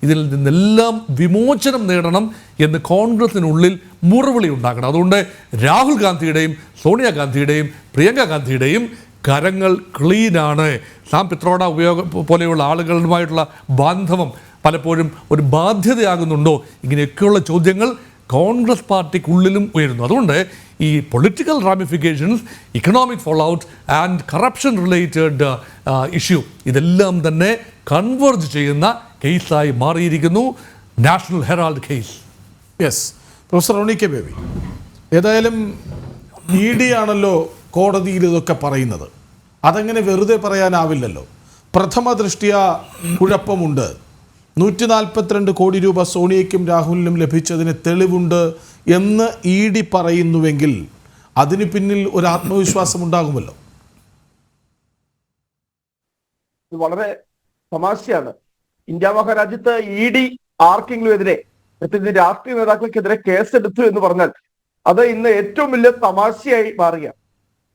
ഇതിൽ നിന്നെല്ലാം വിമോചനം നേടണം എന്ന് കോൺഗ്രസിനുള്ളിൽ മുറവിളി ഉണ്ടാക്കണം. അതുകൊണ്ട് രാഹുൽ ഗാന്ധിയുടെയും സോണിയാഗാന്ധിയുടെയും പ്രിയങ്ക ഗാന്ധിയുടെയും കരങ്ങൾ ക്ലീനാണ്. സാം പിത്രോഡ പോലെയുള്ള ആളുകളുമായിട്ടുള്ള ബാന്ധവം പലപ്പോഴും ഒരു ബാധ്യതയാകുന്നുണ്ടോ? ഇങ്ങനെയൊക്കെയുള്ള ചോദ്യങ്ങൾ കോൺഗ്രസ് പാർട്ടിക്കുള്ളിലും ഉയരുന്നു. അതുകൊണ്ട് ഈ political ramifications, economic fall out and corruption related issue ഇതെല്ലാം തന്നെ കൺവേർജ് ചെയ്യുന്ന കേസായി മാറിയിരിക്കുന്നു National Herald case. Yes, professor Roni K Baby, ഏതായാലും ED ആണല്ലോ കോടതിയിൽ ഇതൊക്കെ പറയുന്നത്. അതെങ്ങനെ വെറുതെ പറയാനാവില്ലല്ലോ. പ്രഥമ ദൃഷ്ട്യാ കുഴപ്പമുണ്ട്. 142 കോടി രൂപ സോണിയയ്ക്കും രാഹുലിനും ലഭിച്ചതിന് തെളിവുണ്ട് എന്ന് ED പറയുന്നുവെങ്കിൽ അതിന് പിന്നിൽ ഒരു ആത്മവിശ്വാസം ഉണ്ടാകുമല്ലോ. ഇത് വളരെ തമാശയാണ്. ഇന്ത്യ മഹാരാജ്യത്ത് ED ആർക്കെങ്കിലും എതിരെ, പ്രത്യേകിച്ച് രാഷ്ട്രീയ നേതാക്കൾക്കെതിരെ കേസെടുത്തു എന്ന് പറഞ്ഞാൽ അത് ഇന്ന് ഏറ്റവും വലിയ തമാശയായി മാറുക.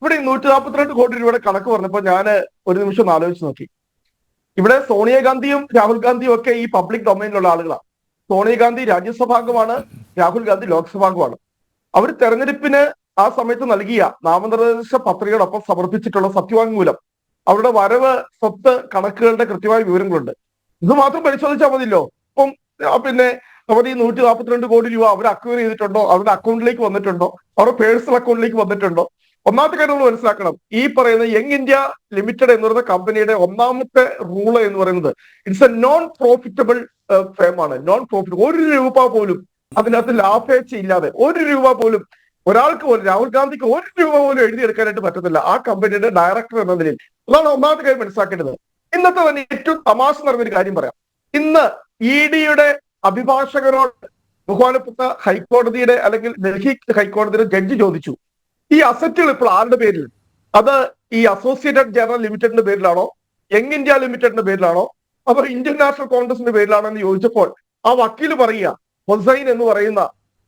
ഇവിടെ 142 കോടി രൂപയുടെ കണക്ക് പറഞ്ഞപ്പോൾ ഞാൻ ഒരു നിമിഷം ഒന്ന് ആലോചിച്ച് നോക്കി. ഇവിടെ സോണിയാഗാന്ധിയും രാഹുൽ ഗാന്ധിയും ഒക്കെ ഈ പബ്ലിക് ഡൊമൈനിലുള്ള ആളുകളാണ്. സോണിയാഗാന്ധി രാജ്യസഭാംഗമാണ്, രാഹുൽ ഗാന്ധി ലോക്സഭാംഗമാണ്. അവർ തെരഞ്ഞെടുപ്പിന് ആ സമയത്ത് നൽകിയ നാമനിർദ്ദേശ പത്രികയോടൊപ്പം സമർപ്പിച്ചിട്ടുള്ള സത്യവാങ്മൂലം, അവരുടെ വരവ് സ്വത്ത് കണക്കുകളുടെ കൃത്യമായ വിവരങ്ങളുണ്ട്. ഇത് മാത്രം പരിശോധിച്ചാൽ മതിയല്ലോ. ഇപ്പം പിന്നെ അവർ ഈ 142 കോടി രൂപ അവർ അക്വയർ ചെയ്തിട്ടുണ്ടോ, അവരുടെ അക്കൗണ്ടിലേക്ക് വന്നിട്ടുണ്ടോ, അവരുടെ പേഴ്സണൽ അക്കൗണ്ടിലേക്ക് വന്നിട്ടുണ്ടോ? ഒന്നാമത്തെ കാര്യം നമ്മൾ മനസ്സിലാക്കണം, ഈ പറയുന്ന യങ് ഇന്ത്യ ലിമിറ്റഡ് എന്ന് പറയുന്ന കമ്പനിയുടെ ഒന്നാമത്തെ റൂള് എന്ന് പറയുന്നത് ഇറ്റ്സ് എ നോൺ പ്രോഫിറ്റബിൾ ഫേമാണ്. Non profitable. 1 രൂപ പോലും അതിനകത്ത് ലാഭേച്ഛ ഇല്ലാതെ 1 രൂപ പോലും ഒരാൾക്ക് പോലും, രാഹുൽ ഗാന്ധിക്ക് 1 രൂപ പോലും എഴുതിയെടുക്കാനായിട്ട് പറ്റത്തില്ല ആ കമ്പനിയുടെ ഡയറക്ടർ എന്ന നിലയിൽ. അതാണ് ഒന്നാമത്തെ കാര്യം മനസ്സിലാക്കേണ്ടത്. ഇന്നത്തെ തന്നെ ഏറ്റവും തമാശ നിറഞ്ഞൊരു കാര്യം പറയാം. ഇന്ന് EDയുടെ അഭിഭാഷകരോട് ബഹുമാനപ്പെട്ട ഹൈക്കോടതിയുടെ അല്ലെങ്കിൽ ഡൽഹി ഹൈക്കോടതിയുടെ ജഡ്ജി ചോദിച്ചു, ഈ അസറ്റുകൾ ഇപ്പോൾ ആരുടെ പേരിൽ? അത് ഈ അസോസിയേറ്റഡ് ജനറൽ ലിമിറ്റഡിന്റെ പേരിലാണോ, യങ് ഇന്ത്യ ലിമിറ്റഡിന്റെ പേരിലാണോ, അതോ ഇന്ത്യൻ നാഷണൽ കോൺഗ്രസിന്റെ പേരിലാണോ എന്ന് ചോദിച്ചപ്പോൾ ആ വക്കീൽ പറയുക, ഹൊസൈൻ എന്ന് പറയുന്ന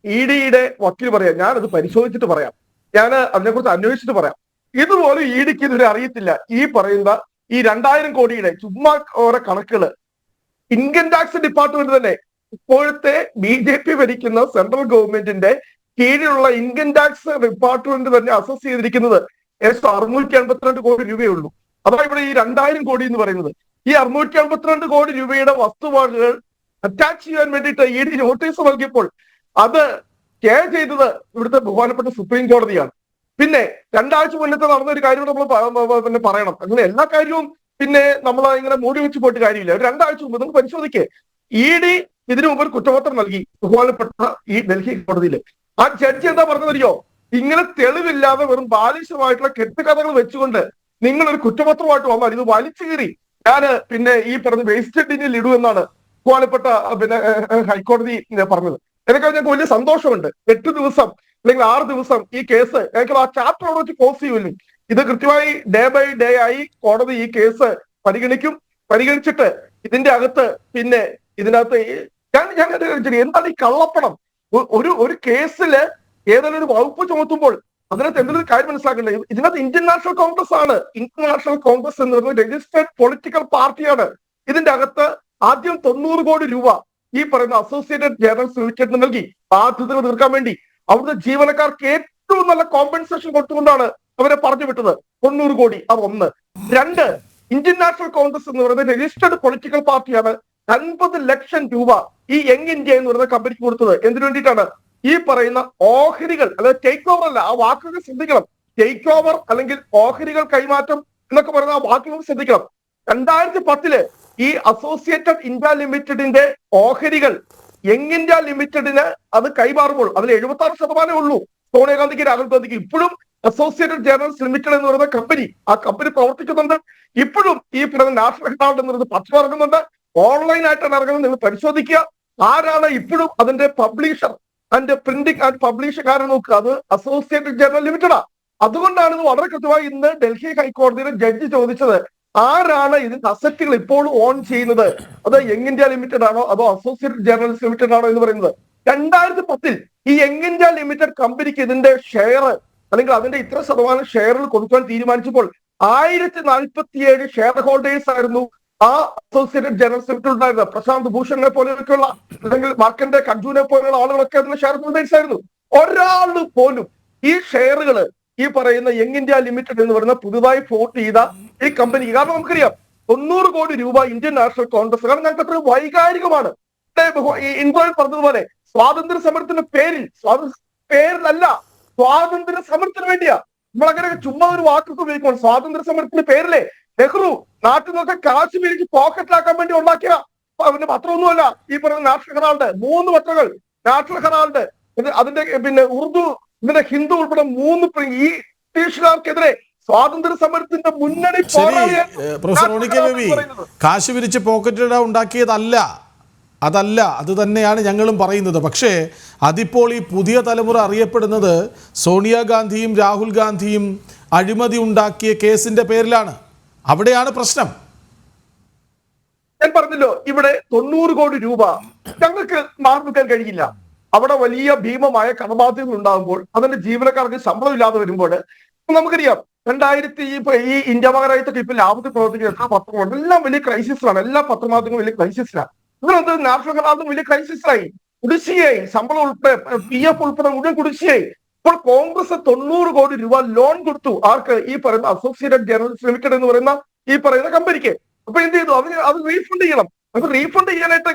EDയുടെ വക്കീൽ പറയാം, ഞാനത് പരിശോധിച്ചിട്ട് പറയാം, ഞാൻ അതിനെക്കുറിച്ച് അന്വേഷിച്ചിട്ട് പറയാം. ഇതുപോലെ EDക്ക് ഇതുവരെ അറിയത്തില്ല ഈ പറയുന്ന ഈ 2000 കോടിയുടെ ചുമ്മാ ഓരോ കണക്കുകൾ. ഇൻകം ടാക്സ് ഡിപ്പാർട്ട്മെന്റ് തന്നെ ഇപ്പോഴത്തെ BJP ഭരിക്കുന്ന സെൻട്രൽ ഗവൺമെന്റിന്റെ കീഴിലുള്ള ഇൻകം ടാക്സ് ഡിപ്പാർട്ട്മെന്റ് തന്നെ അസസ് ചെയ്തിരിക്കുന്നത് ഏകദേശം 682 കോടി രൂപയേ ഉള്ളൂ. അതാണ് ഇവിടെ ഈ 2000 കോടി എന്ന് പറയുന്നത്. ഈ 682 കോടി രൂപയുടെ വസ്തുവകകൾ അറ്റാച്ച് ചെയ്യാൻ വേണ്ടിയിട്ട് ED നോട്ടീസ് നൽകിയപ്പോൾ അത് സ്റ്റേ ചെയ്തത് ഇവിടുത്തെ ബഹുമാനപ്പെട്ട സുപ്രീം കോടതിയാണ്. പിന്നെ 2 ആഴ്ച മുന്നത്തെ നടന്ന ഒരു കാര്യം നമ്മൾ പിന്നെ പറയണം. അങ്ങനെ എല്ലാ കാര്യവും പിന്നെ നമ്മൾ ഇങ്ങനെ മൂടി വെച്ച് പോയിട്ട് കാര്യമില്ല. ഒരു 2 ആഴ്ച മുമ്പ് നിങ്ങൾ പരിശോധിക്കേ, ED ഇതിനു മുമ്പ് ഒരു കുറ്റപത്രം നൽകി ബഹുമാനപ്പെട്ട ഈ ഡൽഹി കോടതിയിൽ. ആ ജഡ്ജി എന്താ പറഞ്ഞതറിയോ? ഇങ്ങനെ തെളിവില്ലാതെ വെറും ബാലിശമായിട്ടുള്ള കെട്ടുകഥകൾ വെച്ചുകൊണ്ട് നിങ്ങൾ ഒരു കുറ്റപത്രമായിട്ട് വന്നാൽ ഇത് വലിച്ചു കീറി ഞാൻ പിന്നെ ഈ പറഞ്ഞ വേസ്റ്റ് ടിന്നിൽ ഇടൂ എന്നാണ് ബഹുമാനപ്പെട്ട പിന്നെ ഹൈക്കോടതി പറഞ്ഞത്. എനിക്ക് ഞങ്ങൾക്ക് വലിയ സന്തോഷമുണ്ട്. 8 ദിവസം അല്ലെങ്കിൽ 6 ദിവസം ഈ കേസ് ഞങ്ങൾക്ക് ആ ചാപ്റ്റർ അവിടെ വെച്ച് ക്ലോസ് ചെയ്യുമല്ലോ. ഇത് കൃത്യമായി ഡേ ബൈ ഡേ ആയി കോടതി ഈ കേസ് പരിഗണിക്കും. പരിഗണിച്ചിട്ട് ഇതിന്റെ അകത്ത് പിന്നെ ഇതിനകത്ത് ഞാൻ എന്താണ് ഈ കള്ളപ്പണം? ഒരു കേസില് ഏതെങ്കിലും ഒരു വകുപ്പ് ചുമത്തുമ്പോൾ അതിനകത്ത് എന്തെങ്കിലും കാര്യം മനസ്സിലാക്കേണ്ടത്, ഇതിനകത്ത് ഇന്ത്യൻ നാഷണൽ കോൺഗ്രസ് ആണ്. ഇന്ത്യൻ നാഷണൽ കോൺഗ്രസ് എന്ന് പറയുന്നത് രജിസ്റ്റേർഡ് പൊളിറ്റിക്കൽ പാർട്ടിയാണ്. ഇതിന്റെ അകത്ത് ആദ്യം 90 കോടി രൂപ ഈ പറയുന്ന അസോസിയേറ്റഡ് ജേർണൽസ് ലിമിറ്റഡിന് നൽകി ബാധ്യതകൾ തീർക്കാൻ വേണ്ടി. അവിടുത്തെ ജീവനക്കാർക്ക് ഏറ്റവും നല്ല കോമ്പൻസേഷൻ കൊടുത്തുകൊണ്ടാണ് അവരെ പറഞ്ഞു വിട്ടത്. 90 കോടി. അത് 1. 2, ഇന്ത്യൻ നാഷണൽ കോൺഗ്രസ് എന്ന് പറയുന്നത് രജിസ്റ്റേർഡ് പൊളിറ്റിക്കൽ പാർട്ടിയാണ്. 50 ലക്ഷം രൂപ ഈ യങ് ഇന്ത്യ എന്ന് പറയുന്ന കമ്പനിക്ക് കൊടുത്തത് എന്തിനു വേണ്ടിയിട്ടാണ്? ഈ പറയുന്ന ഓഹരികൾ, അതായത് ടേക്ക് ഓവർ അല്ല, ആ വാക്കുകൾ ശ്രദ്ധിക്കണം. ടേക്ക് ഓവർ അല്ലെങ്കിൽ ഓഹരികൾ കൈമാറ്റം എന്നൊക്കെ പറയുന്ന ആ വാക്കുകൾ ശ്രദ്ധിക്കണം. 2010 ഈ അസോസിയേറ്റഡ് ഇന്ത്യ ലിമിറ്റഡിന്റെ ഓഹരികൾ യങ് ഇന്ത്യ ലിമിറ്റഡിന് അത് കൈമാറുമ്പോൾ അതിൽ 76% ഉള്ളൂ സോണിയാഗാന്ധിക്ക്, രാഹുൽ ഗാന്ധിക്ക്. ഇപ്പോഴും അസോസിയേറ്റഡ് ജേർണൽസ് ലിമിറ്റഡ് എന്ന് പറയുന്ന കമ്പനി, ആ കമ്പനി പ്രവർത്തിക്കുന്നുണ്ട്. ഇപ്പോഴും ഈ പറയുന്ന നാഷണൽ ഹെറാൾഡ് എന്ന് പറയുന്നത് പത്രം ഇറങ്ങുന്നുണ്ട്. ഓൺലൈനായിട്ടാണ് ഇറങ്ങുന്നത്. നിങ്ങൾ പരിശോധിക്കുക ആരാണ് ഇപ്പോഴും അതിന്റെ പബ്ലിഷർ ആൻഡ് പ്രിന്റിംഗ് ആൻഡ് പബ്ലിഷക്കാരെ നോക്കുക. അത് അസോസിയേറ്റഡ് ജേർണൽ ലിമിറ്റഡാ. അതുകൊണ്ടാണ് ഇത് വളരെ കൃത്യമായി ഇന്ന് ഡൽഹി ഹൈക്കോടതിയുടെ ജഡ്ജി ചോദിച്ചത്, ആരാണ് ഇതിന്റെ അസറ്റുകൾ ഇപ്പോൾ ഓൺ ചെയ്യുന്നത്? അത് യങ് ഇന്ത്യ ലിമിറ്റഡ് ആണോ അതോ അസോസിയേറ്റഡ് ജേർണൽസ് ലിമിറ്റഡ് ആണോ എന്ന് പറയുന്നത്. 2010 ഈ യങ് ഇന്ത്യ ലിമിറ്റഡ് കമ്പനിക്ക് ഇതിന്റെ ഷെയർ അല്ലെങ്കിൽ അതിന്റെ ഇത്ര ശതമാനം ഷെയറുകൾ കൊടുക്കാൻ തീരുമാനിച്ചപ്പോൾ 1047 ഷെയർ ഹോൾഡേഴ്സ് ആയിരുന്നു ആ അസോസിയേറ്റഡ് ജനറൽ സെക്രട്ടറി ഉണ്ടായിരുന്ന പ്രശാന്ത് ഭൂഷണിനെ പോലെയൊക്കെയുള്ള അല്ലെങ്കിൽ മാർക്കന്റെ കഞ്ജുവിനെ പോലെയുള്ള ആളുകളൊക്കെ അതിന്റെ ഷെയർ ഹോൾഡേഴ്സ് ആയിരുന്നു. ഒരാൾ പോലും ഈ ഷെയറുകൾ ഈ പറയുന്ന യങ് ഇന്ത്യ ലിമിറ്റഡ് എന്ന് പറയുന്ന പുതുതായി ഫോർട്ട് ചെയ്ത ഈ കമ്പനിക്ക്, കാരണം നമുക്കറിയാം 90 കോടി രൂപ ഇന്ത്യൻ നാഷണൽ കോൺഗ്രസ്, കാരണം ഞങ്ങൾക്ക് അത്ര വൈകാരികമാണ്. ഇൻഫോയിൽ പറഞ്ഞതുപോലെ സ്വാതന്ത്ര്യ സമരത്തിന്റെ പേരിലല്ല, സ്വാതന്ത്ര്യ സമരത്തിന് വേണ്ടിയാ. നമ്മളങ്ങനെ ചുമ്മാ ഒരു വാക്കൊക്കെ ഉപയോഗിക്കണം. സ്വാതന്ത്ര്യ സമരത്തിന്റെ പേരിലെ നെഹ്റു നാട്ടിൽ നിന്നൊക്കെ കാശ്മീരിക്ക് പോക്കറ്റിലാക്കാൻ വേണ്ടി ഉണ്ടാക്കിയ പിന്നെ പത്രമൊന്നുമല്ല ഈ പറയുന്ന നാഷണൽ ഹെറാൾഡ്. 3 പത്രങ്ങൾ നാഷണൽ ഹെറാൾഡ്, അതിന്റെ പിന്നെ ഉറുദു, ഇതിന്റെ ഹിന്ദു ഉൾപ്പെടെ 3 ഈ ബ്രിട്ടീഷുകാർക്കെതിരെ സ്വാതന്ത്ര്യ സമരത്തിന്റെ മുന്നണി പ്രൊഫസർ റോണി കെ ബേബി കാശ് വിരിച്ച് പോക്കറ്റിട ഉണ്ടാക്കിയതല്ല, അത് തന്നെയാണ് ഞങ്ങളും പറയുന്നത്. പക്ഷേ അതിപ്പോൾ ഈ പുതിയ തലമുറ അറിയപ്പെടുന്നത് സോണിയാഗാന്ധിയും രാഹുൽ ഗാന്ധിയും അഴിമതി ഉണ്ടാക്കിയ കേസിന്റെ പേരിലാണ്. അവിടെയാണ് പ്രശ്നം. ഞാൻ പറഞ്ഞല്ലോ, ഇവിടെ 90 കോടി രൂപ ഞങ്ങൾക്ക് മാറിനിൽക്കാൻ കഴിയില്ല. അവിടെ വലിയ ഭീമമായ കടബാധ്യതകൾ ഉണ്ടാകുമ്പോൾ, അതിന്റെ ജീവനക്കാർക്ക് ശമ്പളം ഇല്ലാതെ വരുമ്പോൾ നമുക്കറിയാം 2000 ഈ ഇന്ത്യ മഹാരാജ്യത്തൊക്കെ ഇപ്പൊ ലാഭത്തിൽ പ്രവർത്തിക്കുന്ന എത്ര പത്രങ്ങളുണ്ട്, എല്ലാം വലിയ ക്രൈസിസിലാണ്. എല്ലാ പത്രമാധ്യമങ്ങളും വലിയ ക്രൈസിസിലാണ്. ഇതിനകത്ത് നാഷണൽ ഹെറാൾഡും വലിയ ക്രൈസിസായി, കുടിശ്ശികയായി, ശമ്പളം ഉൾപ്പെടെ PF ഉൾപ്പെടെ മുഴുവൻ കുടിശ്ശികയായി. ഇപ്പോൾ കോൺഗ്രസ് 90 കോടി രൂപ ലോൺ കൊടുത്തു ആർക്ക്? ഈ പറയുന്ന അസോസിയേറ്റഡ് ജനറൽസ് ലിമിറ്റഡ് എന്ന് പറയുന്ന ഈ പറയുന്ന കമ്പനിക്ക്. അപ്പൊ എന്ത് ചെയ്തു? അത് റീഫണ്ട് ചെയ്യണം. അത് റീഫണ്ട് ചെയ്യാനായിട്ട്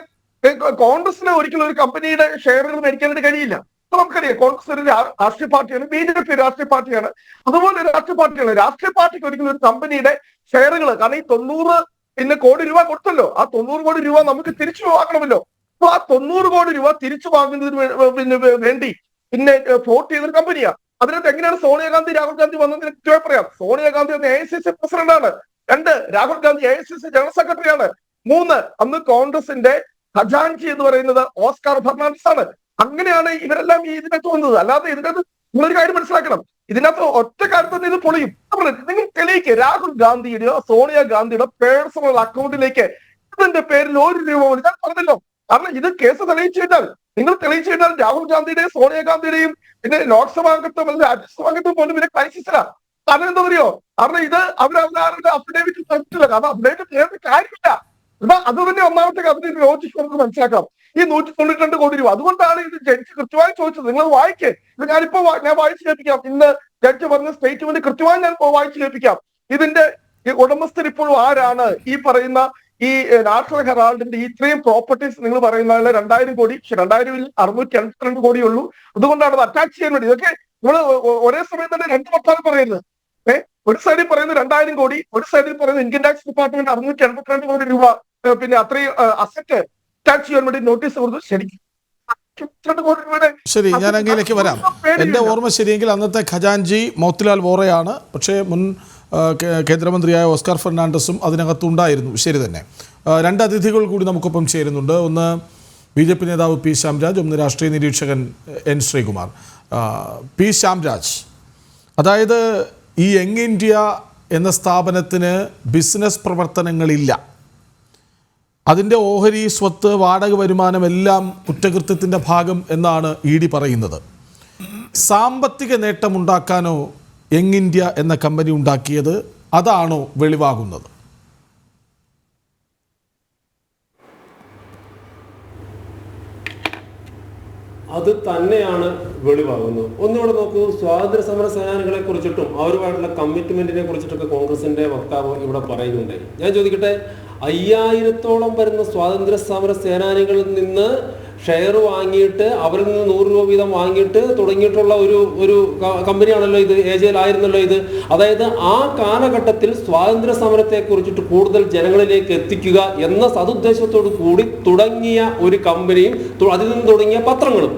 കോൺഗ്രസിന് ഒരിക്കലും ഒരു കമ്പനിയുടെ ഷെയറുകൾ മേടിക്കാനായിട്ട് കഴിയില്ല. അപ്പൊ നമുക്കറിയാം കോൺഗ്രസ് ഒരു രാഷ്ട്രീയ പാർട്ടിയാണ്, BJP രാഷ്ട്രീയ പാർട്ടിയാണ്, അതുപോലെ രാഷ്ട്രീയ പാർട്ടിയാണ്. രാഷ്ട്രീയ പാർട്ടിക്ക് ഒരിക്കലും ഒരു കമ്പനിയുടെ ഷെയറുകൾ, കാരണം ഈ 90 കോടി രൂപ കൊടുത്തല്ലോ, ആ 90 കോടി രൂപ നമുക്ക് തിരിച്ചു വാങ്ങണമല്ലോ. അപ്പൊ ആ 90 കോടി രൂപ തിരിച്ചു വാങ്ങുന്നതിന് വേണ്ടി പിന്നെ ഫോർട്ട് ചെയ്തൊരു കമ്പനിയാ. അതിനകത്ത് എങ്ങനെയാണ് സോണിയാഗാന്ധി രാഹുൽ ഗാന്ധി വന്നതിന് കൃത്യമായി പറയാം. സോണിയാഗാന്ധി അന്ന് AICC പ്രസിഡന്റാണ്. 2 രാഹുൽ ഗാന്ധി AICC ജനറൽ സെക്രട്ടറിയാണ്. 3 അന്ന് കോൺഗ്രസിന്റെ ഖജാൻജി എന്ന് പറയുന്നത് ഓസ്കാർ ഫെർണാണ്ടസ് ആണ്. അങ്ങനെയാണ് ഇവരെല്ലാം ഇതിനകത്ത് വന്നത്. അല്ലാതെ ഇതിനകത്ത് നിങ്ങളൊരു കാര്യം മനസ്സിലാക്കണം, ഇതിനകത്ത് ഒറ്റ കാര്യത്തിൽ ഇത് പൊളിയും. നിങ്ങൾ തെളിയിക്കുക, രാഹുൽ ഗാന്ധിയുടെയോ സോണിയാഗാന്ധിയുടെ പേഴ്സണൽ അക്കൗണ്ടിലേക്ക് ഇതിന്റെ പേരിൽ 1 രൂപ പോലും, ഞാൻ പറഞ്ഞല്ലോ. കാരണം ഇത് കേസ് തെളിയിച്ചു കഴിഞ്ഞാൽ രാഹുൽ ഗാന്ധിയുടെയും സോണിയാഗാന്ധിയുടെയും പിന്നെ ലോക്സഭാംഗത്വം അല്ലെങ്കിൽ രാജ്യസഭാംഗത്വം പോലും പിന്നെ ക്രൈസിസിലാണ്. കാരണം എന്താ പറയുക, കാരണം ഇത് അവരവരുടെ അഫിഡേവിറ്റ് തന്നിട്ടില്ല. കാരണം അഫിഡേവിറ്റ് നേരത്തെ കാര്യമില്ല. അത് തന്നെ ഒന്നാമത്തെ അതിന്റെ ലോജിക്ക് നമുക്ക് മനസ്സിലാക്കാം. ഈ 192 കോടി രൂപ, അതുകൊണ്ടാണ് ഇത് ജഡ്ജി കൃത്യമായി ചോദിച്ചത്. നിങ്ങൾ വായിക്കേ, ഇത് ഞാൻ വായിച്ചു കേൾപ്പിക്കാം. ഇന്ന് ജഡ്ജി പറഞ്ഞ സ്റ്റേറ്റ്മെന്റ് കൃത്യമായി ഞാൻ വായിച്ചു കേൾപ്പിക്കാം. ഇതിന്റെ ഉടമസ്ഥർ ഇപ്പോഴും ആരാണ്? ഈ പറയുന്ന ഈ നാഷണൽ ഹെറാൾഡിന്റെ ഇത്രയും പ്രോപ്പർട്ടീസ് നിങ്ങൾ പറയുന്ന 2000 കോടി, 682 കോടിയുള്ളൂ. അതുകൊണ്ടാണ് അത് അറ്റാച്ച് ചെയ്യാൻ വേണ്ടി. ഇതൊക്കെ നിങ്ങൾ ഒരേ സമയം തന്നെ 2 വർത്താനം പറയുന്നത്. ഒരു സൈഡിൽ പറയുന്നത് 2000 കോടി, ഒരു സൈഡിൽ പറയുന്നത് ഇൻകം ടാക്സ് ഡിപ്പാർട്ട്മെന്റ് 682 കോടി രൂപ പിന്നെ അത്രയും അസറ്റ് അറ്റാച്ച് ചെയ്യാൻ വേണ്ടി നോട്ടീസ് കൊടുത്തു. ശരിക്കും ശരി, ഞാൻ അങ്ങയിലേക്ക് വരാം. എൻ്റെ ഓർമ്മ ശരിയെങ്കിൽ അന്നത്തെ ഖജാൻജി മോത്തിലാൽ വോറയാണ്. പക്ഷേ മുൻ കേന്ദ്രമന്ത്രിയായ ഓസ്കാർ ഫെർണാണ്ടസും അതിനകത്തുണ്ടായിരുന്നു. ശരി തന്നെ. 2 അതിഥികൾ കൂടി നമുക്കൊപ്പം ചേരുന്നുണ്ട്. ഒന്ന് BJP നേതാവ് P. ശ്യാംരാജ്, ഒന്ന് രാഷ്ട്രീയ നിരീക്ഷകൻ N. ശ്രീകുമാർ. P. ശ്യാംരാജ്, അതായത് ഈ യങ് ഇന്ത്യ എന്ന സ്ഥാപനത്തിന് ബിസിനസ് പ്രവർത്തനങ്ങളില്ല, അതിൻ്റെ ഓഹരി സ്വത്ത് വാടക വരുമാനം എല്ലാം കുറ്റകൃത്യത്തിൻ്റെ ഭാഗം എന്നാണ് ED പറയുന്നത്. സാമ്പത്തിക നേട്ടമുണ്ടാക്കാനോ യങ് ഇന്ത്യ എന്ന കമ്പനി ഉണ്ടാക്കിയത്, അതാണോ വെളിവാകുന്നത്? അത് തന്നെയാണ് വെളിവാകുന്നത്. ഒന്നുകൂടെ നോക്കൂ, സ്വാതന്ത്ര്യ സമര സേനാനികളെ കുറിച്ചിട്ടും അവരുമായിട്ടുള്ള കമ്മിറ്റ്മെന്റിനെ കുറിച്ചിട്ടൊക്കെ കോൺഗ്രസിന്റെ വക്താവ് ഇവിടെ പറയുന്നുണ്ടായി. ഞാൻ ചോദിക്കട്ടെ, 5000-ഓളം വരുന്ന സ്വാതന്ത്ര്യ സമര സേനാനികളിൽ നിന്ന് ഷെയർ വാങ്ങിയിട്ട് അവരിൽ നിന്ന് 100 രൂപ വീതം വാങ്ങിയിട്ട് തുടങ്ങിയിട്ടുള്ള ഒരു കമ്പനിയാണല്ലോ ഇത്. AJL ആയിരുന്നല്ലോ ഇത്. അതായത് ആ കാലഘട്ടത്തിൽ സ്വാതന്ത്ര്യ സമരത്തെ കുറിച്ചിട്ട് കൂടുതൽ ജനങ്ങളിലേക്ക് എത്തിക്കുക എന്ന സതുദ്ദേശത്തോടു കൂടി തുടങ്ങിയ ഒരു കമ്പനിയും അതിൽ നിന്ന് തുടങ്ങിയ പത്രങ്ങളും,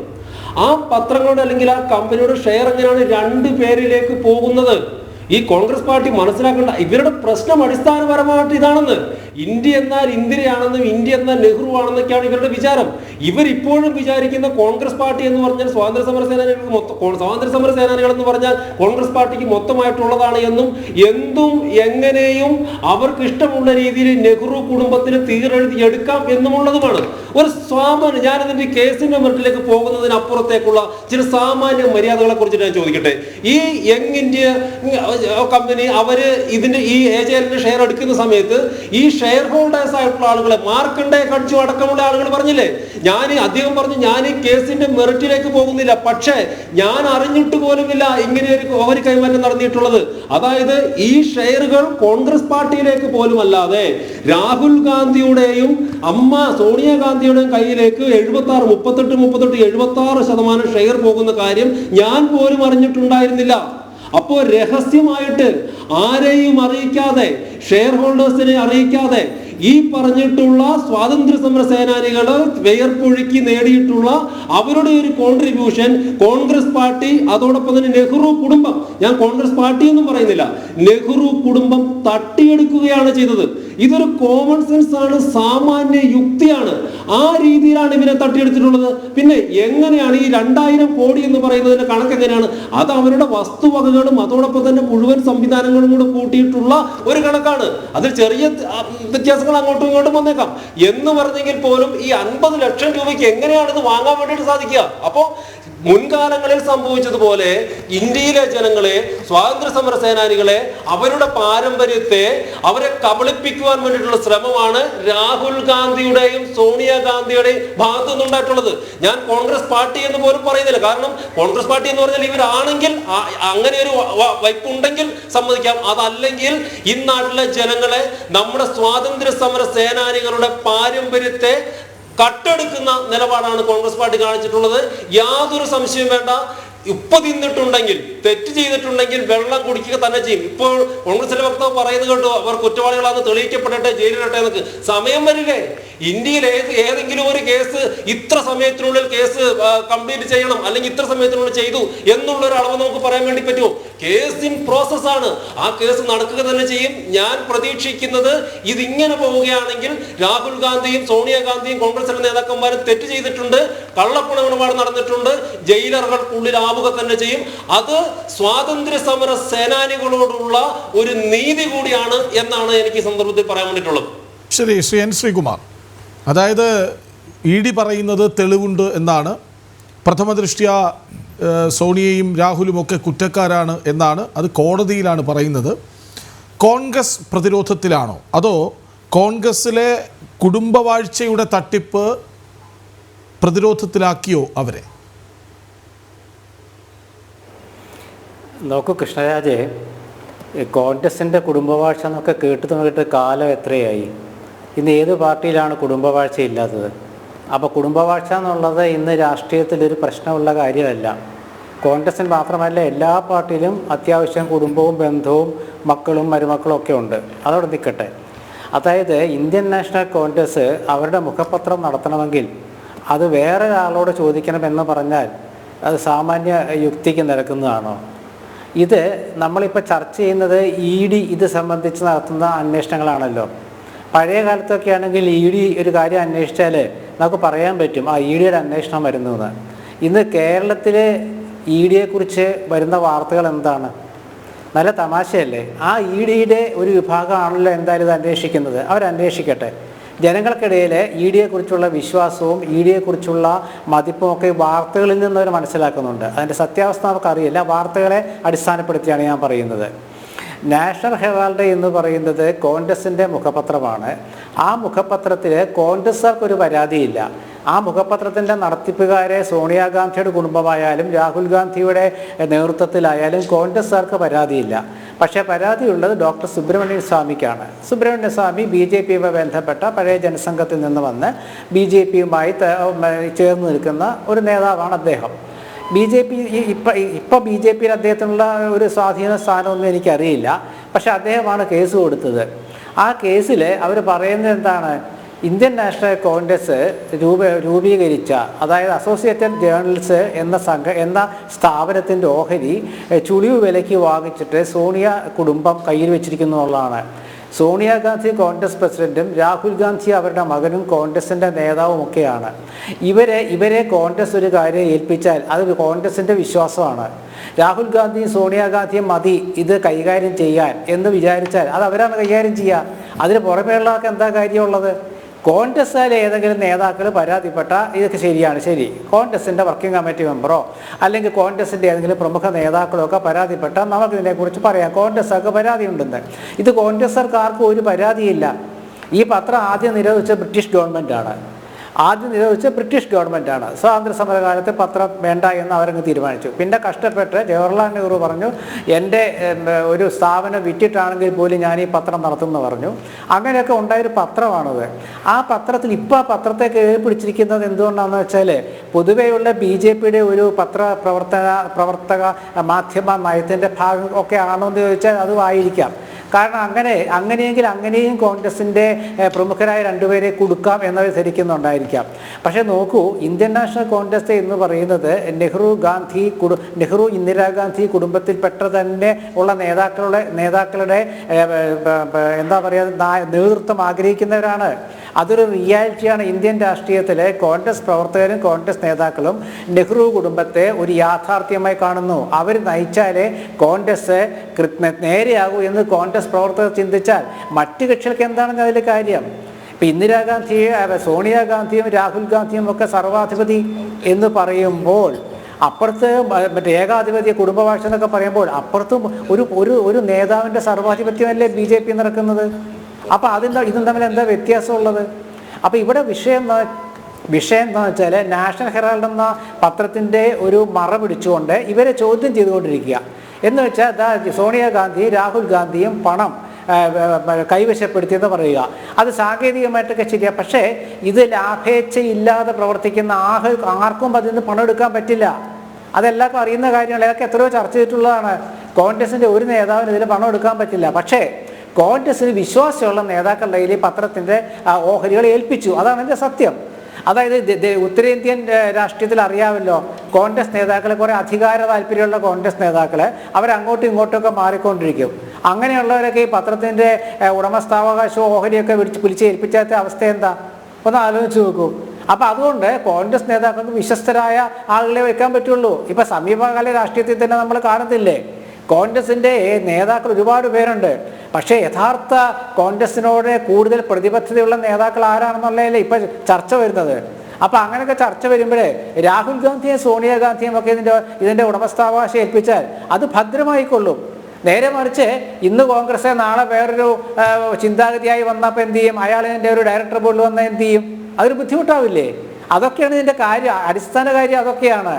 ആ പത്രങ്ങളുടെ അല്ലെങ്കിൽ ആ കമ്പനിയുടെ ഷെയർ എങ്ങനെയാണ് 2 പേരിലേക്ക് പോകുന്നത്? ഈ കോൺഗ്രസ് പാർട്ടി മനസ്സിലാക്കേണ്ട ഇവരുടെ പ്രശ്നം അടിസ്ഥാനപരമായിട്ട് ഇതാണെന്ന്. ഇന്ത്യ എന്നാൽ ഇന്ദിരയാണെന്നും ഇന്ത്യ എന്നാൽ നെഹ്റു ആണെന്നൊക്കെയാണ് ഇവരുടെ വിചാരം. ഇവരിപ്പോഴും വിചാരിക്കുന്ന കോൺഗ്രസ് പാർട്ടി എന്ന് പറഞ്ഞാൽ സ്വാതന്ത്ര്യ സമര സേനാനികൾ എന്ന് പറഞ്ഞാൽ കോൺഗ്രസ് പാർട്ടിക്ക് മൊത്തമായിട്ടുള്ളതാണ് എന്നും എന്തും എങ്ങനെയും അവർക്ക് ഇഷ്ടമുള്ള രീതിയിൽ നെഹ്റു കുടുംബത്തിന് തീരെഴുതി എടുക്കാം എന്നുമുള്ളതുമാണ്. ഒരു സാമാന്യ, ഞാനതിന്റെ കേസിന്റെ മെറിറ്റിലേക്ക് പോകുന്നതിനപ്പുറത്തേക്കുള്ള ചില സാമാന്യ മര്യാദകളെ കുറിച്ച് ഞാൻ ചോദിക്കട്ടെ. ഈ യങ് ഇന്ത്യ കമ്പനി അവര് ഈ AJL ഷെയർ എടുക്കുന്ന സമയത്ത് ഈ ഷെയർ ഹോൾഡേഴ്സ് ആയിട്ടുള്ള ആളുകളെ മാർക്കണ്ഡേ കടിച്ചു അടക്കമുള്ള ആളുകൾ പറഞ്ഞില്ലേ, അദ്ദേഹം പറഞ്ഞു ഞാൻ ഈ കേസിന്റെ മെറിറ്റിലേക്ക് പോകുന്നില്ല, പക്ഷേ ഞാൻ അറിഞ്ഞിട്ട് പോലുമില്ല ഇങ്ങനെ ഒരു ഓഹരി കൈമാറ്റം നടന്നിട്ടുള്ളത്. അതായത് ഈ ഷെയറുകൾ കോൺഗ്രസ് പാർട്ടിയിലേക്ക് പോലും അല്ലാതെ രാഹുൽ ഗാന്ധിയുടെയും അമ്മ സോണിയാഗാന്ധിയുടെയും കയ്യിലേക്ക് 76% ഷെയർ പോകുന്ന കാര്യം ഞാൻ പോലും അറിഞ്ഞിട്ടുണ്ടായിരുന്നില്ല. അപ്പോൾ രഹസ്യമായിട്ട് ആരെയും അറിയിക്കാതെ, ഷെയർ ഹോൾഡേഴ്സിനെ അറിയിക്കാതെ ഈ പറഞ്ഞിട്ടുള്ള സ്വാതന്ത്ര്യ സമര സേനാനികൾ വിയർപ്പൊഴുക്കി നേടിയിട്ടുള്ള അവരുടെ ഒരു കോൺട്രിബ്യൂഷൻ കോൺഗ്രസ് പാർട്ടി, അതോടൊപ്പം തന്നെ നെഹ്റു കുടുംബം, ഞാൻ കോൺഗ്രസ് പാർട്ടി ഒന്നും പറയുന്നില്ല, നെഹ്റു കുടുംബം തട്ടിയെടുക്കുകയാണ് ചെയ്തത്. ഇതൊരു കോമൺ സെൻസ് ആണ്, സാമാന്യ യുക്തിയാണ്. ആ രീതിയിലാണ് ഇവരെ തട്ടിയെടുത്തിട്ടുള്ളത്. പിന്നെ എങ്ങനെയാണ് ഈ 2000 കോടി എന്ന് പറയുന്നതിന്റെ കണക്ക് എങ്ങനെയാണ്? അത് അവരുടെ വസ്തുവകകളും അതോടൊപ്പം തന്നെ മുഴുവൻ സംവിധാനങ്ങളും കൂടെ കൂട്ടിയിട്ടുള്ള ഒരു കണക്കാണ്. അതിൽ ചെറിയ വ്യത്യാസങ്ങൾ അങ്ങോട്ടും ഇങ്ങോട്ടും വന്നേക്കാം. എന്ന് പറഞ്ഞെങ്കിൽ പോലും ഈ 50 ലക്ഷം രൂപയ്ക്ക് എങ്ങനെയാണ് ഇത് വാങ്ങാൻ വേണ്ടിയിട്ട് സാധിക്കുക? അപ്പോ മുൻകാലങ്ങളിൽ സംഭവിച്ചതുപോലെ ഇന്ത്യയിലെ ജനങ്ങളെ, സ്വാതന്ത്ര്യ സമര സേനാനികളെ, അവരുടെ പാരമ്പര്യത്തെ അവരെ കബളിപ്പിക്കുവാൻ വേണ്ടിയിട്ടുള്ള ശ്രമമാണ് രാഹുൽ ഗാന്ധിയുടെയും സോണിയാഗാന്ധിയുടെയും ഭാഗത്തു നിന്നുണ്ടായിട്ടുള്ളത്. ഞാൻ കോൺഗ്രസ് പാർട്ടി എന്ന് പോലും പറയുന്നില്ല. കാരണം കോൺഗ്രസ് പാർട്ടി എന്ന് പറഞ്ഞാൽ ഇവരാണെങ്കിൽ അങ്ങനെ ഒരു വൈപ്പുണ്ടെങ്കിൽ സമ്മതിക്കാം. അതല്ലെങ്കിൽ ഈ നാട്ടിലെ ജനങ്ങളെ, നമ്മുടെ സ്വാതന്ത്ര്യ സമര സേനാനികളുടെ പാരമ്പര്യത്തെ കട്ടെടുക്കുന്ന നിലപാടാണ് കോൺഗ്രസ് പാർട്ടി കാണിച്ചിട്ടുള്ളത്. യാതൊരു സംശയവും വേണ്ട. ഇപ്പൊ തിന്നിട്ടുണ്ടെങ്കിൽ, തെറ്റ് ചെയ്തിട്ടുണ്ടെങ്കിൽ വെള്ളം കുടിക്കുക തന്നെ ചെയ്യും. ഇപ്പോൾ കോൺഗ്രസിലെ വക്താവ് പറയുന്നത് കേട്ടു, അവർ കുറ്റവാളികളാണെന്ന് തെളിയിക്കപ്പെടട്ടെ, ജയിലിടട്ടെ എന്നൊക്കെ. സമയം വരില്ലേ? ഇന്ത്യയിൽ ഏതെങ്കിലും ഒരു കേസ് ഇത്ര സമയത്തിനുള്ളിൽ കേസ് കംപ്ലീറ്റ് ചെയ്യണം, അല്ലെങ്കിൽ ഇത്ര സമയത്തിനുള്ളിൽ ചെയ്തു എന്നുള്ള ഒരു അളവ് നമുക്ക് പറയാൻ വേണ്ടി പറ്റുമോ? കേസ് ഇൻ പ്രോസസ് ആണ്. ആ കേസ് നടക്കുക തന്നെ ചെയ്യും. ഞാൻ പ്രതീക്ഷിക്കുന്നത് ഇതിങ്ങനെ പോവുകയാണെങ്കിൽ രാഹുൽ ഗാന്ധിയും സോണിയാഗാന്ധിയും കോൺഗ്രസിലെ നേതാക്കന്മാരും തെറ്റ് ചെയ്തിട്ടുണ്ട്, കള്ളപ്പണമിടപാട് നടന്നിട്ടുണ്ട്, ജയിലറുകൾക്കുള്ളിൽ ആവുക തന്നെ ചെയ്യും. അത് സ്വാതന്ത്ര്യ സമര സേനാനികളോടുള്ള ഒരു നീതി കൂടിയാണ് എന്നാണ് എനിക്ക് ഈ സന്ദർഭത്തിൽ പറയാൻ വേണ്ടിയിട്ടുള്ളത്. ശരി, ശ്രീ എൻ ശ്രീകുമാർ, അതായത് ED പറയുന്നത് തെളിവുണ്ട് എന്നാണ്. പ്രഥമ ദൃഷ്ട്യാ സോണിയയും രാഹുലും ഒക്കെ കുറ്റക്കാരാണ് എന്നാണ്. അത് കോടതിയിലാണ് പറയുന്നത്. കോൺഗ്രസ് പ്രതിരോധത്തിലാണോ, അതോ കോൺഗ്രസിലെ കുടുംബവാഴ്ചയുടെ തട്ടിപ്പ് പ്രതിരോധത്തിലാക്കിയോ അവരെ? നോക്കൂ കൃഷ്ണരാജെ, കോൺഗ്രസിൻ്റെ കുടുംബവാഴ്ച എന്നൊക്കെ കേട്ട് കാലം എത്രയായി? ഇന്ന് ഏത് പാർട്ടിയിലാണ് കുടുംബവാഴ്ച ഇല്ലാത്തത്? അപ്പോൾ കുടുംബവാഴ്ച എന്നുള്ളത് ഇന്ന് രാഷ്ട്രീയത്തിലൊരു പ്രശ്നമുള്ള കാര്യമല്ല. കോൺഗ്രസിൽ മാത്രമല്ല, എല്ലാ പാർട്ടിയിലും അത്യാവശ്യം കുടുംബവും ബന്ധവും മക്കളും മരുമക്കളും ഒക്കെ ഉണ്ട്. അതോടെ നിൽക്കട്ടെ. അതായത് ഇന്ത്യൻ നാഷണൽ കോൺഗ്രസ് അവരുടെ മുഖപത്രം നടത്തണമെങ്കിൽ അത് വേറൊരാളോട് ചോദിക്കണമെന്ന് പറഞ്ഞാൽ അത് സാമാന്യ യുക്തിക്ക് നിരക്കുന്നതാണോ? ഇത് നമ്മളിപ്പോൾ ചർച്ച ചെയ്യുന്നത് ED ഇത് സംബന്ധിച്ച് നടത്തുന്ന അന്വേഷണങ്ങളാണല്ലോ. പഴയ കാലത്തൊക്കെ ആണെങ്കിൽ ED ഒരു കാര്യം അന്വേഷിച്ചാൽ നമുക്ക് പറയാൻ പറ്റും ആ EDയുടെ അന്വേഷണം വരുന്നു എന്ന്. ഇന്ന് കേരളത്തിലെ EDയെക്കുറിച്ച് വരുന്ന വാർത്തകൾ എന്താണ്? നല്ല തമാശയല്ലേ? ആ EDയുടെ ഒരു വിഭാഗമാണല്ലോ എന്തായാലും ഇത് അന്വേഷിക്കുന്നത്. അവരന്വേഷിക്കട്ടെ. ജനങ്ങൾക്കിടയിൽ EDയെക്കുറിച്ചുള്ള വിശ്വാസവും EDയെക്കുറിച്ചുള്ള മതിപ്പും ഒക്കെ വാർത്തകളിൽ നിന്ന് അവർ മനസ്സിലാക്കുന്നുണ്ട്. അതിൻ്റെ സത്യാവസ്ഥ നമുക്കറിയില്ല. വാർത്തകളെ അടിസ്ഥാനപ്പെടുത്തിയാണ് ഞാൻ പറയുന്നത്. നാഷണൽ ഹെറാൾഡ് എന്ന് പറയുന്നത് കോൺഗ്രസിൻ്റെ മുഖപത്രമാണ്. ആ മുഖപത്രത്തിൽ കോൺഗ്രസ്സുകാർക്കൊരു പരാതിയില്ല. ആ മുഖപത്രത്തിൻ്റെ നടത്തിപ്പുകാരെ സോണിയാഗാന്ധിയുടെ കുടുംബമായാലും രാഹുൽ ഗാന്ധിയുടെ നേതൃത്വത്തിലായാലും കോൺഗ്രസ്സുകാർക്ക് പരാതിയില്ല. പക്ഷേ പരാതിയുള്ളത് ഡോക്ടർ സുബ്രഹ്മണ്യൻ സ്വാമിക്കാണ്. സുബ്രഹ്മണ്യ സ്വാമി BJPയുമായി ബന്ധപ്പെട്ട പഴയ ജനസംഘത്തിൽ നിന്ന് വന്ന് BJPയുമായി ചേർന്ന് നിൽക്കുന്ന ഒരു നേതാവാണ് അദ്ദേഹം. BJP ഇപ്പോൾ BJPയിൽ അദ്ദേഹത്തിനുള്ള ഒരു സ്വാധീന സ്ഥാനമൊന്നും എനിക്കറിയില്ല. പക്ഷേ അദ്ദേഹമാണ് കേസ് കൊടുത്തത്. ആ കേസിൽ അവർ പറയുന്നത് എന്താണ്? ഇന്ത്യൻ നാഷണൽ കോൺഗ്രസ് രൂപീകരിച്ച, അതായത് അസോസിയേറ്റഡ് ജേർണൽസ് എന്ന സ്ഥാപനത്തിൻ്റെ ഓഹരി ചുളിവ് വിലയ്ക്ക് വാങ്ങിച്ചിട്ട് സോണിയ കുടുംബം കയ്യിൽ വെച്ചിരിക്കുന്നു എന്നുള്ളതാണ്. സോണിയാഗാന്ധി കോൺഗ്രസ് പ്രസിഡന്റും രാഹുൽ ഗാന്ധി അവരുടെ മകനും കോൺഗ്രസിൻ്റെ നേതാവുമൊക്കെയാണ്. ഇവരെ കോൺഗ്രസ് ഒരു കാര്യം ഏൽപ്പിച്ചാൽ അത് കോൺഗ്രസിൻ്റെ വിശ്വാസമാണ്. രാഹുൽ ഗാന്ധിയും സോണിയാഗാന്ധിയും മതി ഇത് കൈകാര്യം ചെയ്യാൻ എന്ന് വിചാരിച്ചാൽ അത് അവരാണ് കൈകാര്യം ചെയ്യുക. അതിന് പുറമേയുള്ളവർക്ക് എന്താ കാര്യമുള്ളത്? കോൺഗ്രസ്സിലെ ഏതെങ്കിലും നേതാക്കൾ പരാതിപ്പെട്ട ഇതൊക്കെ ശരിയാണ്, ശരി, കോൺഗ്രസിൻ്റെ വർക്കിംഗ് കമ്മിറ്റി മെമ്പറോ അല്ലെങ്കിൽ കോൺഗ്രസിൻ്റെ ഏതെങ്കിലും പ്രമുഖ നേതാക്കളോ ഒക്കെ പരാതിപ്പെട്ടാൽ നമുക്കിതിനെക്കുറിച്ച് പറയാം, കോൺഗ്രസ്സൊക്കെ പരാതി ഉണ്ടെന്ന്. ഇത് കോൺഗ്രസ്സുകാർക്കും ഒരു പരാതിയില്ല. ഈ പത്രം ആദ്യം നിരോധിച്ച ബ്രിട്ടീഷ് ഗവൺമെൻറ്റാണ്. സ്വാതന്ത്ര്യ സമരകാലത്ത് പത്രം വേണ്ട എന്ന് അവരങ്ങ് തീരുമാനിച്ചു. പിന്നെ കഷ്ടപ്പെട്ട് ജവഹർലാൽ നെഹ്റു പറഞ്ഞു, എൻ്റെ ഒരു സ്ഥാപനം വിറ്റിട്ടാണെങ്കിൽ പോലും ഞാൻ ഈ പത്രം നടത്തുമെന്ന് പറഞ്ഞു. അങ്ങനെയൊക്കെ ഉണ്ടായൊരു പത്രമാണത്. ആ പത്രത്തിൽ ഇപ്പോൾ ആ പത്രത്തെ കയറി പിടിച്ചിരിക്കുന്നത് എന്തുകൊണ്ടാണെന്ന് വെച്ചാൽ പൊതുവെയുള്ള BJPയുടെ ഒരു പ്രവർത്തക മാധ്യമ നയത്തിൻ്റെ ഭാഗം ഒക്കെ ആണോ എന്ന് ചോദിച്ചാൽ അതും ആയിരിക്കാം. കാരണം അങ്ങനെയെങ്കിൽ അങ്ങനെയും കോൺഗ്രസിൻ്റെ പ്രമുഖരായ രണ്ടുപേരെ കൊടുക്കാം എന്നവർ ധരിക്കുന്നുണ്ടായിരിക്കാം. പക്ഷേ നോക്കൂ, ഇന്ത്യൻ നാഷണൽ കോൺഗ്രസ് എന്ന് പറയുന്നത് നെഹ്റു ഇന്ദിരാഗാന്ധി കുടുംബത്തിൽപ്പെട്ട തന്നെ ഉള്ള നേതാക്കളുടെ എന്താ പറയുക, നേതൃത്വം ആഗ്രഹിക്കുന്നവരാണ്. അതൊരു റിയാലിറ്റിയാണ്. ഇന്ത്യൻ രാഷ്ട്രീയത്തിലെ കോൺഗ്രസ് പ്രവർത്തകരും കോൺഗ്രസ് നേതാക്കളും നെഹ്റു കുടുംബത്തെ ഒരു യാഥാർത്ഥ്യമായി കാണുന്നു. അവർ നയിച്ചാലേ കോൺഗ്രസ് നേരെയാകൂ എന്ന് കോൺഗ്രസ് പ്രവർത്തകർ ചിന്തിച്ചാൽ മറ്റു കക്ഷികൾക്ക് എന്താണെന്ന് അതിൽ കാര്യം? ഇപ്പം ഇന്ദിരാഗാന്ധിയെ സോണിയാഗാന്ധിയും രാഹുൽ ഗാന്ധിയും ഒക്കെ സർവാധിപതി എന്ന് പറയുമ്പോൾ അപ്പുറത്ത് മറ്റേ ഏകാധിപത്യ കുടുംബഭാഷ എന്നൊക്കെ പറയുമ്പോൾ അപ്പുറത്തും ഒരു നേതാവിൻ്റെ സർവാധിപത്യമല്ലേ BJP നടക്കുന്നത്. അപ്പോൾ ഇതും തമ്മിൽ എന്താ വ്യത്യാസമുള്ളത്? അപ്പോൾ ഇവിടെ വിഷയം എന്താണെന്ന് വെച്ചാൽ നാഷണൽ ഹെറാൾഡ് എന്ന പത്രത്തിൻ്റെ ഒരു മറ പിടിച്ചുകൊണ്ട് ഇവരെ ചോദ്യം ചെയ്തുകൊണ്ടിരിക്കുക. എന്ന് വെച്ചാൽ സോണിയാഗാന്ധി രാഹുൽ ഗാന്ധിയും പണം കൈവശപ്പെടുത്തിയെന്ന് പറയുക. അത് സാങ്കേതികമായിട്ടൊക്കെ ശരിയാണ്. പക്ഷേ ഇത് ലാഭേച്ഛയില്ലാതെ പ്രവർത്തിക്കുന്ന ആർക്കും അതിൽ നിന്ന് പണം എടുക്കാൻ പറ്റില്ല. അതെല്ലാവർക്കും അറിയുന്ന കാര്യമാണ്. അതൊക്കെ എത്രയോ ചർച്ച ചെയ്തിട്ടുള്ളതാണ്. കോൺഗ്രസിൻ്റെ ഒരു നേതാവിന് ഇതിൽ പണം എടുക്കാൻ പറ്റില്ല. പക്ഷേ കോൺഗ്രസിന് വിശ്വാസമുള്ള നേതാക്കളുടെ കയ്യിൽ പത്രത്തിൻ്റെ ഓഹരികൾ ഏൽപ്പിച്ചു. അതാണ് എൻ്റെ സത്യം. അതായത് ഉത്തരേന്ത്യൻ രാഷ്ട്രീയത്തിൽ അറിയാമല്ലോ, കോൺഗ്രസ് നേതാക്കളെ കുറേ അധികാര താല്പര്യമുള്ള കോൺഗ്രസ് നേതാക്കളെ അവരങ്ങോട്ടും ഇങ്ങോട്ടുമൊക്കെ മാറിക്കൊണ്ടിരിക്കും. അങ്ങനെയുള്ളവരൊക്കെ ഈ പത്രത്തിൻ്റെ ഉടമസ്ഥാവകാശവും ഓഹരിയൊക്കെ പിടിച്ച് ഏൽപ്പിച്ചാത്ത അവസ്ഥ എന്താ? ഒന്ന് ആലോചിച്ച് നോക്കൂ. അപ്പോൾ അതുകൊണ്ട് കോൺഗ്രസ് നേതാക്കൾക്ക് വിശ്വസ്തരായ ആളുകളെ വെക്കാൻ പറ്റുള്ളൂ. ഇപ്പം സമീപകാല രാഷ്ട്രീയത്തിൽ തന്നെ നമ്മൾ കാണുന്നില്ലേ, കോൺഗ്രസിൻ്റെ നേതാക്കൾ ഒരുപാട് പേരുണ്ട്. പക്ഷേ യഥാർത്ഥ കോൺഗ്രസിനോട് കൂടുതൽ പ്രതിബദ്ധതയുള്ള നേതാക്കൾ ആരാണെന്നുള്ളതല്ലേ ഇപ്പം ചർച്ച വരുന്നത്. അപ്പോൾ അങ്ങനെയൊക്കെ ചർച്ച വരുമ്പോഴേ രാഹുൽ ഗാന്ധിയും സോണിയാഗാന്ധിയും ഒക്കെ ഇതിൻ്റെ ഉടമസ്ഥാവകാശം ഏൽപ്പിച്ചാൽ അത് ഭദ്രമായിക്കൊള്ളും. നേരെ മറിച്ച് ഇന്ന് കോൺഗ്രസ് നാളെ വേറൊരു ചിന്താഗതിയായി വന്നപ്പോൾ എന്ത് ചെയ്യും? അയാളിൻ്റെ ഒരു ഡയറക്ടർ ബോർഡിൽ വന്നാൽ എന്ത് ചെയ്യും? അതൊരു ബുദ്ധിമുട്ടാവില്ലേ? അതൊക്കെയാണ് ഇതിൻ്റെ കാര്യം, അടിസ്ഥാന കാര്യം അതൊക്കെയാണ്.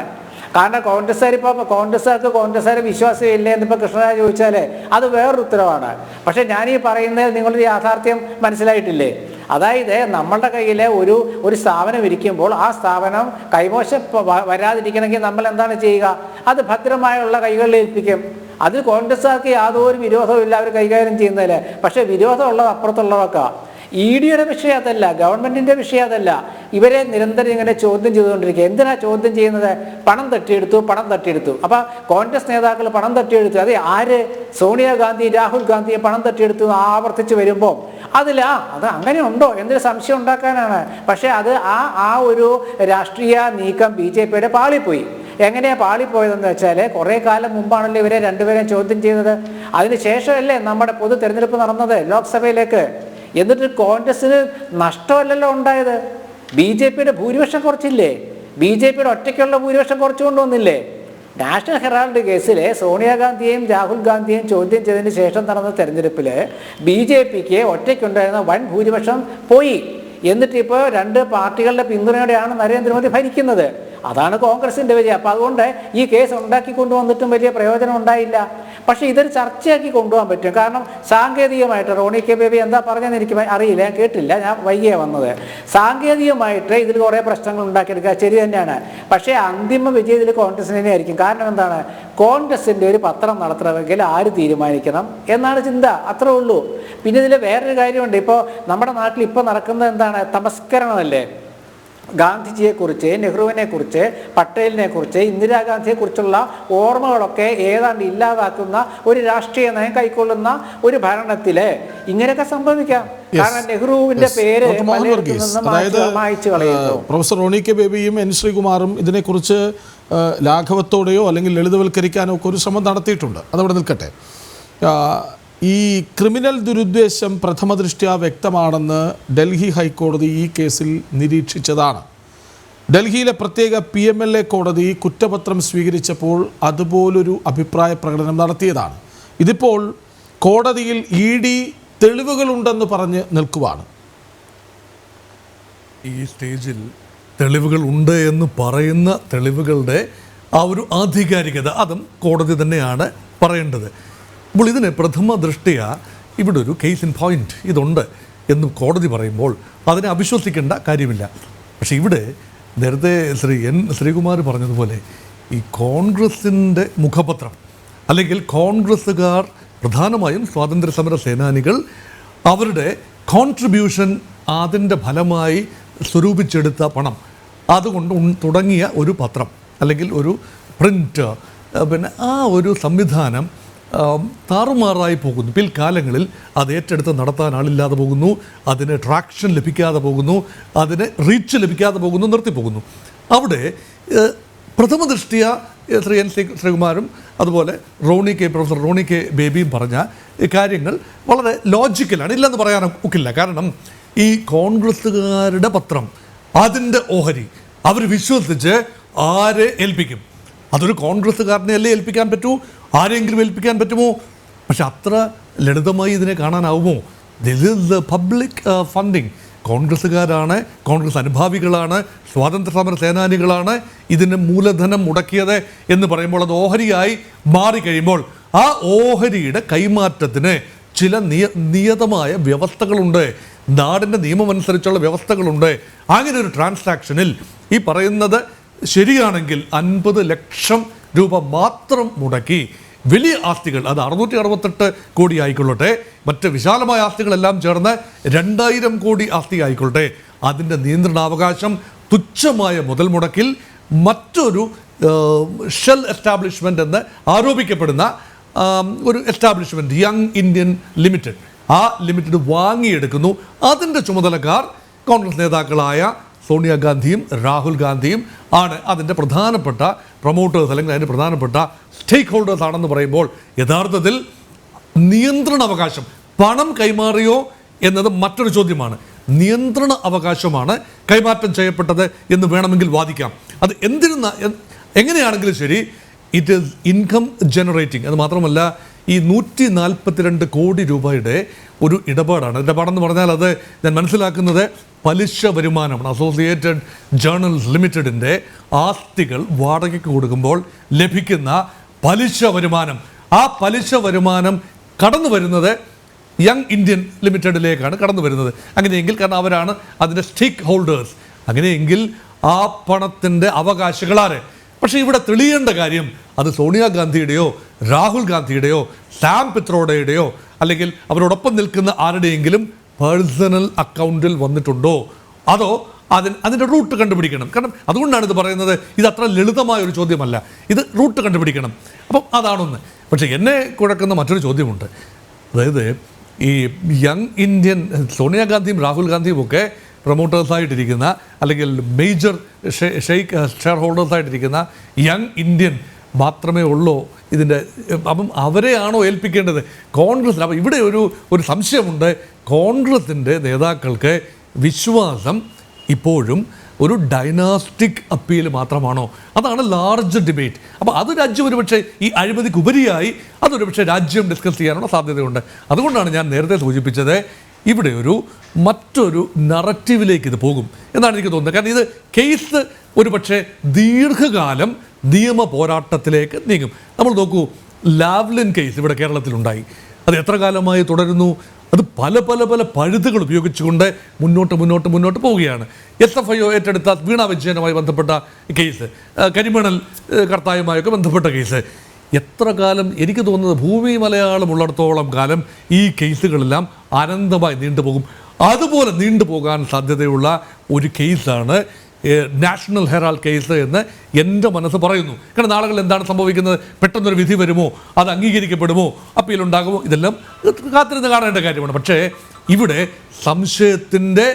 കാരണം കോൺഗ്രസ്സുകാർക്ക് വിശ്വാസമില്ലേ എന്നിപ്പോൾ കൃഷ്ണരാജ് ചോദിച്ചാൽ അത് വേറൊരു ഉത്തരവാണ്. പക്ഷേ ഞാനീ പറയുന്നത് നിങ്ങളൊരു യാഥാർത്ഥ്യം മനസ്സിലായിട്ടില്ലേ? അതായത് നമ്മളുടെ കയ്യിൽ ഒരു സ്ഥാപനം ഇരിക്കുമ്പോൾ ആ സ്ഥാപനം കൈമോശം വരാതിരിക്കണമെങ്കിൽ നമ്മൾ എന്താണ് ചെയ്യുക? അത് ഭദ്രമായുള്ള കൈകളിൽ ഏൽപ്പിക്കും. അതിൽ കോൺഗ്രസ്സുകാർക്ക് യാതൊരു വിരോധവും ഇല്ല അവർ കൈകാര്യം ചെയ്യുന്നതിൽ. പക്ഷേ വിരോധമുള്ളത് അപ്പുറത്തുള്ളവർക്കാണ്. EDയുടെ വിഷയം അതല്ല, ഗവൺമെൻറ്റിൻ്റെ വിഷയം അതല്ല. ഇവരെ നിരന്തരം ഇങ്ങനെ ചോദ്യം ചെയ്തുകൊണ്ടിരിക്കുക. എന്തിനാ ചോദ്യം ചെയ്യുന്നത്? പണം തട്ടിയെടുത്തു. അപ്പോൾ കോൺഗ്രസ് നേതാക്കൾ പണം തട്ടിയെടുത്തു. അതെ, ആര്? സോണിയാഗാന്ധി രാഹുൽ ഗാന്ധിയെ പണം തട്ടിയെടുത്തു ആവർത്തിച്ച് വരുമ്പോൾ അത് അങ്ങനെ ഉണ്ടോ എന്നൊരു സംശയം ഉണ്ടാക്കാനാണ്. പക്ഷേ അത് ആ ഒരു രാഷ്ട്രീയ നീക്കം BJPയുടെ പാളിപ്പോയി. എങ്ങനെയാണ് പാളിപ്പോയതെന്ന് വെച്ചാൽ കുറേ കാലം മുമ്പാണല്ലോ ഇവരെ രണ്ടുപേരെയും ചോദ്യം ചെയ്യുന്നത്. അതിനുശേഷമല്ലേ നമ്മുടെ പൊതു തെരഞ്ഞെടുപ്പ് നടന്നത് ലോക്സഭയിലേക്ക്. എന്നിട്ട് കോൺഗ്രസ്സിന് നഷ്ടമല്ലല്ലോ ഉണ്ടായത്. BJPയുടെ ഭൂരിപക്ഷം കുറച്ചില്ലേ? BJPയുടെ ഒറ്റയ്ക്കുള്ള ഭൂരിപക്ഷം കുറച്ചു കൊണ്ടുവന്നില്ലേ? നാഷണൽ ഹെറാൾഡ് കേസിൽ സോണിയാഗാന്ധിയെയും രാഹുൽ ഗാന്ധിയെയും ചോദ്യം ചെയ്തതിന് ശേഷം നടന്ന തെരഞ്ഞെടുപ്പിൽ BJPക്ക് ഒറ്റയ്ക്കുണ്ടായിരുന്ന വൻ ഭൂരിപക്ഷം പോയി. എന്നിട്ട് ഇപ്പോൾ രണ്ട് പാർട്ടികളുടെ പിന്തുണയോടെയാണ് നരേന്ദ്രമോദി ഭരിക്കുന്നത്. അതാണ് കോൺഗ്രസിൻ്റെ വിജയം. അപ്പോൾ അതുകൊണ്ട് ഈ കേസ് ഉണ്ടാക്കി കൊണ്ടുവന്നിട്ടും വലിയ പ്രയോജനം ഉണ്ടായില്ല. പക്ഷേ ഇതൊരു ചർച്ചയാക്കി കൊണ്ടുപോകാൻ പറ്റും. കാരണം സാങ്കേതികമായിട്ട് റോണി കെ ബേബി എന്താ പറഞ്ഞതെന്ന് എനിക്ക് അറിയില്ല, ഞാൻ കേട്ടില്ല, ഞാൻ വൈകിയാണ് വന്നത്. സാങ്കേതികമായിട്ട് ഇതിൽ കുറേ പ്രശ്നങ്ങൾ ഉണ്ടാക്കിയെടുക്കുക ശരി തന്നെയാണ്. പക്ഷേ അന്തിമ വിജയം ഇതിൽ കോൺഗ്രസിന് തന്നെയായിരിക്കും. കാരണം എന്താണ്? കോൺഗ്രസിൻ്റെ ഒരു പത്രം നടത്തണമെങ്കിൽ ആര് തീരുമാനിക്കണം എന്നാണ് ചിന്ത, അത്രേ ഉള്ളൂ. പിന്നെ ഇതിൽ വേറൊരു കാര്യമുണ്ട്. ഇപ്പോൾ നമ്മുടെ നാട്ടിൽ ഇപ്പോൾ നടക്കുന്നത് എന്താണ്? തമസ്കരണമല്ലേ. ഗാന്ധിജിയെക്കുറിച്ച്, നെഹ്റുവിനെക്കുറിച്ച്, പട്ടേലിനെക്കുറിച്ച്, ഇന്ദിരാഗാന്ധിയെക്കുറിച്ചുള്ള ഓർമ്മകളൊക്കെ ഏതാണ്ട് ഇല്ലാതാക്കുന്ന ഒരു രാഷ്ട്രീയ നയം കൈക്കൊള്ളുന്ന ഒരു ഭരണത്തിൽ ഇങ്ങനെയൊക്കെ സംഭവിക്കാം. കാരണം നെഹ്റുവിന്റെ പേര് മായ്ച്ചു കളയുന്നു. പ്രൊഫസർ റോണി കെ ബേബിയും N ശ്രീകുമാറും ഇതിനെക്കുറിച്ച് ലാഘവത്തോടെയോ അല്ലെങ്കിൽ ലളിതവൽക്കരിക്കാനോ ഒക്കെ ഒരു ശ്രമം നടത്തിയിട്ടുണ്ട്. അതവിടെ നിൽക്കട്ടെ. ഈ ക്രിമിനൽ ദുരുദ്ദേശം പ്രഥമദൃഷ്ട്യാ വ്യക്തമാണെന്ന് ഡൽഹി ഹൈക്കോടതി ഈ കേസിൽ നിരീക്ഷിച്ചതാണ്. ഡൽഹിയിലെ പ്രത്യേക PMLA കോടതി കുറ്റപത്രം സ്വീകരിച്ചപ്പോൾ അതുപോലൊരു അഭിപ്രായ പ്രകടനം നടത്തിയതാണ്. ഇതിപ്പോൾ കോടതിയിൽ ED തെളിവുകളുണ്ടെന്ന് പറഞ്ഞ് നിൽക്കുവാണ്. ഈ സ്റ്റേജിൽ തെളിവുകൾ ഉണ്ട് എന്ന് പറയുന്ന തെളിവുകളുടെ ആ ഒരു ആധികാരികത അതും കോടതി തന്നെയാണ് പറയേണ്ടത്. അപ്പോൾ ഇതിന് പ്രഥമ ദൃഷ്ട്യാ ഇവിടെ ഒരു കേസ് ഇൻ പോയിന്റ് ഇതുണ്ട് എന്ന് കോടതി പറയുമ്പോൾ അതിനെ അവിശ്വസിക്കേണ്ട കാര്യമില്ല. പക്ഷേ ഇവിടെ നേരത്തെ ശ്രീകുമാർ പറഞ്ഞതുപോലെ ഈ കോൺഗ്രസിൻ്റെ മുഖപത്രം അല്ലെങ്കിൽ കോൺഗ്രസ്സുകാർ പ്രധാനമായും സ്വാതന്ത്ര്യ സമര സേനാനികൾ അവരുടെ കോൺട്രിബ്യൂഷൻ അതിൻ്റെ ഫലമായി സ്വരൂപിച്ചെടുത്ത പണം അതുകൊണ്ട് തുടങ്ങിയ ഒരു പത്രം അല്ലെങ്കിൽ ഒരു പ്രിൻ്റ് പിന്നെ ആ ഒരു സംവിധാനം താറുമാറായി പോകുന്നു. പിൽക്കാലങ്ങളിൽ അത് ഏറ്റെടുത്ത് നടത്താൻ ആളില്ലാതെ പോകുന്നു, അതിന് ട്രാക്ഷൻ ലഭിക്കാതെ പോകുന്നു, അതിന് റീച്ച് ലഭിക്കാതെ പോകുന്നു, നിർത്തിപ്പോകുന്നു. അവിടെ പ്രഥമ ദൃഷ്ട്യാ ശ്രീകുമാരും അതുപോലെ പ്രൊഫസർ റോണി കെ ബേബിയും പറഞ്ഞ കാര്യങ്ങൾ വളരെ ലോജിക്കലാണ്, ഇല്ലെന്ന് പറയാൻ ഒക്കില്ല. കാരണം ഈ കോൺഗ്രസ്സുകാരുടെ പത്രം അതിൻ്റെ ഓഹരി അവർ വിശ്വസിച്ച് ആരെ ഏൽപ്പിക്കും? അതൊരു കോൺഗ്രസ്സുകാരനെ അല്ലേ ഏൽപ്പിക്കാൻ പറ്റൂ? ആരെങ്കിലും ഏൽപ്പിക്കാൻ പറ്റുമോ? പക്ഷെ അത്ര ലളിതമായി ഇതിനെ കാണാനാവുമോ? This is the public funding. കോൺഗ്രസ്സുകാരാണ്, കോൺഗ്രസ് അനുഭാവികളാണ്, സ്വാതന്ത്ര്യ സമര സേനാനികളാണ് ഇതിന് മൂലധനം മുടക്കിയത് എന്ന് പറയുമ്പോൾ അത് ഓഹരിയായി മാറിക്കഴിയുമ്പോൾ ആ ഓഹരിയുടെ കൈമാറ്റത്തിന് ചില നിയതമായ വ്യവസ്ഥകളുണ്ട്, നാടിൻ്റെ നിയമമനുസരിച്ചുള്ള വ്യവസ്ഥകളുണ്ട്. അങ്ങനെ ഒരു ട്രാൻസാക്ഷനിൽ ഈ പറയുന്നത് ശരിയാണെങ്കിൽ 50 ലക്ഷം രൂപ മാത്രം മുടക്കി വലിയ ആസ്തികൾ, അത് 668 കോടി ആയിക്കൊള്ളട്ടെ, മറ്റ് വിശാലമായ ആസ്തികളെല്ലാം ചേർന്ന് 2000 കോടി ആസ്തി ആയിക്കൊള്ളട്ടെ, അതിൻ്റെ നിയന്ത്രണാവകാശം തുച്ഛമായ മുതൽ മുടക്കിൽ മറ്റൊരു ഷെൽ എസ്റ്റാബ്ലിഷ്മെൻ്റ് എന്ന് ആരോപിക്കപ്പെടുന്ന ഒരു എസ്റ്റാബ്ലിഷ്മെൻറ്റ് യങ് ഇന്ത്യൻ ലിമിറ്റഡ്, ആ ലിമിറ്റഡ് വാങ്ങിയെടുക്കുന്നു. അതിൻ്റെ ചുമതലക്കാർ കോൺഗ്രസ് നേതാക്കളായ സോണിയാഗാന്ധിയും രാഹുൽ ഗാന്ധിയും ആണ് അതിൻ്റെ പ്രധാനപ്പെട്ട പ്രൊമോട്ടേഴ്സ് അല്ലെങ്കിൽ അതിൻ്റെ പ്രധാനപ്പെട്ട സ്റ്റേക്ക് ഹോൾഡേഴ്സ് ആണെന്ന് പറയുമ്പോൾ യഥാർത്ഥത്തിൽ നിയന്ത്രണ അവകാശം പണം കൈമാറിയോ എന്നത് മറ്റൊരു ചോദ്യമാണ്. നിയന്ത്രണ അവകാശമാണ് കൈമാറ്റം ചെയ്യപ്പെട്ടത് എന്ന് വേണമെങ്കിൽ വാദിക്കാം. അത് എങ്ങനെയാണെങ്കിലും ശരി, ഇറ്റ് ഈസ് ഇൻകം ജനറേറ്റിംഗ്. അത് മാത്രമല്ല ഈ 142 കോടി രൂപയുടെ ഒരു ഇടപാടാണ്. ഇടപാടെന്ന് പറഞ്ഞാൽ അത് ഞാൻ മനസ്സിലാക്കുന്നത് പലിശ വരുമാനമാണ്. അസോസിയേറ്റഡ് ജേർണൽസ് ലിമിറ്റഡിൻ്റെ ആസ്തികൾ വാടകയ്ക്ക് കൊടുക്കുമ്പോൾ ലഭിക്കുന്ന പലിശ വരുമാനം, ആ പലിശ വരുമാനം കടന്നു വരുന്നത് യങ് ഇന്ത്യൻ ലിമിറ്റഡിലേക്കാണ് കടന്നു വരുന്നത്. അങ്ങനെയെങ്കിൽ കാരണം അവരാണ് അതിൻ്റെ സ്റ്റേക്ക് ഹോൾഡേഴ്സ്. അങ്ങനെയെങ്കിൽ ആ പണത്തിൻ്റെ അവകാശികളാരെ? പക്ഷേ ഇവിടെ തെളിയേണ്ട കാര്യം അത് സോണിയാഗാന്ധിയുടെയോ രാഹുൽ ഗാന്ധിയുടെയോ സാം പിത്രോഡയുടെയോ അല്ലെങ്കിൽ അവരോടൊപ്പം നിൽക്കുന്ന ആരുടെയെങ്കിലും പേഴ്സണൽ അക്കൗണ്ടിൽ വന്നിട്ടുണ്ടോ, അതോ അതിൻ്റെ റൂട്ട് കണ്ടുപിടിക്കണം. കാരണം അതുകൊണ്ടാണ് ഇത് പറയുന്നത്, ഇത് അത്ര ലളിതമായ ഒരു ചോദ്യമല്ല, ഇത് റൂട്ട് കണ്ടുപിടിക്കണം. അപ്പം അതാണൊന്ന്. പക്ഷേ എന്നെ കുഴക്കുന്ന മറ്റൊരു ചോദ്യമുണ്ട്. അതായത് ഈ യങ് ഇന്ത്യൻ സോണിയാഗാന്ധിയും രാഹുൽ ഗാന്ധിയും ഒക്കെ പ്രൊമോട്ടേഴ്സായിട്ടിരിക്കുന്ന അല്ലെങ്കിൽ മേജർ ഷെയർ ഹോൾഡേഴ്സായിട്ടിരിക്കുന്ന യങ് ഇന്ത്യൻ മാത്രമേ ഉള്ളൂ ഇതിൻ്റെ. അപ്പം അവരെയാണോ ഏൽപ്പിക്കേണ്ടത് കോൺഗ്രസ്? അപ്പം ഇവിടെ ഒരു സംശയമുണ്ട്. കോൺഗ്രസിൻ്റെ നേതാക്കൾക്ക് വിശ്വാസം ഇപ്പോഴും ഒരു ഡൈനാസ്റ്റിക് അപ്പീൽ മാത്രമാണോ? അതാണ് ലാർജ് ഡിബേറ്റ്. അപ്പോൾ അത് രാജ്യം ഒരുപക്ഷെ ഈ അഴിമതിക്ക് ഉപരിയായി അതൊരുപക്ഷെ രാജ്യം ഡിസ്കസ് ചെയ്യാനുള്ള സാധ്യതയുണ്ട്. അതുകൊണ്ടാണ് ഞാൻ നേരത്തെ സൂചിപ്പിച്ചത് ഇവിടെ മറ്റൊരു നററ്റീവിലേക്ക് ഇത് പോകും എന്നാണ് എനിക്ക് തോന്നുന്നത്. കാരണം ഇത് കേസ് ഒരുപക്ഷെ ദീർഘകാലം നിയമ പോരാട്ടത്തിലേക്ക് നീങ്ങും. നമ്മൾ നോക്കൂ, ലാവ്ലിൻ കേസ് ഇവിടെ കേരളത്തിലുണ്ടായി. അത് എത്ര കാലമായി തുടരുന്നു? അത് പല പല പല പഴുതുകൾ ഉപയോഗിച്ചുകൊണ്ട് മുന്നോട്ട് പോവുകയാണ്. SFIO ഏറ്റെടുത്ത വീണ വിജയനുമായി ബന്ധപ്പെട്ട കേസ്, കരിമണൽ കർത്തായുമായൊക്കെ ബന്ധപ്പെട്ട കേസ്, എത്ര കാലം? എനിക്ക് തോന്നുന്നത് ഭൂമി മലയാളം ഉള്ളിടത്തോളം കാലം ഈ കേസുകളെല്ലാം അനന്തമായി നീണ്ടുപോകും. അതുപോലെ നീണ്ടുപോകാൻ സാധ്യതയുള്ള ഒരു കേസാണ് നാഷണൽ ഹെറാൾഡ് കേസ് എന്ന് എൻ്റെ മനസ്സ് പറയുന്നു. കാരണം നാളുകളിൽ എന്താണ് സംഭവിക്കുന്നത്? പെട്ടെന്നൊരു വിധി വരുമോ? അത് അംഗീകരിക്കപ്പെടുമോ? അപ്പീലുണ്ടാകുമോ? ഇതെല്ലാം കാത്തിരുന്ന് കാണേണ്ട കാര്യമാണ്. പക്ഷേ ഇവിടെ സംശയത്തിൻ്റെ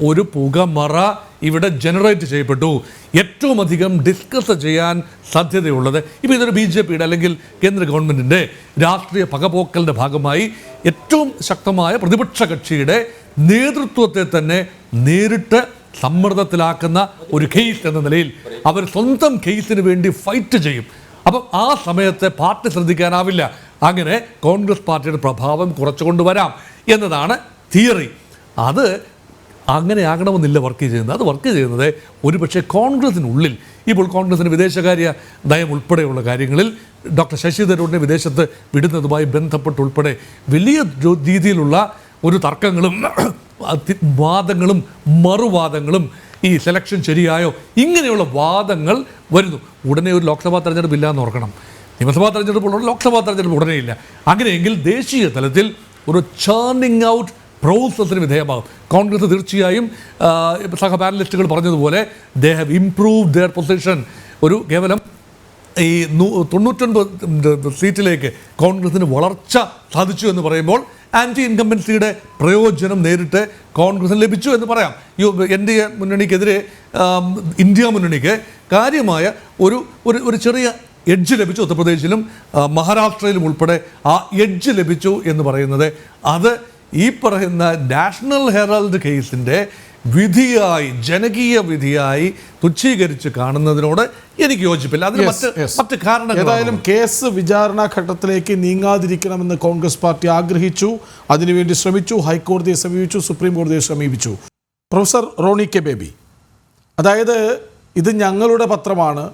ഒരു പുകമറ ഇവിടെ ജനറേറ്റ് ചെയ്യപ്പെട്ടു. ഏറ്റവും അധികം ഡിസ്കസ് ചെയ്യാൻ സാധ്യതയുള്ളത് ഇപ്പോൾ ഇതൊരു BJPയുടെ അല്ലെങ്കിൽ കേന്ദ്ര ഗവൺമെൻറ്റിൻ്റെ രാഷ്ട്രീയ പകപോക്കലിൻ്റെ ഭാഗമായി ഏറ്റവും ശക്തമായ പ്രതിപക്ഷ കക്ഷിയുടെ നേതൃത്വത്തെ തന്നെ നേരിട്ട് സമ്മർദ്ദത്തിലാക്കുന്ന ഒരു കേസ് എന്ന നിലയിൽ അവർ സ്വന്തം കേസിന് വേണ്ടി ഫൈറ്റ് ചെയ്യും. അപ്പം ആ സമയത്ത് പാർട്ടി ശ്രദ്ധിക്കാനാവില്ല. അങ്ങനെ കോൺഗ്രസ് പാർട്ടിയുടെ പ്രഭാവം കുറച്ചുകൊണ്ടുവരാം എന്നതാണ് തിയറി. അത് അങ്ങനെ ആകണമെന്നില്ല വർക്ക് ചെയ്യുന്നത്. അത് വർക്ക് ചെയ്യുന്നത് ഒരുപക്ഷെ കോൺഗ്രസിനുള്ളിൽ ഇപ്പോൾ കോൺഗ്രസിന് വിദേശകാര്യ നയം ഉൾപ്പെടെയുള്ള കാര്യങ്ങളിൽ ഡോക്ടർ ശശി തരൂരിനെ വിദേശത്ത് വിടുന്നതുമായി ബന്ധപ്പെട്ടുൾപ്പെടെ വലിയ രീതിയിലുള്ള ഒരു തർക്കങ്ങളും വാദങ്ങളും മറുവാദങ്ങളും ഈ സെലക്ഷൻ ശരിയായോ ഇങ്ങനെയുള്ള വാദങ്ങൾ വരുന്നു. ഉടനെ ഒരു ലോക്സഭാ തെരഞ്ഞെടുപ്പ് ഇല്ലയെന്ന് ഓർക്കണം. നിയമസഭാ തെരഞ്ഞെടുപ്പ് ലോക്സഭാ തെരഞ്ഞെടുപ്പ് ഉടനെയില്ല. അങ്ങനെയെങ്കിൽ ദേശീയ തലത്തിൽ ഒരു ചേർണിങ് ഔട്ട് പ്രോസസ്സിന് വിധേയമാകും. കോൺഗ്രസ് തീർച്ചയായും സഹ പാനലിസ്റ്റുകൾ പറഞ്ഞതുപോലെ they have improved there position. ഒരു കേവലം ഈ 99 സീറ്റിലേക്ക് കോൺഗ്രസിന് വളർച്ച സാധിച്ചു എന്ന് പറയുമ്പോൾ ആൻറ്റി ഇൻകംബൻസിയുടെ പ്രയോജനം നേരിട്ട് കോൺഗ്രസിന് ലഭിച്ചു എന്ന് പറയാം. NDA മുന്നണിക്കെതിരെ ഇന്ത്യ മുന്നണിക്ക് കാര്യമായ ഒരു ചെറിയ എഡ്ജ് ലഭിച്ചു. ഉത്തർപ്രദേശിലും മഹാരാഷ്ട്രയിലും ഉൾപ്പെടെ ആ എഡ്ജ് ലഭിച്ചു എന്ന് പറയുന്നത് അത് ഈ പറയുന്ന നാഷണൽ ഹെറാൾഡ് കേസിൻ്റെ വിധിയായി ജനകീയ വിധിയായി തുച്ഛീകരിച്ച് കാണുന്നതിനോട് എനിക്ക് യോജിപ്പില്ല. അതിന് മറ്റ് കാരണങ്ങൾ. ഏതായാലും കേസ് വിചാരണ ഘട്ടത്തിലേക്ക് നീങ്ങാതിരിക്കണമെന്ന് കോൺഗ്രസ് പാർട്ടി ആഗ്രഹിച്ചു, അതിനുവേണ്ടി ശ്രമിച്ചു, ഹൈക്കോടതിയെ സമീപിച്ചു, സുപ്രീം കോടതിയെ സമീപിച്ചു. പ്രൊഫസർ റോണി കെ ബേബി, അതായത് ഇത് ഞങ്ങളുടെ പത്രമാണ്,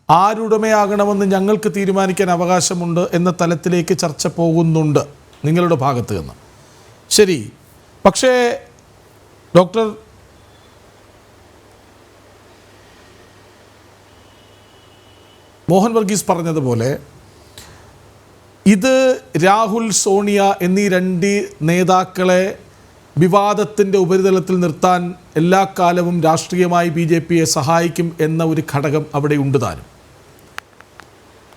ആരുടമയാകണമെന്ന് ഞങ്ങൾക്ക് തീരുമാനിക്കാൻ അവകാശമുണ്ട് എന്ന തലത്തിലേക്ക് ചർച്ച പോകുന്നുണ്ട് നിങ്ങളുടെ ഭാഗത്ത് നിന്ന്. ശരി, പക്ഷേ ഡോക്ടർ മോഹൻ വർഗീസ് പറഞ്ഞതുപോലെ ഇത് രാഹുൽ സോണിയ എന്നീ രണ്ട് നേതാക്കളെ വിവാദത്തിൻ്റെ ഉപരിതലത്തിൽ നിർത്താൻ എല്ലാ കാലവും രാഷ്ട്രീയമായി BJPയെ സഹായിക്കും എന്ന ഒരു ഘടകം അവിടെ ഉണ്ട് താനും.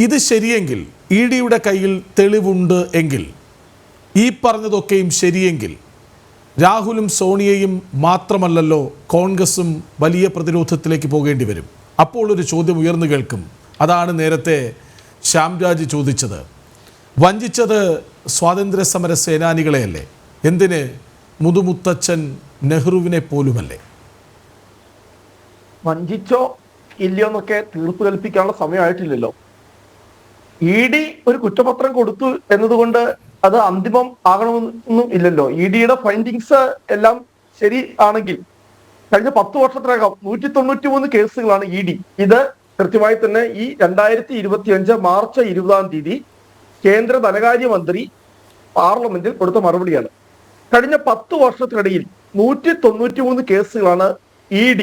ഇത് ശരിയെങ്കിൽ, EDയുടെ കയ്യിൽ തെളിവുണ്ട് എങ്കിൽ, ഈ പറഞ്ഞതൊക്കെയും ശരിയെങ്കിൽ രാഹുലും സോണിയയും മാത്രമല്ലല്ലോ കോൺഗ്രസും വലിയ പ്രതിരോധത്തിലേക്ക് പോകേണ്ടി വരും. അപ്പോൾ ഒരു ചോദ്യം ഉയർന്നു കേൾക്കും. അതാണ് നേരത്തെ ശ്യാംരാജ് ചോദിച്ചത്. വഞ്ചിച്ചത് സ്വാതന്ത്ര്യ സമര സേനാനികളെയല്ലേ? എന്തിന് മുതുമുത്തച്ഛൻ നെഹ്റുവിനെ പോലുമല്ലേ? വഞ്ചിച്ചോ ഇല്ലയോ എന്നൊക്കെ തീർപ്പ് കൽപ്പിക്കാനുള്ള സമയമായിട്ടില്ലല്ലോ. ED ഒരു കുറ്റപത്രം കൊടുത്തു എന്നതുകൊണ്ട് അത് അന്തിമം ആകണമെന്നൊന്നും ഇല്ലല്ലോ. EDയുടെ ഫൈൻഡിങ്സ് എല്ലാം ശരി ആണെങ്കിൽ കഴിഞ്ഞ 10 വർഷത്തിനകം 193 കേസുകളാണ് ED. ഇത് കൃത്യമായി തന്നെ ഈ 2025 മാർച്ച് 20 കേന്ദ്ര ധനകാര്യമന്ത്രി പാർലമെന്റിൽ കൊടുത്ത മറുപടിയാണ്. കഴിഞ്ഞ 10 വർഷത്തിനിടയിൽ 193 കേസുകളാണ് ED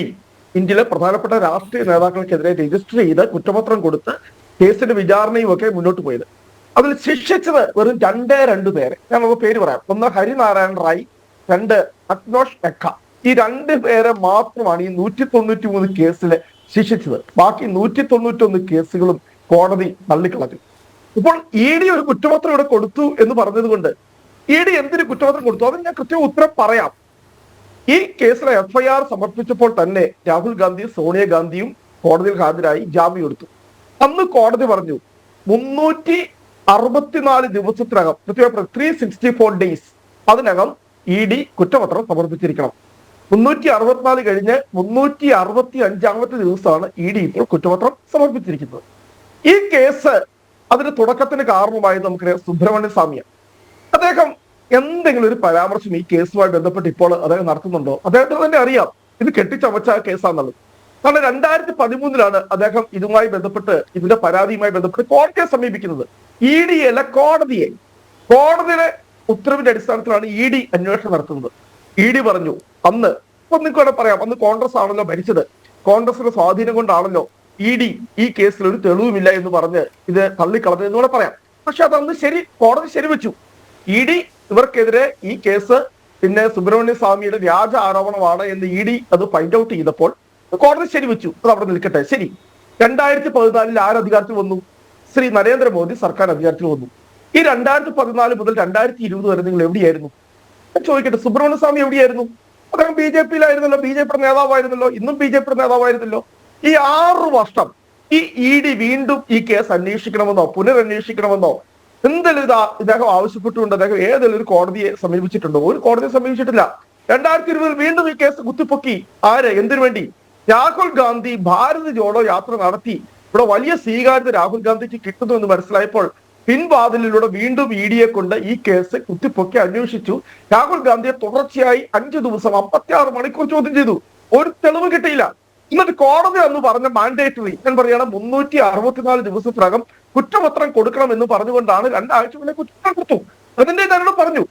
ഇന്ത്യയിലെ പ്രധാനപ്പെട്ട രാഷ്ട്രീയ നേതാക്കൾക്കെതിരെ രജിസ്റ്റർ ചെയ്ത് കുറ്റപത്രം കൊടുത്ത് കേസിന്റെ വിചാരണയും ഒക്കെ മുന്നോട്ട് പോയത്. അതിൽ ശിക്ഷിച്ചത് വെറും 2 പേരെ. ഞാൻ പേര് പറയാം. ഒന്ന് ഹരിനാരായൺ റായ്, 2 അഗ്നോഷ് എക്ക. ഈ 2 പേരെ മാത്രമാണ് ഈ 193 കേസിൽ ശിക്ഷിച്ചത്. ബാക്കി 191 കേസുകളും കോടതി തള്ളിക്കളഞ്ഞു. ഇപ്പോൾ ED ഒരു കുറ്റപത്രം ഇവിടെ കൊടുത്തു എന്ന് പറഞ്ഞത് കൊണ്ട് ED എന്തിന് കുറ്റപത്രം കൊടുത്തു അതിന് ഞാൻ കൃത്യം ഉത്തരം പറയാം. ഈ കേസിലെ FIR സമർപ്പിച്ചപ്പോൾ തന്നെ രാഹുൽ ഗാന്ധിയും സോണിയാഗാന്ധിയും കോടതിയിൽ ഹാജരായി ജാമ്യം എടുത്തു. അന്ന് കോടതി പറഞ്ഞു 364 ദിവസത്തിനകം, കൃത്യമായി 364 ഡേയ്സ് അതിനകം ED കുറ്റപത്രം സമർപ്പിച്ചിരിക്കണം. 364 കഴിഞ്ഞ് 365 ദിവസമാണ് ED ഇപ്പോൾ കുറ്റപത്രം സമർപ്പിച്ചിരിക്കുന്നത്. ഈ കേസ് അതിന്റെ തുടക്കത്തിന് കാരണമായത് നമുക്കറിയാം സുബ്രഹ്മണ്യ സ്വാമിയാണ്. അദ്ദേഹം എന്തെങ്കിലും ഒരു പരാമർശം ഈ കേസുമായി ബന്ധപ്പെട്ട് ഇപ്പോൾ അദ്ദേഹം നടത്തുന്നുണ്ടോ? അദ്ദേഹത്തിന് തന്നെ അറിയാം ഇത് കെട്ടിച്ചമച്ച കേസാണെന്നുള്ളത്. കാരണം 2013 അദ്ദേഹം ഇതുമായി ബന്ധപ്പെട്ട് ഇതിന്റെ പരാതിയുമായി ബന്ധപ്പെട്ട് കോടതിയെ സമീപിക്കുന്നത്. ED അല്ല കോടതിയുടെ ഉത്തരവിന്റെ അടിസ്ഥാനത്തിലാണ് ED അന്വേഷണം നടത്തുന്നത്. ED പറഞ്ഞു അന്ന്, ഇപ്പൊ നിങ്ങൾക്ക് പറയാം, അന്ന് കോൺഗ്രസ് ആണല്ലോ ഭരിച്ചത്, കോൺഗ്രസിന്റെ സ്വാധീനം കൊണ്ടാണല്ലോ ED ഈ കേസിൽ ഒരു തെളിവുമില്ല എന്ന് പറഞ്ഞ് ഇത് തള്ളിക്കളഞ്ഞു എന്ന് കൂടെ പറയാം. പക്ഷെ അതന്ന് കോടതി ശരിവെച്ചു. ED ഇവർക്കെതിരെ ഈ കേസ് പിന്നെ സുബ്രഹ്മണ്യ സ്വാമിയുടെ വ്യാജ ആരോപണമാണ് എന്ന് ED അത് ഫൈൻഡ് ഔട്ട് ചെയ്തപ്പോൾ കോടതി ശരിവെച്ചു. അത് അവിടെ നിൽക്കട്ടെ. ശരി, 2014 ആര് അധികാരത്തിൽ വന്നു? ശ്രീ നരേന്ദ്രമോദി സർക്കാർ അധികാരത്തിൽ വന്നു. ഈ 2014 മുതൽ 2020 വരെ നിങ്ങൾ എവിടെയായിരുന്നു? ചോദിക്കട്ടെ, സുബ്രഹ്മണ്യ സ്വാമി എവിടെയായിരുന്നു? അദ്ദേഹം BJP-യിലായിരുന്നല്ലോ, BJP-യുടെ നേതാവായിരുന്നല്ലോ, ഇന്നും BJP-യുടെ നേതാവായിരുന്നല്ലോ. ഈ 6 വർഷം ഈ ED വീണ്ടും ഈ കേസ് അന്വേഷിക്കണമെന്നോ പുനരന്വേഷിക്കണമെന്നോ എന്തെങ്കിലും ഇദ്ദേഹം ആവശ്യപ്പെട്ടുകൊണ്ട് അദ്ദേഹം ഏതെങ്കിലും ഒരു കോടതിയെ സമീപിച്ചിട്ടുണ്ടോ? ഒരു കോടതിയെ സമീപിച്ചിട്ടില്ല. 2020 വീണ്ടും ഈ കേസ് കുത്തിപ്പൊക്കി. ആര്? എന്തിനു വേണ്ടി? രാഹുൽ ഗാന്ധി ഭാരത് ജോഡോ യാത്ര നടത്തി ഇവിടെ വലിയ സ്വീകാര്യത രാഹുൽ ഗാന്ധിക്ക് കിട്ടുന്നു എന്ന് മനസ്സിലായപ്പോൾ പിൻവാതിലിലൂടെ വീണ്ടും ED-യെ കൊണ്ട് ഈ കേസ് കുത്തിപ്പൊക്കി അന്വേഷിച്ചു. രാഹുൽ ഗാന്ധിയെ തുടർച്ചയായി 5 ദിവസം 56 മണിക്കൂർ ചോദ്യം ചെയ്തു. ഒരു തെളിവ് കിട്ടിയില്ല. എന്നിട്ട് കോടതി അന്ന് പറഞ്ഞ മാൻഡേറ്ററി ഞാൻ പറയണം 364 ദിവസത്തിനകം കുറ്റപത്രം കൊടുക്കണം എന്ന് പറഞ്ഞുകൊണ്ടാണ് 2 ആഴ്ച മുന്നേ കുറ്റപത്രം കൊടുത്തു. അതിന്റെ തന്നെ പറഞ്ഞു.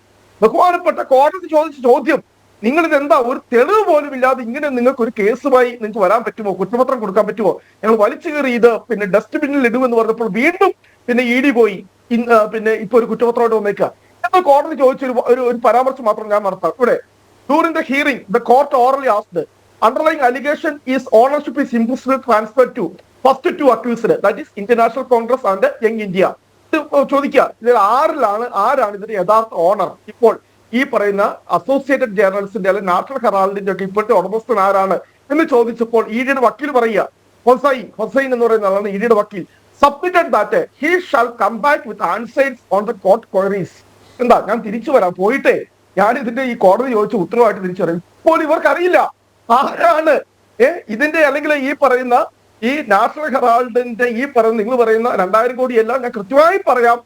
ബഹുമാനപ്പെട്ട കോടതി ചോദിച്ച ചോദ്യം, നിങ്ങൾ ഇതെന്താ ഒരു തെളിവ് പോലും ഇല്ലാതെ ഇങ്ങനെ നിങ്ങൾക്ക് ഒരു കേസുമായി നിങ്ങൾക്ക് വരാൻ പറ്റുമോ? കുറ്റപത്രം കൊടുക്കാൻ പറ്റുമോ? ഞങ്ങൾ വലിച്ചു കയറി ഇത് ഡസ്റ്റ്ബിന്നിൽ ഇടുമെന്ന് പറഞ്ഞപ്പോൾ വീണ്ടും ED പോയി പിന്നെ ഇപ്പൊ ഒരു കുറ്റപത്രമായിട്ട് വന്നേക്കുക എന്ന് കോടതി ചോദിച്ചൊരു ഒരു പരാമർശം മാത്രം ഞാൻ നടത്താം. ഇവിടെ during the hearing the court orally asked underlying allegation is ownership is implicitly transferred to first 2 accused, that is International Congress and Young India. ചോദിക്കുക, ഇതിൽ ആരാണ് ഇതിന്റെ യഥാർത്ഥ ഓണർ? ഇപ്പോൾ ഈ പറയുന്ന അസോസിയേറ്റഡ് ജേർണൽസിന്റെ അല്ലെങ്കിൽ നാഷണൽ ഹെറാൾഡിന്റെ ഒക്കെ ഇപ്പോഴത്തെ ഉടമസ്ഥൻ ആരാണ് എന്ന് ചോദിച്ചപ്പോൾ ED-യുടെ വക്കീൽ പറയുക, ഹൊസൈൻ എന്ന് പറയുന്ന ആളാണ് ED-യുടെ വക്കീൽ, submitted that he shall come back with answers on the court queries. എന്താ, ഞാൻ തിരിച്ചു വരാം, പോയിട്ടേ ഞാൻ ഇതിന്റെ ഈ കോടതി ചോദിച്ച ഉത്തരവായിട്ട് തിരിച്ചു വരാം. ഇപ്പോൾ ഇവർക്ക് അറിയില്ല ആരാണ് ഇതിന്റെ അല്ലെങ്കിൽ ഈ പറയുന്ന ഈ നാഷണൽ ഹെറാൾഡിന്റെ ഈ പറയുന്ന നിങ്ങൾ പറയുന്ന 2000 കോടിയെല്ലാം ഞാൻ കൃത്യമായി പറയാം.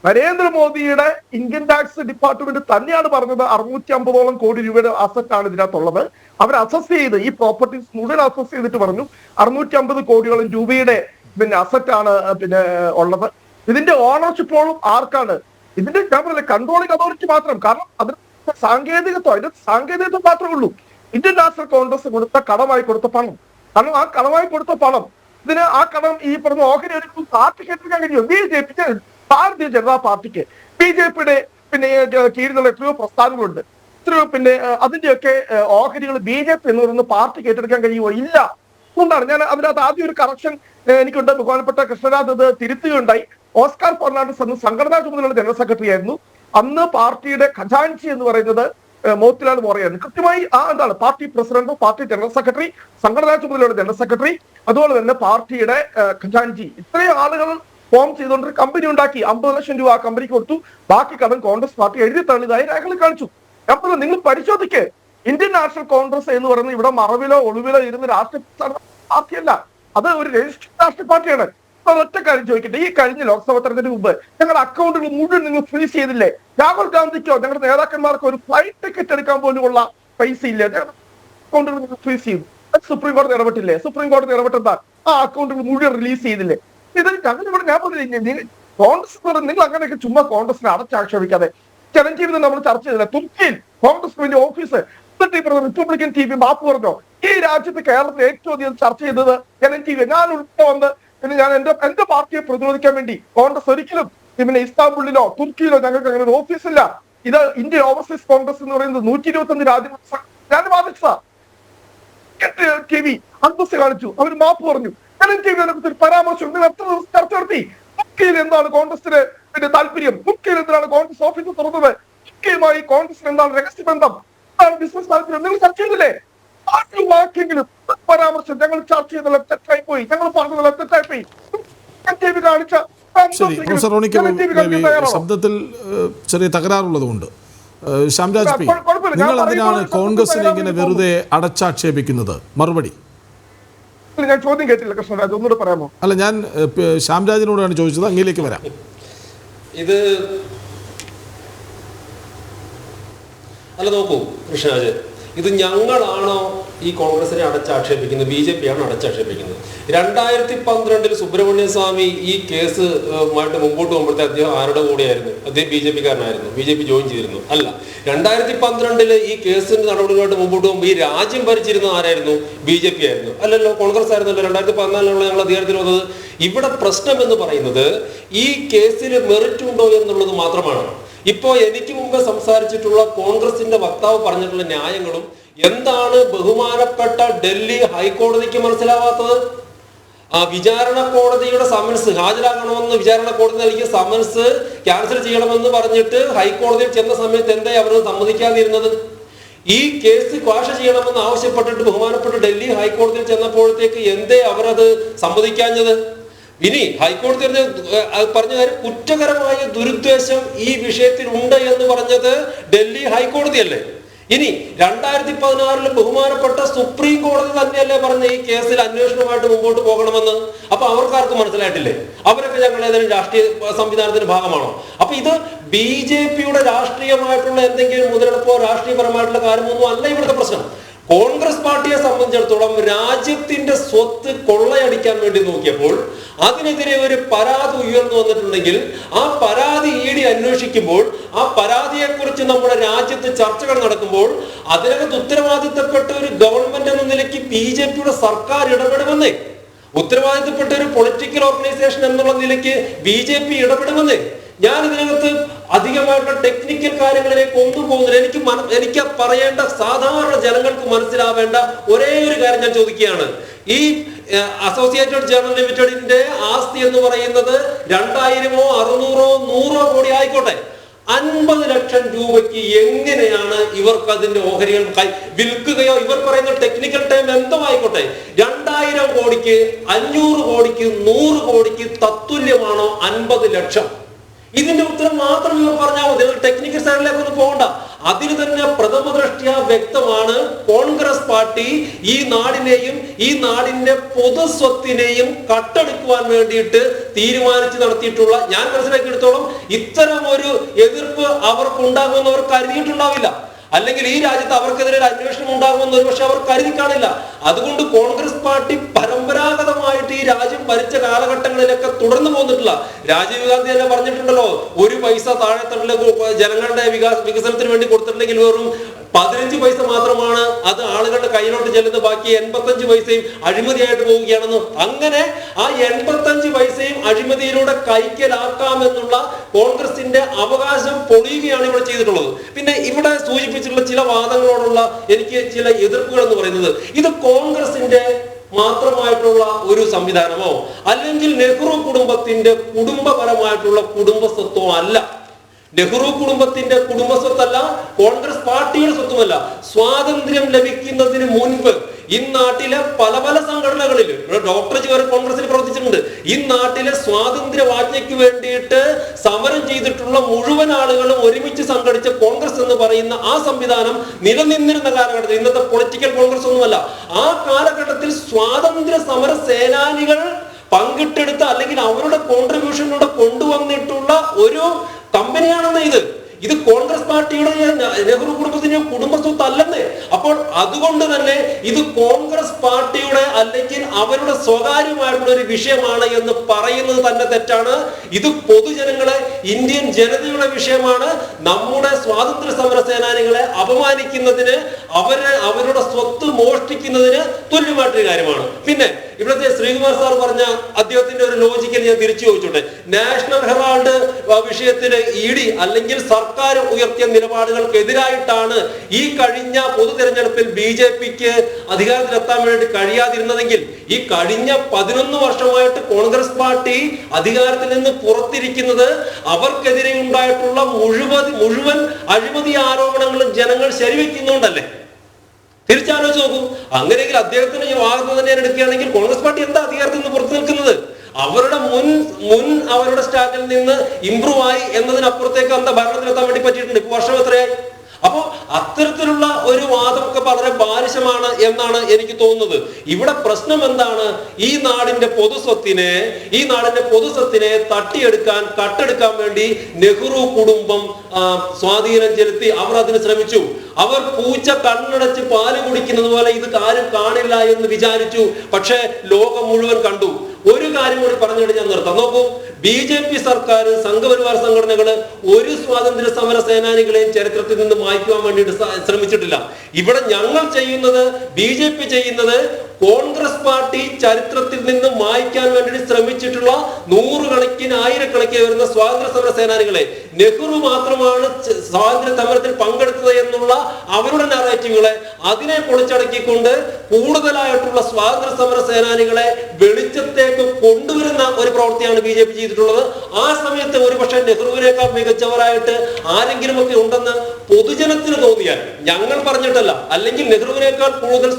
നരേന്ദ്രമോദിയുടെ ഇൻകം ടാക്സ് ഡിപ്പാർട്ട്മെന്റ് തന്നെയാണ് പറഞ്ഞത് 650ഓളം കോടി രൂപയുടെ അസറ്റ് ആണ് ഇതിനകത്തുള്ളത്. അവർ അസസ് ചെയ്ത് ഈ പ്രോപ്പർട്ടീസ് മുഴുവൻ അസസ് ചെയ്തിട്ട് പറഞ്ഞു 650 കോടിയോളം രൂപയുടെ പിന്നെ അസറ്റ് ആണ് പിന്നെ ഉള്ളത്. ഇതിന്റെ ഓണർഷിപ്പോഴും ആർക്കാണ്? ഇതിന്റെ ഞാൻ പറഞ്ഞ കൺട്രോളിംഗ് അതോറിറ്റി മാത്രം. കാരണം അതിന് സാങ്കേതികത്വം മാത്രമേ ഉള്ളൂ. ഇന്ത്യൻ നാഷണൽ കോൺഗ്രസ് കൊടുത്ത കടമായി കൊടുത്ത പണം, കാരണം ആ കടമായി കൊടുത്ത പണം ഇതിന് ആ കടം ഈ പറഞ്ഞ ഓഹരി ഒരു പാർട്ടിക്ക് ഏറ്റെടുക്കാൻ കഴിയും. BJP ഭാരതീയ ജനതാ പാർട്ടിക്ക് BJP-യുടെ പിന്നെ കീഴിലുള്ള എത്രയോ പ്രസ്ഥാനങ്ങളുണ്ട്, എത്രയോ പിന്നെ അതിന്റെയൊക്കെ ഓഹരികൾ BJP എന്ന് പറയുന്ന പാർട്ടിക്ക് ഏറ്റെടുക്കാൻ കഴിയുമോ? ഇല്ല. അതുകൊണ്ടാണ് ഞാൻ അതിനകത്ത് ആദ്യം ഒരു കറക്ഷൻ എനിക്കുണ്ട്. ബഹുമാനപ്പെട്ട കൃഷ്ണരാജ് അത് തിരുത്തുകയുണ്ടായി. ഓസ്കാർ ഫെർണാണ്ടസ് അന്ന് സംഘടനാ ചുമതലയുള്ള ജനറൽ സെക്രട്ടറി ആയിരുന്നു. അന്ന് പാർട്ടിയുടെ ഖജാൻജി എന്ന് പറയുന്നത് മോത്തിലാൽ വോറയാണ്. കൃത്യമായി എന്താണ് party president, party general secretary, സംഘടനാ ചുമതലയുടെ ജനറൽ സെക്രട്ടറി, അതുപോലെ തന്നെ പാർട്ടിയുടെ ഖജാൻജി, ഇത്രയും ആളുകൾ ഫോം ചെയ്തുകൊണ്ട് കമ്പനി ഉണ്ടാക്കി. 50 ലക്ഷം രൂപ ആ കമ്പനിക്ക് കൊടുത്തു. ബാക്കി കടം കോൺഗ്രസ് പാർട്ടി എഴുതി തള്ളിയതായി രേഖകൾ കാണിച്ചു. അപ്പോൾ നിങ്ങൾ പരിശോധിക്ക്, ഇന്ത്യൻ നാഷണൽ കോൺഗ്രസ് എന്ന് പറയുന്നത് ഇവിടെ മറവിലോ ഒളിവിലോ ഇരുന്ന് രാഷ്ട്രീയ പാർട്ടിയല്ല, അത് ഒരു രജിസ്ട്രേഡ് രാഷ്ട്രീയ പാർട്ടിയാണ്. ഒറ്റ കാര്യം ചോദിക്കട്ടെ, ഈ കഴിഞ്ഞ ലോക്സഭാ തെരഞ്ഞെടുപ്പിന് മുമ്പ് ഞങ്ങളുടെ അക്കൗണ്ടുകൾ മുഴുവൻ നിങ്ങൾ ഫ്രീസ് ചെയ്തില്ലേ? രാഹുൽ ഗാന്ധിക്കോ ഞങ്ങളുടെ നേതാക്കന്മാർക്കോ ഒരു ഫ്ലൈറ്റ് ടിക്കറ്റ് എടുക്കാൻ പോലുമുള്ള പൈസ ഇല്ല, അക്കൗണ്ടുകൾ നിങ്ങൾ ഫ്രീസ് ചെയ്തു. സുപ്രീം കോടതി ഇടപെട്ടില്ലേ? സുപ്രീം കോടതി ഇടപെട്ടെന്താ ആ അക്കൗണ്ടുകൾ മുഴുവൻ റിലീസ് ചെയ്തില്ലേ? ഇത് ഞങ്ങളിവിടെ ഞാൻ പറഞ്ഞില്ലേ, കോൺഗ്രസ് നിങ്ങൾ അങ്ങനെയൊക്കെ ചുമ്മാ കോൺഗ്രസിനെ അടച്ചാക്ഷേപിക്കാതെ. ചിരഞ്ജീവി നമ്മൾ ചർച്ച ചെയ്തില്ല, തുർക്കിയിൽ കോൺഗ്രസ് ഓഫീസ് റിപ്പബ്ലിക്കൻ TV മാപ്പ് പറഞ്ഞോ? ഈ രാജ്യത്ത് കേരളത്തിൽ ഏറ്റവും അധികം ചർച്ച ചെയ്തത് ചിരഞ്ജീവി. ഞാൻ ഉൾപ്പെടെ വന്ന് പിന്നെ ഞാൻ എന്റെ പാർട്ടിയെ പ്രതിരോധിക്കാൻ വേണ്ടി കോൺഗ്രസ് ഒരിക്കലും പിന്നെ ഇസ്താംബുളിലോ തുർക്കിയിലോ ഞങ്ങൾക്ക് അങ്ങനെ ഒരു ഓഫീസില്ല. ഇത് ഇന്ത്യൻ ഓവർസീസ് കോൺഗ്രസ് എന്ന് പറയുന്നത് 125 രാജ്യങ്ങൾ ഞാൻ വാദിച്ചതാ. TV അന്തസ് കാണിച്ചു, അവർ മാപ്പ് പറഞ്ഞു. ഒരു പരാമർശം എത്ര ദിവസം ചർച്ച നടത്തി? തുർക്കിയിൽ എന്താണ് കോൺഗ്രസിന് പിന്നെ താല്പര്യം? തുർക്കിയിൽ എന്താണ് കോൺഗ്രസ് ഓഫീസ് തുറന്നത്? തുർക്കിയുമായി കോൺഗ്രസിന് എന്താണ് രഹസ്യബന്ധം? എന്താണ് ബിസിനസ് താല്പര്യം? നിങ്ങൾ ചർച്ച ചെയ്തില്ലേ? വാക്കെങ്കിലും പരാമർശം ഞങ്ങൾ ചർച്ച ചെയ്തല്ല തെറ്റായി പോയി, ഞങ്ങൾ പറഞ്ഞതല്ല തെറ്റായി പോയി. കാണിച്ച ശരി, പ്രൊഫസർ റോണിക്ക് ശബ്ദത്തിൽ ചെറിയ തകരാറുള്ളതുകൊണ്ട് ശ്യാംരാജ് പി, നിങ്ങൾ എന്തിനാണ് കോൺഗ്രസിനെ ഇങ്ങനെ വെറുതെ അടച്ചാക്ഷേപിക്കുന്നത്? മറുപടി. ഞാൻ ചോദ്യം കേട്ടില്ല കൃഷ്ണരാജ്, ഒന്നുകൂടെ പറയാമോ? അല്ല, ഞാൻ ശ്യാംരാജിനോടാണ് ചോദിച്ചത്, അങ്ങിലേക്ക് വരാം. ഇത് അല്ല, നോക്കൂ കൃഷ്ണരാജ്, ഇത് ഞങ്ങളാണോ ഈ കോൺഗ്രസിനെ അടച്ചാക്ഷേപിക്കുന്നത്? BJP ആണ് അടച്ചാക്ഷേപിക്കുന്നത്. 2012 സുബ്രഹ്മണ്യ സ്വാമി ഈ കേസ് ആയിട്ട് മുമ്പോട്ട് പോകുമ്പോഴത്തെ അദ്ദേഹം ആരുടെ കൂടെയായിരുന്നു? അദ്ദേഹം BJP-കാരനായിരുന്നു, BJP ജോയിൻ ചെയ്തിരുന്നു. അല്ല, 2012 ഈ കേസിന്റെ നടപടികളുമായിട്ട് മുമ്പോട്ട് പോകുമ്പോൾ ഈ രാജ്യം ഭരിച്ചിരുന്ന ആരായിരുന്നു? BJP ആയിരുന്നു, അല്ലല്ലോ, കോൺഗ്രസ് ആയിരുന്നല്ലോ. 2014 ഞങ്ങൾ അധികാരത്തിൽ വന്നത്. ഇവിടെ പ്രശ്നം എന്ന് പറയുന്നത് ഈ കേസിൽ മെറിറ്റ് ഉണ്ടോ എന്നുള്ളത് മാത്രമാണ്. ഇപ്പോ എനിക്ക് മുമ്പ് സംസാരിച്ചിട്ടുള്ള കോൺഗ്രസിന്റെ വക്താവ് പറഞ്ഞിട്ടുള്ള ന്യായങ്ങളും എന്താണ് ബഹുമാനപ്പെട്ട ഡൽഹി ഹൈക്കോടതിക്ക് മനസ്സിലാവാത്തത്? വിചാരണ കോടതിയുടെ സമൻസ് ഹാജരാകണമെന്ന് വിചാരണ കോടതി നൽകിയ സമൻസ് ക്യാൻസൽ ചെയ്യണമെന്ന് പറഞ്ഞിട്ട് ഹൈക്കോടതിയിൽ ചെന്ന സമയത്ത് എന്തായി അവർ സമ്മതിക്കാതിരുന്നത്? ഈ കേസ് ക്വാഷ് ചെയ്യണമെന്ന് ആവശ്യപ്പെട്ടിട്ട് ബഹുമാനപ്പെട്ട ഡൽഹി ഹൈക്കോടതിയിൽ ചെന്നപ്പോഴത്തേക്ക് എന്തേ അവരത് സമ്മതിക്കാഞ്ഞത്? ഇനി ഹൈക്കോടതി പറഞ്ഞ കാര്യം കുറ്റകരമായ ദുരുദ്ദേശം ഈ വിഷയത്തിൽ ഉണ്ട് എന്ന് പറഞ്ഞത് ഡൽഹി ഹൈക്കോടതിയല്ലേ? ഇനി 2016 ബഹുമാനപ്പെട്ട സുപ്രീം കോടതി തന്നെയല്ലേ പറഞ്ഞ ഈ കേസിൽ അന്വേഷണമായിട്ട് മുമ്പോട്ട് പോകണമെന്ന്? അപ്പൊ അവർക്കാർക്കും മനസ്സിലായിട്ടില്ലേ? അവരൊക്കെ ഞങ്ങൾ ഏതെങ്കിലും രാഷ്ട്രീയ സംവിധാനത്തിന്റെ ഭാഗമാണോ? അപ്പൊ ഇത് BJPയുടെ രാഷ്ട്രീയമായിട്ടുള്ള എന്തെങ്കിലും മുതലെടുപ്പോ രാഷ്ട്രീയപരമായിട്ടുള്ള കാര്യമൊന്നും അല്ല ഇവിടുത്തെ പ്രശ്നം. കോൺഗ്രസ് പാർട്ടിയെ സംബന്ധിച്ചിടത്തോളം രാജ്യത്തിന്റെ സ്വത്ത് കൊള്ളയടിക്കാൻ വേണ്ടി നോക്കിയപ്പോൾ അതിനെതിരെ ഒരു പരാതി ഉയർന്നു വന്നിട്ടുണ്ടെങ്കിൽ ആ പരാതി ED അന്വേഷിക്കുമ്പോൾ ആ പരാതിയെക്കുറിച്ച് നമ്മുടെ രാജ്യത്ത് ചർച്ചകൾ നടക്കുമ്പോൾ അതിനകത്ത് ഉത്തരവാദിത്തപ്പെട്ട ഒരു ഗവൺമെന്റ് എന്ന നിലയ്ക്ക് BJPയുടെ സർക്കാർ ഇടപെടുമെന്നേ, ഉത്തരവാദിത്തപ്പെട്ട ഒരു പൊളിറ്റിക്കൽ ഓർഗനൈസേഷൻ എന്നുള്ള നിലയ്ക്ക് BJP ഇടപെടുമെന്നേ. ഞാൻ ഇതിനകത്ത് അധികമായിട്ടുള്ള ടെക്നിക്കൽ കാര്യങ്ങളിലേക്ക് ഒന്നും പോകുന്നില്ല. എനിക്ക് പറയേണ്ട സാധാരണ ജനങ്ങൾക്ക് മനസ്സിലാവേണ്ട ഒരേ ഒരു കാര്യം ഞാൻ ചോദിക്കുകയാണ്. ഈ അസോസിയേറ്റഡ് ജേർണൽ ലിമിറ്റഡിന്റെ ആസ്തി എന്ന് പറയുന്നത് 2000-ഓ 600-ഓ 100-ഓ കോടി ആയിക്കോട്ടെ, 50 ലക്ഷം രൂപയ്ക്ക് എങ്ങനെയാണ് ഇവർക്ക് അതിന്റെ ഓഹരികൾ വിൽക്കുകയോ, ഇവർ പറയുന്ന ടെക്നിക്കൽ ടൈം എന്തോ ആയിക്കോട്ടെ, 2000 കോടിക്ക് 500 കോടിക്ക് 100 കോടിക്ക് തത്തുല്യമാണോ 50 ലക്ഷം? ഇതിന്റെ ഉത്തരം മാത്രം ഇവർ പറഞ്ഞാൽ മതി. ടെക്നിക്കൽ സൈഡിലേക്ക് ഒന്നും പോകണ്ട. അതിന് തന്നെ പ്രഥമ ദൃഷ്ട്യാ വ്യക്തമാണ് കോൺഗ്രസ് പാർട്ടി ഈ നാടിനെയും ഈ നാടിന്റെ പൊതുസ്വത്തിനെയും കട്ടെടുക്കുവാൻ വേണ്ടിയിട്ട് തീരുമാനിച്ച് നടത്തിയിട്ടുള്ള, ഞാൻ മനസ്സിലാക്കിയെടുത്തോളം ഇത്തരം ഒരു എതിർപ്പ് അവർക്കുണ്ടാകുമെന്ന് അവർ കരുതിയിട്ടുണ്ടാവില്ല. അല്ലെങ്കിൽ ഈ രാജ്യത്ത് അവർക്കെതിരെ അന്വേഷണം ഉണ്ടാകുമെന്ന് ഒരുപക്ഷെ അവർ കരുതി കാണില്ല. അതുകൊണ്ട് കോൺഗ്രസ് പാർട്ടി പരമ്പരാഗതമായിട്ട് ഈ രാജ്യം ഭരിച്ച കാലഘട്ടങ്ങളിലൊക്കെ തുടർന്നു പോന്നിട്ടില്ല. രാജീവ് ഗാന്ധി തന്നെ പറഞ്ഞിട്ടുണ്ടല്ലോ, 1 പൈസ താഴെത്തട്ടിലെ ജനങ്ങളുടെ വികസനത്തിന് വേണ്ടി കൊടുത്തിട്ടുണ്ടെങ്കിൽ വെറും 15 പൈസ മാത്രമാണ് അത് ആളുകളുടെ കയ്യിലോട്ട് ചെല്ലുന്നത്, ബാക്കി 85 പൈസയും അഴിമതിയായിട്ട് പോവുകയാണെന്ന്. അങ്ങനെ ആ 85 പൈസയും അഴിമതിയിലൂടെ കൈക്കലാക്കാമെന്നുള്ള കോൺഗ്രസിന്റെ അവകാശം പൊളിയുകയാണ് ഇവിടെ ചെയ്തിട്ടുള്ളത്. പിന്നെ ഇവിടെ സൂചിപ്പിച്ചിട്ടുള്ള ചില വാദങ്ങളോടുള്ള എനിക്ക് ചില എതിർപ്പുകൾ എന്ന് പറയുന്നത്, ഇത് കോൺഗ്രസിന്റെ മാത്രമായിട്ടുള്ള ഒരു സംവിധാനമോ അല്ലെങ്കിൽ നെഹ്റു കുടുംബത്തിന്റെ കുടുംബപരമായിട്ടുള്ള കുടുംബസ്വത്തോ അല്ല. നെഹ്റു കുടുംബത്തിന്റെ കുടുംബസ്വത്തല്ല, കോൺഗ്രസ് പാർട്ടിയുടെ സ്വത്തുമല്ല. സ്വാതന്ത്ര്യം ലഭിക്കുന്നതിന് മുൻപ് ഈ നാട്ടിലെ പല പല സംഘടനകളിൽ ഡോക്ടർ വരെ കോൺഗ്രസിൽ പ്രവർത്തിച്ചിട്ടുണ്ട്. ഈ നാട്ടിലെ സ്വാതന്ത്ര്യവാജ്ഞയ്ക്ക് വേണ്ടിയിട്ട് സമരം ചെയ്തിട്ടുള്ള മുഴുവൻ ആളുകളും ഒരുമിച്ച് സംഘടിച്ച കോൺഗ്രസ് എന്ന് പറയുന്ന ആ സംവിധാനം നിലനിന്നിരുന്ന കാലഘട്ടത്തിൽ, ഇന്നത്തെ പൊളിറ്റിക്കൽ കോൺഗ്രസ് ഒന്നുമല്ല, ആ കാലഘട്ടത്തിൽ സ്വാതന്ത്ര്യ സമര സേനാനികൾ പങ്കിട്ടെടുത്ത അല്ലെങ്കിൽ അവരുടെ കോൺട്രിബ്യൂഷനിലൂടെ കൊണ്ടുവന്നിട്ടുള്ള ഒരു കമ്പനിയാണെന്ന് ഇത് കോൺഗ്രസ് പാർട്ടിയുടെ നെഹ്റു കുടുംബത്തിന്റെ കുടുംബസ്വത്ത് അല്ലെന്ന്. അപ്പോൾ അതുകൊണ്ട് തന്നെ ഇത് കോൺഗ്രസ് പാർട്ടിയുടെ അല്ലെങ്കിൽ അവരുടെ സ്വകാര്യമായിട്ടുള്ള ഒരു വിഷയമാണ് എന്ന് പറയുന്നത് തന്നെ തെറ്റാണ്. ഇത് പൊതുജനങ്ങളെ, ഇന്ത്യൻ ജനതയുടെ വിഷയമാണ്. നമ്മുടെ സ്വാതന്ത്ര്യ സമര സേനാനികളെ അപമാനിക്കുന്നതിന്, അവരുടെ സ്വത്ത് മോഷ്ടിക്കുന്നതിന് തുല്യമായിട്ടൊരു കാര്യമാണ്. പിന്നെ ഇവിടുത്തെ ശ്രീകുമാർ സാർ പറഞ്ഞ അദ്ദേഹത്തിന്റെ ഒരു ലോജിക്കൽ ഞാൻ തിരിച്ചു ചോദിച്ചോട്ടെ. നാഷണൽ ഹെറാൾഡ് വിഷയത്തില് ED അല്ലെങ്കിൽ സർക്കാർ ഉയർത്തിയ നിലപാടുകൾക്കെതിരായിട്ടാണ് ഈ കഴിഞ്ഞ പൊതു തെരഞ്ഞെടുപ്പിൽ BJPക്ക് അധികാരത്തിലെത്താൻ വേണ്ടി കഴിയാതിരുന്നതെങ്കിൽ ഈ കഴിഞ്ഞ 11 വർഷമായിട്ട് കോൺഗ്രസ് പാർട്ടി അധികാരത്തിൽ നിന്ന് പുറത്തിരിക്കുന്നത് അവർക്കെതിരെ ഉണ്ടായിട്ടുള്ള മുഴുവൻ അഴിമതി ആരോപണങ്ങളും ജനങ്ങൾ ശരിവെക്കുന്നുണ്ടല്ലേ? തിരിച്ചാലോചിച്ച് നോക്കൂ. അങ്ങനെയെങ്കിൽ അദ്ദേഹത്തിന് ഈ വാദം തന്നെ എടുക്കുകയാണെങ്കിൽ കോൺഗ്രസ് പാർട്ടി എന്താ അധികാരത്തിൽ നിന്ന് പുറത്തു നിൽക്കുന്നത്? അവരുടെ അവരുടെ സ്റ്റാറ്റിൽ നിന്ന് ഇംപ്രൂവ് ആയി എന്നതിനപ്പുറത്തേക്ക് എന്താ ഭരണത്തിലെത്താൻ വേണ്ടി പറ്റിയിട്ടുണ്ട്? ഇപ്പൊ വർഷം എത്രയായി? അപ്പോ അത്തരത്തിലുള്ള ഒരു വാദമൊക്കെ വളരെ ബാലിശമാണ് എന്നാണ് എനിക്ക് തോന്നുന്നത്. ഇവിടെ പ്രശ്നം എന്താണ്? ഈ നാടിന്റെ പൊതുസ്വത്തിനെ കട്ടെടുക്കാൻ വേണ്ടി നെഹ്റു കുടുംബം സ്വാധീനം ചെലുത്തി. അവർ അതിന് ശ്രമിച്ചു. അവർ പൂച്ച കണ്ണടച്ച് പാല് കുടിക്കുന്നത് പോലെ ഇത് ആരും കാണില്ല എന്ന് വിചാരിച്ചു. പക്ഷെ ലോകം മുഴുവൻ കണ്ടു. ഒരു കാര്യം കൂടി പറഞ്ഞിട്ട് ഞാൻ നിർത്താം. നോക്കൂ, BJP സർക്കാർ, സംഘപരിവാർ സംഘടനകള് ഒരു സ്വാതന്ത്ര്യ സമര സേനാനികളെയും ചരിത്രത്തിൽ നിന്ന് മായ്ക്കുവാൻ വേണ്ടിയിട്ട് ശ്രമിച്ചിട്ടില്ല. ഇവിടെ ഞങ്ങൾ ചെയ്യുന്നത്, BJP ചെയ്യുന്നത്, കോൺഗ്രസ് പാർട്ടി ചരിത്രത്തിൽ നിന്ന് മായ്ക്കാൻ വേണ്ടി ശ്രമിച്ചിട്ടുള്ള 100 കണക്കിന് 1000 വരുന്ന സ്വാതന്ത്ര്യ സമര സേനാനികളെ, നെഹ്റു മാത്രമാണ് സ്വാതന്ത്ര്യ സമരത്തിൽ പങ്കെടുത്തത് എന്നുള്ള അവരുടെ നറേറ്റീവുകളെ അതിനെ പൊളിച്ചടക്കിക്കൊണ്ട് കൂടുതലായിട്ടുള്ള സ്വാതന്ത്ര്യ സമര സേനാനികളെ വെളിച്ചത്തേക്ക് കൊണ്ടുവരുന്ന ഒരു പ്രവൃത്തിയാണ് BJP ചെയ്തിട്ടുള്ളത്. ആ സമയത്ത് ഒരുപക്ഷെ നെഹ്റുവിനേക്കാൾ മികച്ചവരായിട്ട് ആരെങ്കിലും ഒക്കെ ഉണ്ടെന്ന് പൊതുജനത്തിന് തോന്നിയാൽ, ഞങ്ങൾ പറഞ്ഞിട്ടല്ല, അല്ലെങ്കിൽ നെഹ്റുവിനേക്കാൾ കൂടുതൽ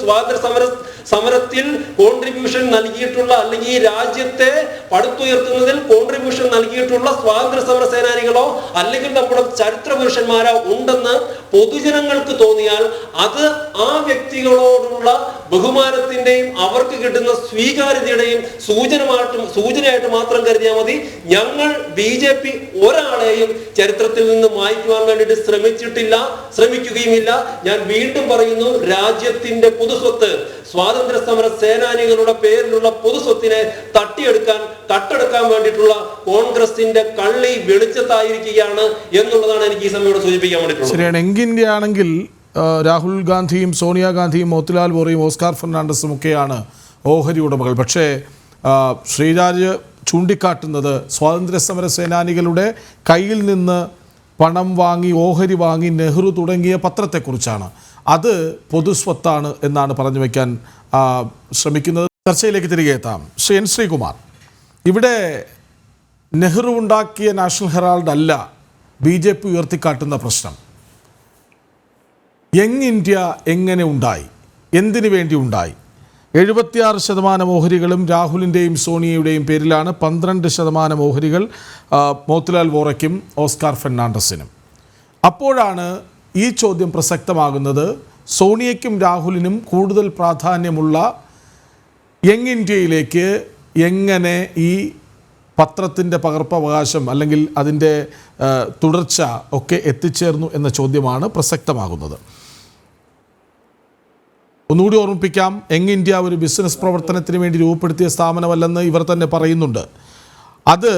സമരത്തിൽ കോൺട്രിബ്യൂഷൻ നൽകിയിട്ടുള്ള, അല്ലെങ്കിൽ ഈ രാജ്യത്തെ പടുത്തുയർത്തുന്നതിൽ കോൺട്രിബ്യൂഷൻ നൽകിയിട്ടുള്ള സ്വാതന്ത്ര്യ സമര സേനാനികളോ അല്ലെങ്കിൽ നമ്മുടെ ചരിത്ര പുരുഷന്മാരോ ഉണ്ടെന്ന് പൊതുജനങ്ങൾക്ക് തോന്നിയാൽ അത് ആ വ്യക്തികളോടുള്ള ബഹുമാനത്തിന്റെയും അവർക്ക് കിട്ടുന്ന സ്വീകാര്യതയുടെയും സൂചനയായിട്ട് മാത്രം കരുതിയാൽ മതി. ഞങ്ങൾ BJP ഒരാളെയും ചരിത്രത്തിൽ നിന്ന് മായ്ക്കുവാൻ വേണ്ടിയിട്ട് ശ്രമിക്കുകയുമില്ല. ഞാൻ വീണ്ടും പറയുന്നു, രാജ്യത്തിന്റെ പൊതുസ്വത്ത്, സ്വാതന്ത്ര്യ സമര സേനാനികളുടെ പേരിലുള്ള പൊതുസ്വത്തിനെ തട്ടെടുക്കാൻ വേണ്ടിയിട്ടുള്ള കോൺഗ്രസിന്റെ കള്ളി വെളിച്ചത്തായിരിക്കുകയാണ് എന്നുള്ളതാണ് എനിക്ക് ഈ സമയം സൂചിപ്പിക്കാൻ വേണ്ടിയിട്ടുള്ളത്. ശരിയാണ്. ഇന്ത്യ ആണെങ്കിൽ രാഹുൽ ഗാന്ധിയും സോണിയാഗാന്ധിയും മോത്തിലാൽ വോറയും ഓസ്കാർ ഫെർണാണ്ടസും ഒക്കെയാണ് ഓഹരി ഉടമകൾ. പക്ഷേ ശ്രീരാജ് ചൂണ്ടിക്കാട്ടുന്നത് സ്വാതന്ത്ര്യ സമര സേനാനികളുടെ കയ്യിൽ നിന്ന് പണം വാങ്ങി, ഓഹരി വാങ്ങി നെഹ്റു തുടങ്ങിയ പത്രത്തെക്കുറിച്ചാണ്. അത് പൊതുസ്വത്താണ് എന്നാണ് പറഞ്ഞു വയ്ക്കാൻ ശ്രമിക്കുന്നത്. ചർച്ചയിലേക്ക് തിരികെ എത്താം. എൻ ശ്രീകുമാർ, ഇവിടെ നെഹ്റു ഉണ്ടാക്കിയ നാഷണൽ ഹെറാൾഡ് അല്ല BJP ഉയർത്തിക്കാട്ടുന്ന പ്രശ്നം. യങ് ഇന്ത്യ എങ്ങനെ ഉണ്ടായി, എന്തിനു വേണ്ടി ഉണ്ടായി? 76% ഓഹരികളും രാഹുലിൻ്റെയും സോണിയയുടെയും പേരിലാണ്. 12% ഓഹരികൾ മോത്തിലാൽ വോറയ്ക്കും ഓസ്കാർ ഫെർണാണ്ടസിനും. അപ്പോഴാണ് ഈ ചോദ്യം പ്രസക്തമാകുന്നത്. സോണിയയ്ക്കും രാഹുലിനും കൂടുതൽ പ്രാധാന്യമുള്ള യങ് ഇന്ത്യയിലേക്ക് എങ്ങനെ ഈ പത്രത്തിൻ്റെ പകർപ്പവകാശം അല്ലെങ്കിൽ അതിൻ്റെ തുടർച്ച ഒക്കെ എത്തിച്ചേർന്നു എന്ന ചോദ്യമാണ് പ്രസക്തമാകുന്നത്. ഒന്നുകൂടി ഓർമ്മിപ്പിക്കാം, യങ് ഇന്ത്യ ഒരു ബിസിനസ് പ്രവർത്തനത്തിന് വേണ്ടി രൂപപ്പെടുത്തിയ സ്ഥാപനമല്ലെന്ന് ഇവർ തന്നെ പറയുന്നുണ്ട്. അത്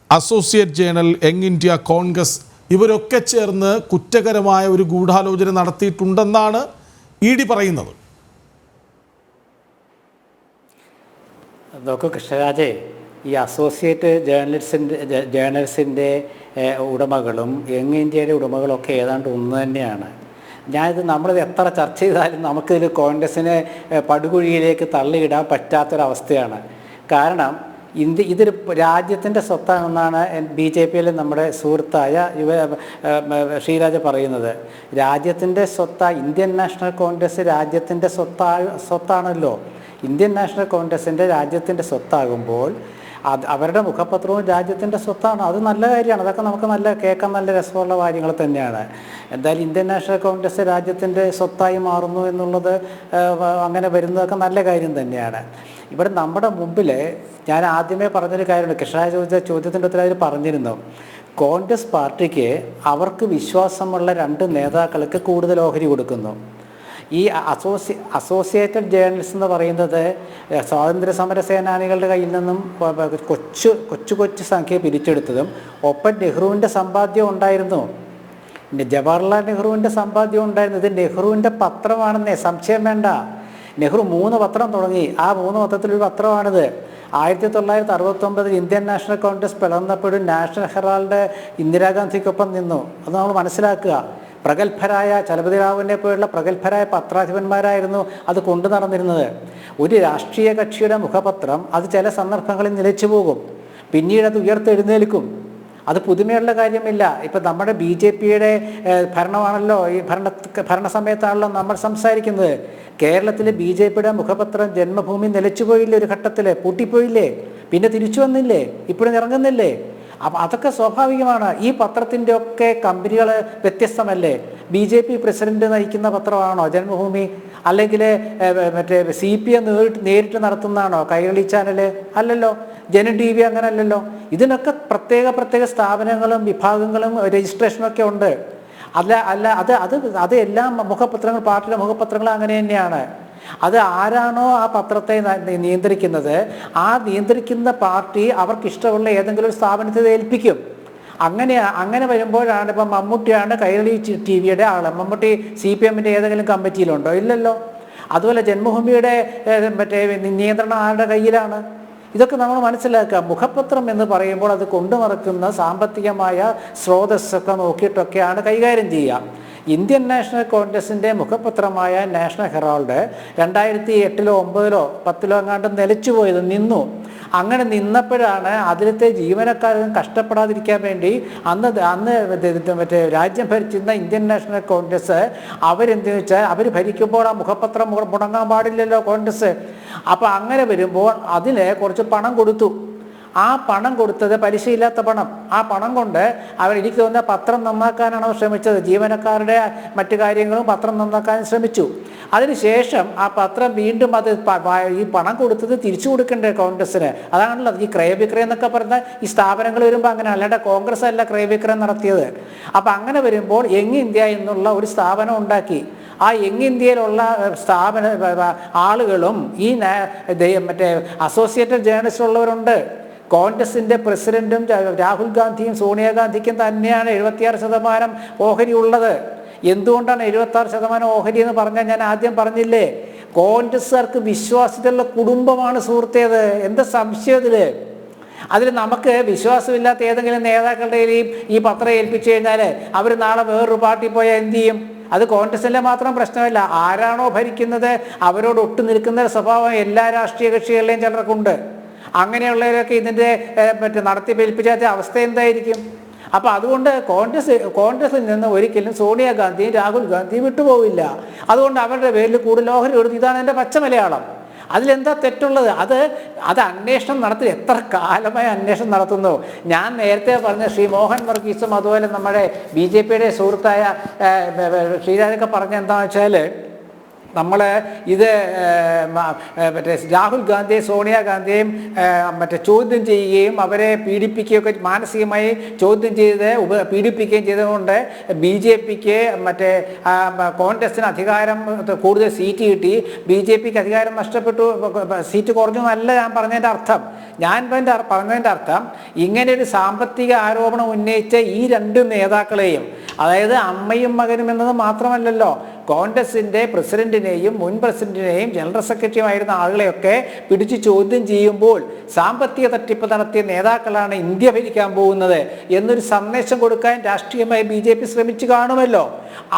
associate journal, young India Congress ഇവരൊക്കെ ചേർന്ന് കുറ്റകരമായ ഒരു ഗൂഢാലോചന നടത്തിയിട്ടുണ്ടെന്നാണ് ED പറയുന്നത്. നോക്കൂ കൃഷ്ണരാജേ, ഈ അസോസിയേറ്റ് ജേണൽസിൻ്റെ ഉടമകളും യങ് ഇന്ത്യയുടെ ഉടമകളൊക്കെ ഏതാണ്ട് ഒന്ന് തന്നെയാണ്. ഞാനിത് നമ്മളിത് എത്ര ചർച്ച ചെയ്താലും നമുക്കിതിൽ കോൺഗ്രസിനെ പടുകുഴിയിലേക്ക് തള്ളിയിടാൻ പറ്റാത്തൊരവസ്ഥയാണ്. കാരണം ഇതൊരു രാജ്യത്തിൻ്റെ സ്വത്താണെന്നാണ് BJPയിലെ നമ്മുടെ സുഹൃത്തായ ശ്രീരാജ് പറയുന്നത്. രാജ്യത്തിൻ്റെ ഇന്ത്യൻ നാഷണൽ കോൺഗ്രസ് രാജ്യത്തിൻ്റെ സ്വത്താണല്ലോ. ഇന്ത്യൻ നാഷണൽ കോൺഗ്രസിൻ്റെ രാജ്യത്തിൻ്റെ സ്വത്താകുമ്പോൾ അവരുടെ മുഖപത്രവും രാജ്യത്തിൻ്റെ സ്വത്താണ്. അത് നല്ല കാര്യമാണ്. അതൊക്കെ നമുക്ക് കേൾക്കാൻ നല്ല രസമുള്ള കാര്യങ്ങൾ തന്നെയാണ്. എന്തായാലും ഇന്ത്യൻ നാഷണൽ കോൺഗ്രസ് രാജ്യത്തിൻ്റെ സ്വത്തായി മാറുന്നു എന്നുള്ളത്, അങ്ങനെ വരുന്നതൊക്കെ നല്ല കാര്യം തന്നെയാണ്. ഇവിടെ നമ്മുടെ മുമ്പിൽ ഞാൻ ആദ്യമേ പറഞ്ഞൊരു കാര്യമുണ്ട്. കൃഷ്ണരാജ് ചോദിച്ച ചോദ്യത്തിൻ്റെ ഉത്തരവാദിത്തം പറഞ്ഞിരുന്നു. കോൺഗ്രസ് പാർട്ടിക്ക് അവർക്ക് വിശ്വാസമുള്ള 2 നേതാക്കൾക്ക് കൂടുതൽ ഓഹരി കൊടുക്കുന്നു. ഈ അസോസിയേറ്റഡ് ജേർണൽസ് എന്ന് പറയുന്നത് സ്വാതന്ത്ര്യ സമര സേനാനികളുടെ കയ്യിൽ നിന്നും കൊച്ചു സംഖ്യ പിരിച്ചെടുത്തതും ഒപ്പം നെഹ്റുവിൻ്റെ സമ്പാദ്യം ഉണ്ടായിരുന്നു. ജവഹർലാൽ നെഹ്റുവിൻ്റെ സമ്പാദ്യം ഉണ്ടായിരുന്നു. ഇത് നെഹ്റുവിൻ്റെ പത്രമാണെന്നേ, സംശയം വേണ്ട. നെഹ്റു 3 പത്രം തുടങ്ങി. ആ 3 പത്രത്തിലൊരു പത്രമാണിത്. 1969 ഇന്ത്യൻ നാഷണൽ കോൺഗ്രസ് പിളർന്നപ്പോഴും നാഷണൽ ഹെറാൾഡ് ഇന്ദിരാഗാന്ധിക്കൊപ്പം നിന്നു. അത് നമ്മൾ മനസ്സിലാക്കുക. പ്രഗത്ഭരായ ചലപതി റാവുവിനെ പോലുള്ള പ്രഗത്ഭരായ പത്രാധിപന്മാരായിരുന്നു അത് കൊണ്ടു നടന്നിരുന്നത്. ഒരു രാഷ്ട്രീയ കക്ഷിയുടെ മുഖപത്രം അത് ചില സന്ദർഭങ്ങളിൽ നിലച്ചു പോകും, പിന്നീട് അത് ഉയർത്തെഴുന്നേൽക്കും. അത് പുതുമയുള്ള കാര്യമില്ല. ഇപ്പം നമ്മുടെ BJPയുടെ ഭരണമാണല്ലോ, ഈ ഭരണസമയത്താണല്ലോ നമ്മൾ സംസാരിക്കുന്നത്. കേരളത്തിലെ BJPയുടെ മുഖപത്രം ജന്മഭൂമി നിലച്ചുപോയില്ലേ, ഒരു ഘട്ടത്തിൽ പൂട്ടിപ്പോയില്ലേ, പിന്നെ തിരിച്ചു വന്നില്ലേ, ഇപ്പോഴും ഇറങ്ങുന്നില്ലേ? അപ്പം അതൊക്കെ സ്വാഭാവികമാണ്. ഈ പത്രത്തിൻ്റെ ഒക്കെ കമ്പനികൾ വ്യത്യസ്തമല്ലേ? BJP പ്രസിഡന്റ് നയിക്കുന്ന പത്രമാണോ ജന്മഭൂമി? അല്ലെങ്കിൽ മറ്റേ CPM നേരിട്ട് നടത്തുന്നതാണോ കൈരളി ചാനൽ? അല്ലല്ലോ. ജനം TV അങ്ങനെ അല്ലല്ലോ. ഇതിനൊക്കെ പ്രത്യേക സ്ഥാപനങ്ങളും വിഭാഗങ്ങളും രജിസ്ട്രേഷനൊക്കെ ഉണ്ട്. അത് എല്ലാ മുഖപത്രങ്ങൾ, പാർട്ടിയുടെ മുഖപത്രങ്ങൾ അങ്ങനെ തന്നെയാണ്. അത് ആരാണോ ആ പത്രത്തെ നിയന്ത്രിക്കുന്നത്, ആ നിയന്ത്രിക്കുന്ന പാർട്ടി അവർക്കിഷ്ടമുള്ള ഏതെങ്കിലും ഒരു സ്ഥാപനത്തെ ഏൽപ്പിക്കും. അങ്ങനെ വരുമ്പോഴാണ് ഇപ്പം മമ്മൂട്ടിയാണ് കൈരളി TVയുടെ ആള്. മമ്മൂട്ടി CPMൻ്റെ ഏതെങ്കിലും കമ്മിറ്റിയിലുണ്ടോ? ഇല്ലല്ലോ. അതുപോലെ ജന്മഭൂമിയുടെ മറ്റേ നിയന്ത്രണം ആരുടെ കയ്യിലാണ്? ഇതൊക്കെ നമ്മൾ മനസ്സിലാക്കുക. മുഖപത്രം എന്ന് പറയുമ്പോൾ അത് കൊണ്ടുനടക്കുന്ന സാമ്പത്തികമായ സ്രോതസ്സൊക്കെ നോക്കിയിട്ടൊക്കെയാണ് കൈകാര്യം ചെയ്യുക. ഇന്ത്യൻ നാഷണൽ കോൺഗ്രസിൻ്റെ മുഖപത്രമായ നാഷണൽ ഹെറാൾഡ് 2008-ലോ 2009-ലോ 2010-ലോ എങ്ങാണ്ട് നിലച്ചു പോയത് നിന്നു. അങ്ങനെ നിന്നപ്പോഴാണ് അതിലത്തെ ജീവനക്കാരും കഷ്ടപ്പെടാതിരിക്കാൻ വേണ്ടി മറ്റേ രാജ്യം ഭരിച്ചിരുന്ന ഇന്ത്യൻ നാഷണൽ കോൺഗ്രസ് അവരെന്തെന്ന് വെച്ചാൽ അവർ ഭരിക്കുമ്പോൾ ആ മുഖപത്രം മുടങ്ങാൻ പാടില്ലല്ലോ കോൺഗ്രസ്. അപ്പോൾ അങ്ങനെ വരുമ്പോൾ അതിന് കുറച്ച് പണം കൊടുത്തു. ആ പണം കൊടുത്തത് പലിശയില്ലാത്ത പണം. ആ പണം കൊണ്ട് എനിക്ക് തോന്നുന്ന പത്രം നന്നാക്കാനാണ് അവർ ശ്രമിച്ചത്. ജീവനക്കാരുടെ മറ്റു കാര്യങ്ങളും പത്രം നന്നാക്കാൻ ശ്രമിച്ചു. അതിനുശേഷം ആ പത്രം വീണ്ടും ഈ പണം കൊടുത്തത് തിരിച്ചു കൊടുക്കണ്ടേ കോൺഗ്രസ്സിന്? അതാണല്ലോ ഈ ക്രയവിക്രയം എന്നൊക്കെ പറഞ്ഞാൽ ഈ സ്ഥാപനങ്ങൾ വരുമ്പോൾ അങ്ങനെ, അല്ലാണ്ട് കോൺഗ്രസ് അല്ല ക്രയവിക്രയം നടത്തിയത്. അപ്പം അങ്ങനെ വരുമ്പോൾ യങ് ഇന്ത്യ എന്നുള്ള ഒരു സ്ഥാപനം ഉണ്ടാക്കി. ആ യങ് ഇന്ത്യയിലുള്ള ആളുകളും ഈ മറ്റേ അസോസിയേറ്റഡ് ജേർണലിസ്റ്റുള്ളവരുണ്ട്. കോൺഗ്രസിൻ്റെ പ്രസിഡന്റും രാഹുൽ ഗാന്ധിയും സോണിയാഗാന്ധിക്കും തന്നെയാണ് 76% ഓഹരി ഉള്ളത്. എന്തുകൊണ്ടാണ് 76% ഓഹരി എന്ന് പറഞ്ഞാൽ ഞാൻ ആദ്യം പറഞ്ഞില്ലേ, കോൺഗ്രസ്സുകാർക്ക് വിശ്വാസത്തിലുള്ള കുടുംബമാണ് സുഹൃത്തേത്. എന്താ സംശയം അതിൽ? നമുക്ക് വിശ്വാസമില്ലാത്ത ഏതെങ്കിലും നേതാക്കളുടെ ഈ പത്രം ഏൽപ്പിച്ചു കഴിഞ്ഞാൽ അവർ നാളെ വേറൊരു പാർട്ടി പോയാൽ എന്ത് ചെയ്യും? അത് കോൺഗ്രസിൻ്റെ മാത്രം പ്രശ്നമല്ല, ആരാണോ ഭരിക്കുന്നത് അവരോട് ഒട്ടു നിൽക്കുന്ന സ്വഭാവം എല്ലാ രാഷ്ട്രീയ കക്ഷികളിലെയും ചിലർക്കുണ്ട്. അങ്ങനെയുള്ളവരൊക്കെ ഇതിൻ്റെ നടത്തിപ്പേൽപ്പിച്ചാത്ത അവസ്ഥ എന്തായിരിക്കും? അപ്പോൾ അതുകൊണ്ട് കോൺഗ്രസിൽ നിന്ന് ഒരിക്കലും സോണിയാഗാന്ധിയും രാഹുൽ ഗാന്ധിയും വിട്ടുപോവില്ല. അതുകൊണ്ട് അവരുടെ പേരിൽ കൂടുതൽ ഓഹരി കൊടുത്തു. ഇതാണ് എൻ്റെ പച്ച മലയാളം. അതിലെന്താ തെറ്റുള്ളത്? അത് അന്വേഷണം നടത്തി എത്ര കാലമായി അന്വേഷണം നടത്തുന്നു. ഞാൻ നേരത്തെ പറഞ്ഞ ശ്രീ മോഹൻ വർഗീസും അതുപോലെ നമ്മുടെ BJPയുടെ സുഹൃത്തായ ശ്രീരാജൊക്കെ പറഞ്ഞ എന്താണെന്ന് വെച്ചാൽ, നമ്മൾ ഇത് മറ്റേ രാഹുൽ ഗാന്ധിയും സോണിയാഗാന്ധിയും ചോദ്യം ചെയ്യുകയും അവരെ പീഡിപ്പിക്കുകയൊക്കെ മാനസികമായി ചോദ്യം ചെയ്ത് പീഡിപ്പിക്കുകയും ചെയ്തുകൊണ്ട് BJPക്ക് കോൺഗ്രസിന് അധികാരം കൂടുതൽ സീറ്റ് കിട്ടി, BJPക്ക് അധികാരം നഷ്ടപ്പെട്ടു, സീറ്റ് കുറഞ്ഞു എന്നല്ല ഞാൻ പറഞ്ഞതിൻ്റെ അർത്ഥം. പറഞ്ഞതിൻ്റെ അർത്ഥം ഇങ്ങനെ ഒരു സാമ്പത്തിക ആരോപണം ഉന്നയിച്ച ഈ രണ്ട് നേതാക്കളെയും, അതായത് അമ്മയും മകനും എന്നത് മാത്രമല്ലല്ലോ, കോൺഗ്രസിൻ്റെ പ്രസിഡന്റിനെയും മുൻ പ്രസിഡന്റിനെയും ജനറൽ സെക്രട്ടറിയുമായിരുന്ന ആളുകളെയൊക്കെ പിടിച്ച് ചോദ്യം ചെയ്യുമ്പോൾ സാമ്പത്തിക തട്ടിപ്പ് നടത്തിയ നേതാക്കളാണ് ഇന്ത്യ ഭരിക്കാൻ പോകുന്നത് എന്നൊരു സന്ദേശം കൊടുക്കാൻ രാഷ്ട്രീയമായി BJP ശ്രമിച്ചു കാണുമല്ലോ.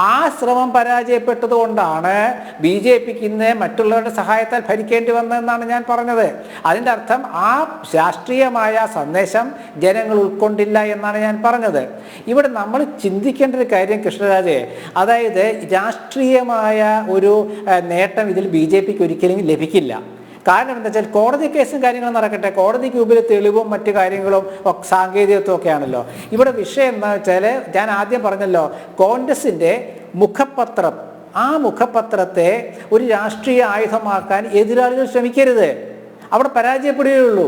ആ ശ്രമം പരാജയപ്പെട്ടത് കൊണ്ടാണ് BJPക്ക് ഇന്ന് മറ്റുള്ളവരുടെ സഹായത്താൽ ഭരിക്കേണ്ടി വന്നതെന്നാണ് ഞാൻ പറഞ്ഞത്. അതിൻ്റെ അർത്ഥം ആ രാഷ്ട്രീയമായ സന്ദേശം ജനങ്ങൾ ഉൾക്കൊണ്ടില്ല എന്നാണ് ഞാൻ പറഞ്ഞത്. ഇവിടെ നമ്മൾ ചിന്തിക്കേണ്ട ഒരു കാര്യം കൃഷ്ണരാജെ, അതായത് രാഷ്ട്രീയമായ ഒരു നേട്ടം ഇതിൽ BJPക്ക് ഒരിക്കലും ലഭിക്കില്ല. കാരണം എന്താ വെച്ചാൽ കോടതി കേസും കാര്യങ്ങളും നടക്കട്ടെ, കോടതിക്ക് മുമ്പിൽ തെളിവും മറ്റു കാര്യങ്ങളും സാങ്കേതികത്വം ഒക്കെയാണല്ലോ. ഇവിടെ വിഷയം എന്താ വെച്ചാൽ, ഞാൻ ആദ്യം പറഞ്ഞല്ലോ, കോൺഗ്രസിൻ്റെ മുഖപത്രം, ആ മുഖപത്രത്തെ ഒരു രാഷ്ട്രീയ ആയുധമാക്കാൻ എതിരാളികൾ ശ്രമിക്കരുത്. അവിടെ പരാജയപ്പെടുകയുള്ളൂ.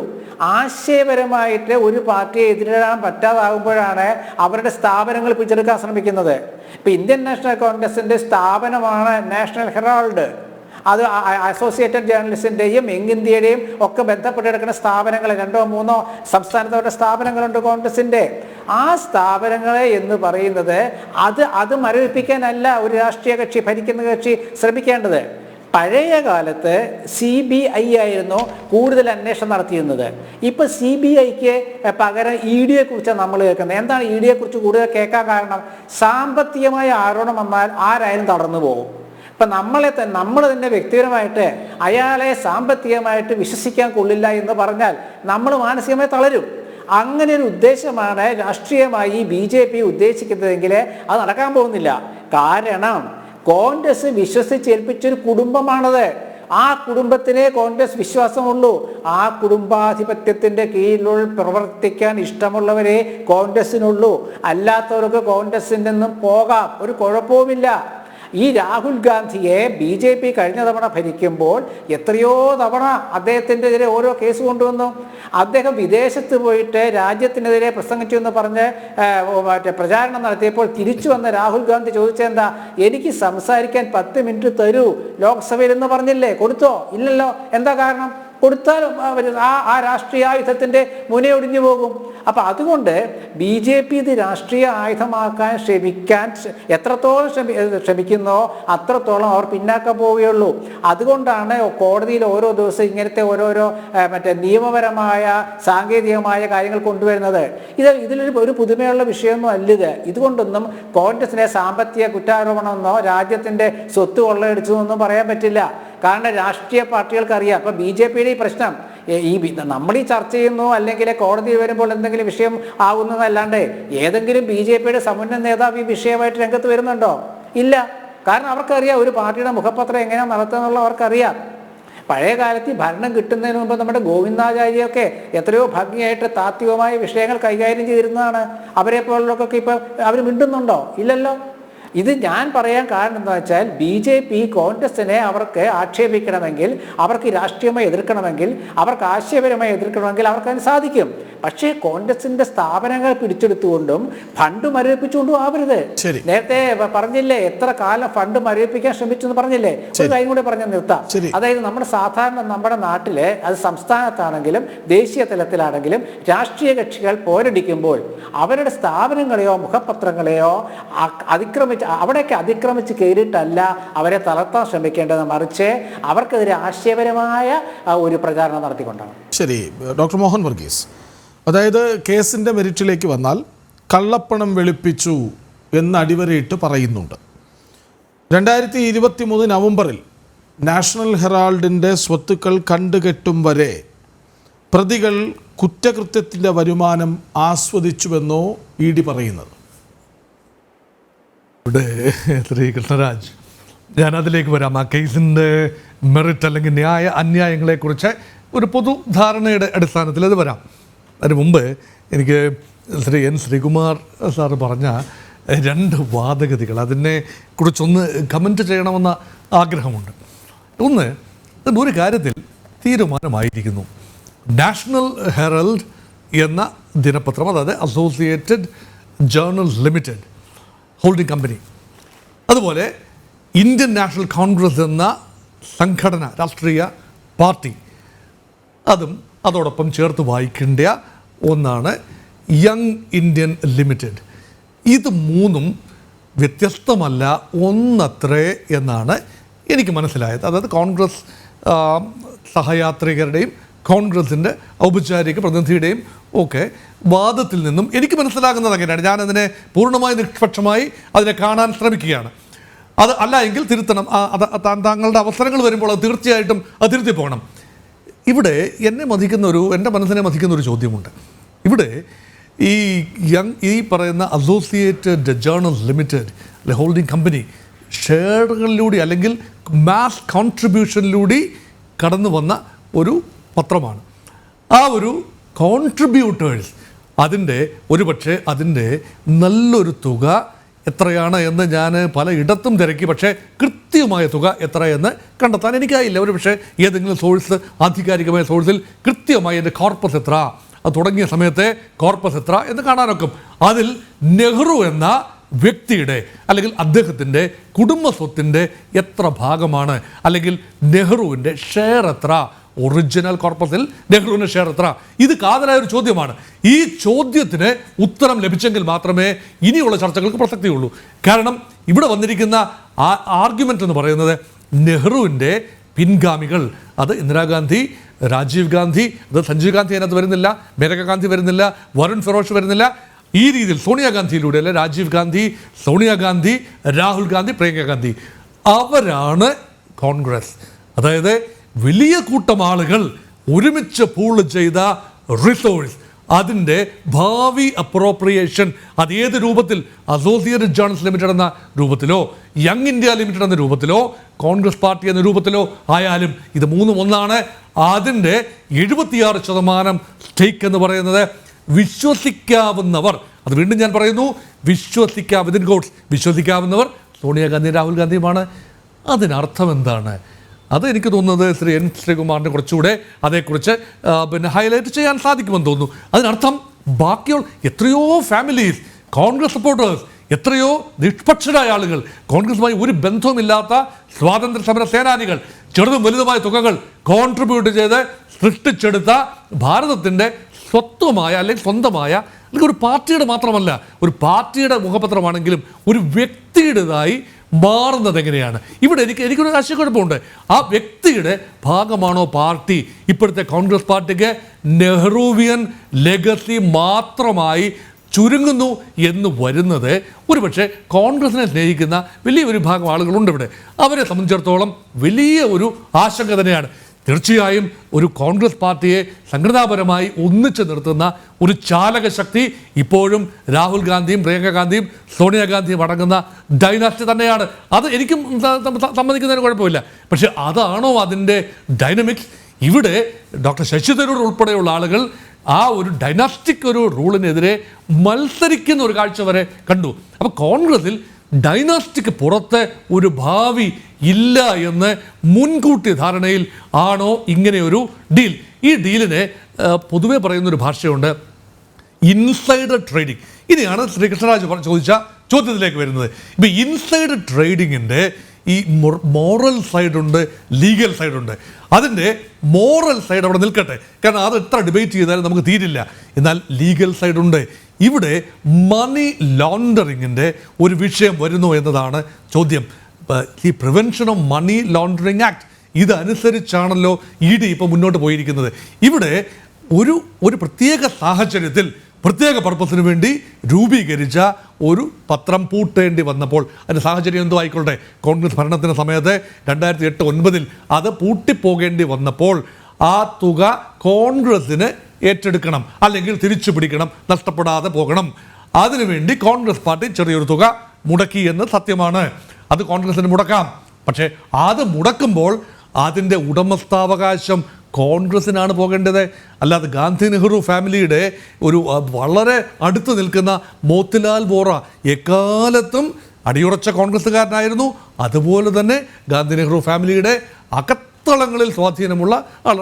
ആശയപരമായിട്ട് ഒരു പാർട്ടിയെ എതിരിടാൻ പറ്റാതാകുമ്പോഴാണ് അവരുടെ സ്ഥാപനങ്ങൾ പിടിച്ചെടുക്കാൻ ശ്രമിക്കുന്നത്. ഇപ്പം ഇന്ത്യൻ നാഷണൽ കോൺഗ്രസിൻ്റെ സ്ഥാപനമാണ് നാഷണൽ ഹെറാൾഡ്. അത് അസോസിയേറ്റഡ് ജേർണലിസ്റ്റിൻ്റെയും യങ് ഇന്ത്യയുടെയും ഒക്കെ ബന്ധപ്പെട്ട് കിടക്കുന്ന സ്ഥാപനങ്ങൾ, 2-3 സംസ്ഥാനത്തോടെ സ്ഥാപനങ്ങളുണ്ട് കോൺഗ്രസിൻ്റെ. ആ സ്ഥാപനങ്ങളെ എന്ന് പറയുന്നത് അത് മരവിപ്പിക്കാനല്ല ഒരു രാഷ്ട്രീയ കക്ഷി, ഭരിക്കുന്ന കക്ഷി ശ്രമിക്കേണ്ടത്. പഴയ കാലത്ത് CBI ആയിരുന്നു കൂടുതൽ അന്വേഷണം നടത്തിയിരുന്നത്. ഇപ്പോൾ CBIക്ക് പകരം EDയെ കുറിച്ചാണ് നമ്മൾ കേൾക്കുന്നത്. എന്താണ് EDയെ കുറിച്ച് കൂടുതൽ കേൾക്കാൻ കാരണം? സാമ്പത്തികമായ ആരോപണം വന്നാൽ ആരായാലും തളർന്നു പോകും. ഇപ്പം നമ്മൾ തന്നെ വ്യക്തിപരമായിട്ട് അയാളെ സാമ്പത്തികമായിട്ട് വിശ്വസിക്കാൻ കൊള്ളില്ല എന്ന് പറഞ്ഞാൽ നമ്മൾ മാനസികമായി തളരും. അങ്ങനെ ഒരു ഉദ്ദേശമാണ് രാഷ്ട്രീയമായി BJP ഉദ്ദേശിക്കുന്നതെങ്കിൽ അത് നടക്കാൻ പോകുന്നില്ല. കാരണം കോൺഗ്രസ് വിശ്വസിച്ചേൽപ്പിച്ചൊരു കുടുംബമാണത്. ആ കുടുംബത്തിനെ കോൺഗ്രസ് വിശ്വാസമുള്ളൂ. ആ കുടുംബാധിപത്യത്തിൻ്റെ കീഴിലുള്ള പ്രവർത്തിക്കാൻ ഇഷ്ടമുള്ളവരെ കോൺഗ്രസിനുള്ളൂ. അല്ലാത്തവർക്ക് കോൺഗ്രസിൽ നിന്നും പോകാം, ഒരു കുഴപ്പവുമില്ല. ഈ രാഹുൽ ഗാന്ധിയെ BJP കഴിഞ്ഞ തവണ ഭരിക്കുമ്പോൾ എത്രയോ തവണ അദ്ദേഹത്തിനെതിരെ ഓരോ കേസ് കൊണ്ടുവന്നു. അദ്ദേഹം വിദേശത്ത് പോയിട്ട് രാജ്യത്തിനെതിരെ പ്രസംഗിച്ചു എന്ന് പറഞ്ഞ് പ്രചാരണം നടത്തിയപ്പോൾ തിരിച്ചു വന്ന രാഹുൽ ഗാന്ധി ചോദിച്ചെന്താ, എനിക്ക് സംസാരിക്കാൻ 10 മിനിറ്റ് തരൂ ലോക്സഭയിൽ എന്ന് പറഞ്ഞില്ലേ? കൊടുത്തോ? ഇല്ലല്ലോ. എന്താ കാരണം? കൊടുത്താൽ ആ രാഷ്ട്രീയ ആയുധത്തിൻ്റെ മുനയൊടിഞ്ഞു പോകും. അപ്പം അതുകൊണ്ട് BJP ഇത് രാഷ്ട്രീയ ആയുധമാക്കാൻ എത്രത്തോളം ശ്രമിക്കുന്നോ അത്രത്തോളം അവർ പിന്നാക്കം പോവുകയുള്ളൂ. അതുകൊണ്ടാണ് കോടതിയിൽ ഓരോ ദിവസം ഇങ്ങനത്തെ ഓരോരോ നിയമപരമായ സാങ്കേതികമായ കാര്യങ്ങൾ കൊണ്ടുവരുന്നത്. ഇതിലൊരു പുതുമയുള്ള വിഷയമൊന്നും അല്ലിത്. ഇതുകൊണ്ടൊന്നും കോൺഗ്രസിനെ സാമ്പത്തിക കുറ്റാരോപണമെന്നോ രാജ്യത്തിൻ്റെ സ്വത്ത് കൊള്ളയടിച്ചതെന്നൊന്നും പറയാൻ പറ്റില്ല. കാരണം രാഷ്ട്രീയ പാർട്ടികൾക്ക് അറിയാം. അപ്പം BJPയുടെ ഈ പ്രശ്നം നമ്മൾ ഈ ചർച്ച ചെയ്യുന്നു അല്ലെങ്കിൽ കോടതി വരുമ്പോൾ എന്തെങ്കിലും വിഷയം ആകുന്നതല്ലാണ്ട് ഏതെങ്കിലും BJPയുടെ സമുന്നത നേതാവ് ഈ വിഷയമായിട്ട് രംഗത്ത് വരുന്നുണ്ടോ? ഇല്ല. കാരണം അവർക്കറിയാം ഒരു പാർട്ടിയുടെ മുഖപത്രം എങ്ങനെയാണ് നടത്തുക എന്നുള്ള അവർക്കറിയാം. പഴയ കാലത്ത് ഭരണം കിട്ടുന്നതിന് മുമ്പ് നമ്മുടെ ഗോവിന്ദാചാര്യൊക്കെ എത്രയോ ഭംഗിയായിട്ട് താത്വികമായ വിഷയങ്ങൾ കൈകാര്യം ചെയ്തിരുന്നതാണ്. അവരെ പോലുള്ളവർക്കൊക്കെ ഇപ്പം അവർ മിണ്ടുന്നുണ്ടോ? ഇല്ലല്ലോ. ഇത് ഞാൻ പറയാൻ കാരണം എന്താ വെച്ചാൽ BJP കോൺഗ്രസിനെ അവർക്ക് ആക്ഷേപിക്കണമെങ്കിൽ, അവർക്ക് രാഷ്ട്രീയമായി എതിർക്കണമെങ്കിൽ, അവർക്ക് ആശയപരമായി എതിർക്കണമെങ്കിൽ അവർക്കതിന് സാധിക്കും. പക്ഷേ കോൺഗ്രസിന്റെ സ്ഥാപനങ്ങൾ പിടിച്ചെടുത്തുകൊണ്ടും ഫണ്ട് മരവിപ്പിച്ചുകൊണ്ടും ആവരുത്. നേരത്തെ പറഞ്ഞില്ലേ എത്ര കാലം ഫണ്ട് മരവിപ്പിക്കാൻ ശ്രമിച്ചു എന്ന് പറഞ്ഞില്ലേ? ഒരു കാര്യം കൂടി പറഞ്ഞ് നിർത്താം. അതായത് നമ്മുടെ നാട്ടില് അത് സംസ്ഥാനത്താണെങ്കിലും ദേശീയ തലത്തിലാണെങ്കിലും രാഷ്ട്രീയ കക്ഷികൾ പോരടിക്കുമ്പോൾ അവരുടെ സ്ഥാപനങ്ങളെയോ മുഖപത്രങ്ങളെയോ അവിടേക്ക് അതിക്രമിച്ച് കയറിയിട്ടല്ല അവരെ തളർത്താൻ ശ്രമിക്കേണ്ടത്, മറിച്ച് അവർക്കെതിരെ ആശയപരമായ ഒരു പ്രചാരണം നടത്തിക്കൊണ്ടാണ്. ശരി, ഡോക്ടർ മോഹൻ വർഗീസ്, അതായത് കേസിൻ്റെ മെറിറ്റിലേക്ക് വന്നാൽ കള്ളപ്പണം വെളുപ്പിച്ചു എന്ന് അടിവരയിട്ട് പറയുന്നുണ്ട്. 2023 നവംബറിൽ നാഷണൽ ഹെറാൾഡിൻ്റെ സ്വത്തുക്കൾ കണ്ടുകെട്ടും വരെ പ്രതികൾ കുറ്റകൃത്യത്തിൻ്റെ വരുമാനം ആസ്വദിച്ചുവെന്നോ ED പറയുന്നത്? ഇവിടെ ശ്രീ കൃഷ്ണരാജ്, ഞാനതിലേക്ക് വരാം. ആ കേസിൻ്റെ മെറിറ്റ് അല്ലെങ്കിൽ അന്യായങ്ങളെക്കുറിച്ച് ഒരു പൊതുധാരണയുടെ അടിസ്ഥാനത്തിൽ അത് വരാം. അതിന് മുമ്പ് എനിക്ക് ശ്രീ N. ശ്രീകുമാർ സാറ് പറഞ്ഞ 2 വാദഗതികൾ അതിനെ കുറിച്ചൊന്ന് കമൻറ്റ് ചെയ്യണമെന്ന ആഗ്രഹമുണ്ട്. ഒന്ന്, ഒരു കാര്യത്തിൽ തീരുമാനമായിരിക്കുന്നു. നാഷണൽ ഹെറാൾഡ് എന്ന ദിനപത്രം, അതായത് associated Journals limited holding company, അതുപോലെ ഇന്ത്യൻ നാഷണൽ കോൺഗ്രസ് എന്ന സംഘടന, രാഷ്ട്രീയ പാർട്ടി, അതോടൊപ്പം ചേർത്ത് വായിക്കേണ്ട ഒന്നാണ് യങ് ഇന്ത്യൻ ലിമിറ്റഡ്. ഇത് 3ഉം വ്യത്യസ്തമല്ല, ഒന്നത്രേ എന്നാണ് എനിക്ക് മനസ്സിലായത്. അതായത് കോൺഗ്രസ് സഹയാത്രികരുടെയും കോൺഗ്രസിൻ്റെ ഔപചാരിക പ്രതിനിധിയുടെയും ഒക്കെ വാദത്തിൽ നിന്നും എനിക്ക് മനസ്സിലാകുന്നത് അങ്ങനെയാണ്. ഞാനതിനെ പൂർണ്ണമായി നിഷ്പക്ഷമായി അതിനെ കാണാൻ ശ്രമിക്കുകയാണ്. അത് അല്ല എങ്കിൽ തിരുത്തണം. താങ്കളുടെ അവസരങ്ങൾ വരുമ്പോൾ അത് തീർച്ചയായിട്ടും അത് തിരുത്തി പോകണം. ഇവിടെ എൻ്റെ മനസ്സിനെ മതിക്കുന്ന ഒരു ചോദ്യമുണ്ട്. ഇവിടെ ഈ പറയുന്ന അസോസിയേറ്റഡ് ജേർണൽസ് ലിമിറ്റഡ് അല്ലെ ഹോൾഡിംഗ് കമ്പനി ഷെയറുകളിലൂടെ അല്ലെങ്കിൽ മാസ് കോൺട്രിബ്യൂഷനിലൂടെ കടന്നു വന്ന ഒരു പത്രമാണ്. ആ ഒരു കോൺട്രിബ്യൂട്ടേഴ്സ് ഒരുപക്ഷെ അതിൻ്റെ നല്ലൊരു തുക എത്രയാണ് എന്ന് ഞാൻ പലയിടത്തും തിരക്കി, പക്ഷേ കൃത്യമായ തുക എത്രയെന്ന് കണ്ടെത്താൻ എനിക്കായില്ല. ഒരു പക്ഷേ ഏതെങ്കിലും സോഴ്സ്, ആധികാരികമായ സോഴ്സിൽ കൃത്യമായി എൻ്റെ കോർപ്പസ് എത്ര, അത് തുടങ്ങിയ സമയത്തെ കോർപ്പസ് എത്ര എന്ന് കാണാനൊക്കെ. അതിൽ നെഹ്റു എന്ന വ്യക്തിയുടെ അല്ലെങ്കിൽ അദ്ദേഹത്തിൻ്റെ കുടുംബ സ്വത്തിൻ്റെ എത്ര ഭാഗമാണ്, അല്ലെങ്കിൽ നെഹ്റുവിൻ്റെ ഷെയർ എത്ര, ഒറിജിനൽ കോർപ്പസിൽ നെഹ്റുവിൻ്റെ ഷെയർ എത്ര, ഇത് കാതലായ ഒരു ചോദ്യമാണ്. ഈ ചോദ്യത്തിന് ഉത്തരം ലഭിച്ചെങ്കിൽ മാത്രമേ ഇനിയുള്ള ചർച്ചകൾക്ക് പ്രസക്തിയുള്ളൂ. കാരണം ഇവിടെ വന്നിരിക്കുന്ന ആർഗ്യുമെൻ്റ് എന്ന് പറയുന്നത് നെഹ്റുവിൻ്റെ പിൻഗാമികൾ, അത് ഇന്ദിരാഗാന്ധി, രാജീവ് ഗാന്ധി, അത് സഞ്ജീവ് ഗാന്ധി അതിനകത്ത് വരുന്നില്ല, മേനക ഗാന്ധി വരുന്നില്ല, വരുൺ ഫിറോഷ് വരുന്നില്ല, ഈ രീതിയിൽ സോണിയാഗാന്ധിയിലൂടെ അല്ലെ രാജീവ് ഗാന്ധി, സോണിയാഗാന്ധി, രാഹുൽ ഗാന്ധി, പ്രിയങ്ക ഗാന്ധി, അവരാണ് കോൺഗ്രസ്. അതായത് വലിയ കൂട്ടം ആളുകൾ ഒരുമിച്ച് പൂള് ചെയ്ത റിസോഴ്സ്, അതിൻ്റെ ഭാവി അപ്രോപ്രിയേഷൻ, അത് ഏത് രൂപത്തിൽ, അസോസിയേറ്റഡ് ജേർണൽസ് ലിമിറ്റഡ് എന്ന രൂപത്തിലോ യങ് ഇന്ത്യ ലിമിറ്റഡ് എന്ന രൂപത്തിലോ കോൺഗ്രസ് പാർട്ടി എന്ന രൂപത്തിലോ ആയാലും ഇത് 3ഉം ഒന്നാണ്. അതിൻ്റെ 76% സ്റ്റേക്ക് എന്ന് പറയുന്നത് വിശ്വസിക്കാവുന്നവർ, അത് വീണ്ടും ഞാൻ പറയുന്നു, വിശ്വസിക്കാവുന്നവർ സോണിയാഗാന്ധി, രാഹുൽ ഗാന്ധിയുമാണ്. അതിനർത്ഥം എന്താണ്? അത് എനിക്ക് തോന്നുന്നത് ശ്രീ N. ശ്രീകുമാറിനെ കുറച്ചുകൂടെ അതേക്കുറിച്ച് ഹൈലൈറ്റ് ചെയ്യാൻ സാധിക്കുമെന്ന് തോന്നുന്നു. അതിനർത്ഥം ബാക്കിയുള്ള എത്രയോ ഫാമിലീസ്, കോൺഗ്രസ് സപ്പോർട്ടേഴ്സ്, എത്രയോ നിഷ്പക്ഷരായ ആളുകൾ, കോൺഗ്രസുമായി ഒരു ബന്ധവുമില്ലാത്ത സ്വാതന്ത്ര്യ സമര സേനാനികൾ, ചെറുതും വലുതുമായ തുകകൾ കോൺട്രിബ്യൂട്ട് ചെയ്ത് സൃഷ്ടിച്ചെടുത്ത ഭാരതത്തിൻ്റെ സ്വത്വമായ അല്ലെങ്കിൽ സ്വന്തമായ, അല്ലെങ്കിൽ ഒരു പാർട്ടിയുടെ മാത്രമല്ല, ഒരു പാർട്ടിയുടെ മുഖപത്രമാണെങ്കിലും ഒരു വ്യക്തിയുടേതായി മാറുന്നത് എങ്ങനെയാണ്? ഇവിടെ എനിക്കൊരു ആശയക്കുഴപ്പമുണ്ട്. ആ വ്യക്തിയുടെ ഭാഗമാണോ പാർട്ടി? ഇപ്പോഴത്തെ കോൺഗ്രസ് പാർട്ടിക്ക് നെഹ്റുവിയൻ ലെഗസി മാത്രമായി ചുരുങ്ങുന്നു എന്ന് വരുന്നത് ഒരുപക്ഷെ കോൺഗ്രസിനെ സ്നേഹിക്കുന്ന വലിയൊരു ഭാഗം ആളുകളുണ്ട് ഇവിടെ. അവരെ സംബന്ധിച്ചിടത്തോളം വലിയ ഒരു ആശങ്ക തന്നെയാണ്. തീർച്ചയായും ഒരു കോൺഗ്രസ് പാർട്ടിയെ സംഘടനാപരമായി ഒന്നിച്ചു നിർത്തുന്ന ഒരു ചാലക ശക്തി ഇപ്പോഴും രാഹുൽ ഗാന്ധിയും പ്രിയങ്ക ഗാന്ധിയും സോണിയാഗാന്ധിയും അടങ്ങുന്ന ഡൈനാസ്റ്റി തന്നെയാണ്. അത് എനിക്കും സമ്മതിക്കുന്നതിന് കുഴപ്പമില്ല. പക്ഷെ അതാണോ അതിൻ്റെ ഡൈനമിക്സ്? ഇവിടെ ഡോക്ടർ ശശി തരൂർ ഉൾപ്പെടെയുള്ള ആളുകൾ ആ ഒരു ഡൈനാസ്റ്റിക് ഒരു റൂളിനെതിരെ മത്സരിക്കുന്ന ഒരു കാഴ്ച വരെ കണ്ടു. അപ്പോൾ കോൺഗ്രസിൽ ഡൈനാസ്റ്റിക്ക് പുറത്ത് ഒരു ഭാവി ഇല്ല എന്ന് മുൻകൂട്ടി ധാരണയിൽ ആണോ ഇങ്ങനെയൊരു ഡീൽ? ഈ ഡീലിനെ പൊതുവെ പറയുന്നൊരു ഭാഷയുണ്ട്, ഇൻസൈഡർ ട്രേഡിംഗ്. ഇനിയാണ് ശ്രീകൃഷ്ണരാജ് ചോദിച്ച ചോദ്യത്തിലേക്ക് വരുന്നത്. ഇപ്പം ഇൻസൈഡർ ട്രേഡിങ്ങിൻ്റെ ഈ മോറൽ സൈഡുണ്ട്, ലീഗൽ സൈഡുണ്ട്. അതിൻ്റെ മോറൽ സൈഡ് അവിടെ നിൽക്കട്ടെ, കാരണം അത് എത്ര ഡിബേറ്റ് ചെയ്താലും നമുക്ക് തീരില്ല. എന്നാൽ ലീഗൽ സൈഡുണ്ട്. ഇവിടെ മണി ലോണ്ടറിങ്ങിൻ്റെ ഒരു വിഷയം വരുന്നു എന്നതാണ് ചോദ്യം. ഈ prevention of money laundering act ഇതനുസരിച്ചാണല്ലോ ED ഇപ്പോൾ മുന്നോട്ട് പോയിരിക്കുന്നത്. ഇവിടെ ഒരു പ്രത്യേക സാഹചര്യത്തിൽ പ്രത്യേക പർപ്പസിന് വേണ്ടി രൂപീകരിച്ച ഒരു പത്രം പൂട്ടേണ്ടി വന്നപ്പോൾ, അതിൻ്റെ സാഹചര്യം എന്തോ ആയിക്കോട്ടെ, കോൺഗ്രസ് ഭരണത്തിൻ്റെ സമയത്ത് 2008-09 അത് പൂട്ടിപ്പോകേണ്ടി വന്നപ്പോൾ ആ തുക കോൺഗ്രസ്സിന് ഏറ്റെടുക്കണം, അല്ലെങ്കിൽ തിരിച്ചു പിടിക്കണം, നഷ്ടപ്പെടാതെ പോകണം. അതിനുവേണ്ടി കോൺഗ്രസ് പാർട്ടി ചെറിയൊരു തുക മുടക്കി എന്ന് സത്യമാണ്. അത് കോൺഗ്രസ്സിന് മുടക്കാം. പക്ഷേ അത് മുടക്കുമ്പോൾ അതിൻ്റെ ഉടമസ്ഥാവകാശം കോൺഗ്രസ്സിനാണ് പോകേണ്ടത്. അല്ലാതെ ഗാന്ധി നെഹ്റു ഫാമിലിയുടെ ഒരു വളരെ അടുത്ത് നിൽക്കുന്ന മോത്തിലാൽ വോറ എക്കാലത്തും അടിയുറച്ച കോൺഗ്രസ്സുകാരനായിരുന്നു. അതുപോലെ തന്നെ ഗാന്ധി നെഹ്റു ഫാമിലിയുടെ അകത്തളങ്ങളിൽ സ്വാധീനമുള്ള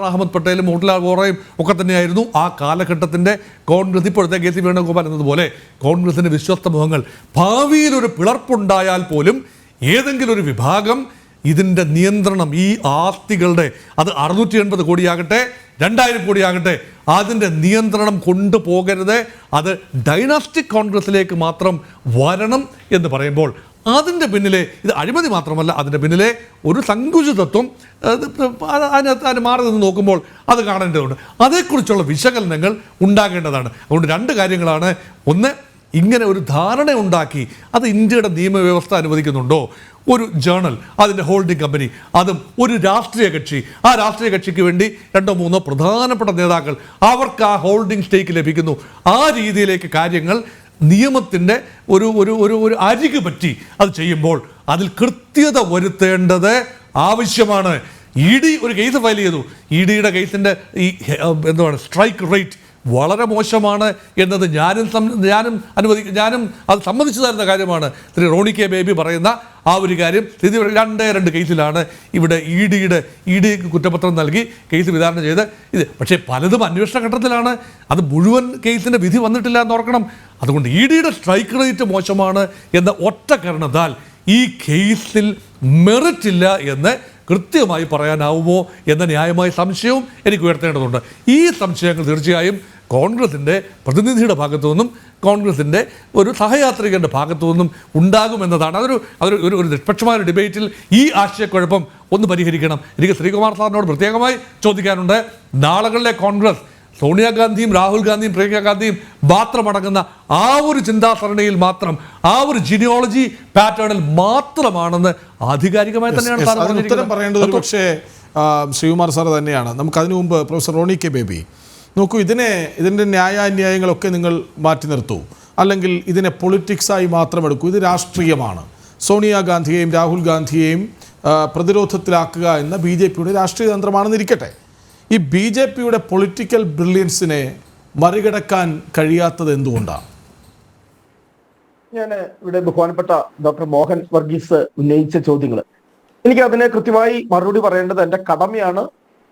അഹമ്മദ് പട്ടേലും മോത്തിലാൽ വോറയും ഒക്കെ തന്നെയായിരുന്നു ആ കാലഘട്ടത്തിൻ്റെ കോൺഗ്രസ്. ഇപ്പോഴത്തെ KC വേണുഗോപാൽ എന്നതുപോലെ കോൺഗ്രസിൻ്റെ വിശ്വസ്ത മുഖങ്ങൾ. ഭാവിയിൽ ഒരു പിളർപ്പുണ്ടായാൽ പോലും ഏതെങ്കിലും ഒരു വിഭാഗം ഇതിൻ്റെ നിയന്ത്രണം, ഈ ആസ്തികളുടെ, അത് 680 കോടിയാകട്ടെ 2000 കോടിയാകട്ടെ, അതിൻ്റെ നിയന്ത്രണം കൊണ്ടുപോകരുത്, അത് ഡൈനാസ്റ്റിക് കോൺഗ്രസിലേക്ക് മാത്രം വരണം എന്ന് പറയുമ്പോൾ അതിൻ്റെ പിന്നിലെ ഇത് അഴിമതി മാത്രമല്ല, അതിൻ്റെ പിന്നിലെ ഒരു സങ്കുചിതത്വം അതിന് മാറി നിന്ന് നോക്കുമ്പോൾ അത് കാണേണ്ടതുണ്ട്. അതേക്കുറിച്ചുള്ള വിശകലനങ്ങൾ ഉണ്ടാകേണ്ടതാണ്. അതുകൊണ്ട് രണ്ട് കാര്യങ്ങളാണ്. ഒന്ന്, ഇങ്ങനെ ഒരു ധാരണ ഉണ്ടാക്കി അത് ഇന്ത്യയുടെ നിയമവ്യവസ്ഥ അനുവദിക്കുന്നുണ്ടോ? ഒരു ജേണൽ, അതിൻ്റെ ഹോൾഡിംഗ് കമ്പനി, അതും ഒരു രാഷ്ട്രീയ കക്ഷി, ആ രാഷ്ട്രീയ കക്ഷിക്ക് വേണ്ടി 2-3 പ്രധാനപ്പെട്ട നേതാക്കൾ, അവർക്ക് ആ ഹോൾഡിംഗ് സ്റ്റേക്ക് ലഭിക്കുന്നു. ആ രീതിയിലേക്ക് കാര്യങ്ങൾ നിയമത്തിൻ്റെ ഒരു അരികു പറ്റി അത് ചെയ്യുമ്പോൾ അതിൽ കൃത്യത വരുത്തേണ്ടത് ആവശ്യമാണ്. ED ഒരു കേസ് ഫയൽ ചെയ്തു. EDയുടെ കേസിൻ്റെ ഈ എന്താണ് സ്ട്രൈക്ക് റേറ്റ് വളരെ മോശമാണ് എന്നത് ഞാനും അത് സമ്മതിച്ചു തരുന്ന കാര്യമാണ്. ശ്രീ റോണി കെ ബേബി പറയുന്ന ആ ഒരു കാര്യം. 2 കേസിലാണ് ഇവിടെ ED കുറ്റപത്രം നൽകി കേസ് വിചാരണ ചെയ്ത് ഇത്. പക്ഷേ പലതും അന്വേഷണ ഘട്ടത്തിലാണ്. അത് മുഴുവൻ കേസിൻ്റെ വിധി വന്നിട്ടില്ല എന്ന് ഓർക്കണം. അതുകൊണ്ട് EDയുടെ സ്ട്രൈക്ക് റേറ്റ് മോശമാണ് എന്ന ഒറ്റ കാരണത്താൽ ഈ കേസിൽ മെറിറ്റ് ഇല്ല എന്ന് കൃത്യമായി പറയാനാവുമോ എന്ന ന്യായമായ സംശയവും എനിക്ക് ഉയർത്തേണ്ടതുണ്ട്. ഈ സംശയങ്ങൾ തീർച്ചയായും കോൺഗ്രസിൻ്റെ പ്രതിനിധിയുടെ ഭാഗത്തു നിന്നും കോൺഗ്രസിൻ്റെ ഒരു സഹയാത്രികരുടെ ഭാഗത്തു നിന്നും ഉണ്ടാകുമെന്നതാണ്. അതൊരു നിഷ്പക്ഷമായ ഡിബേറ്റിൽ ഈ ആശയക്കുഴപ്പം ഒന്ന് പരിഹരിക്കണം. എനിക്ക് ശ്രീകുമാർ സാറിനോട് പ്രത്യേകമായി ചോദിക്കാനുണ്ട്. നാളുകളിലെ കോൺഗ്രസ് സോണിയാഗാന്ധിയും രാഹുൽ ഗാന്ധിയും പ്രിയങ്ക ഗാന്ധിയും മാത്രമടങ്ങുന്ന ആ ഒരു ചിന്താസരണിയിൽ മാത്രം, ആ ഒരു ജിനിയോളജി പാറ്റേണിൽ മാത്രമാണെന്ന് ആധികാരികമായി തന്നെയാണ് ഉത്തരം പറയേണ്ടത്. പക്ഷേ ശ്രീകുമാർ സാർ തന്നെയാണ്. നമുക്കതിനു മുമ്പ് പ്രൊഫസർ റോണി കെ ബേബി, നോക്കൂ, ഇതിൻ്റെ ന്യായാന്യായങ്ങളൊക്കെ നിങ്ങൾ മാറ്റി നിർത്തൂ, അല്ലെങ്കിൽ ഇതിനെ പൊളിറ്റിക്സായി മാത്രം എടുക്കൂ. ഇത് രാഷ്ട്രീയമാണ്. സോണിയാഗാന്ധിയെയും രാഹുൽ ഗാന്ധിയെയും പ്രതിരോധത്തിലാക്കുക എന്ന BJPയുടെ രാഷ്ട്രീയ തന്ത്രമാണെന്നിരിക്കട്ടെ. ഈ BJPയുടെ പൊളിറ്റിക്കൽ ബ്രില്യൻസിനെ മറികടക്കാൻ കഴിയാത്തത് എന്തുകൊണ്ടാണ്? ഞാൻ ഇവിടെ ബഹുമാനപ്പെട്ട ഡോക്ടർ മോഹൻ വർഗീസ് ഉന്നയിച്ച ചോദ്യങ്ങൾ എനിക്ക് അതിനെ കൃത്യമായി മറുപടി പറയേണ്ടത് എൻ്റെ കടമയാണ്.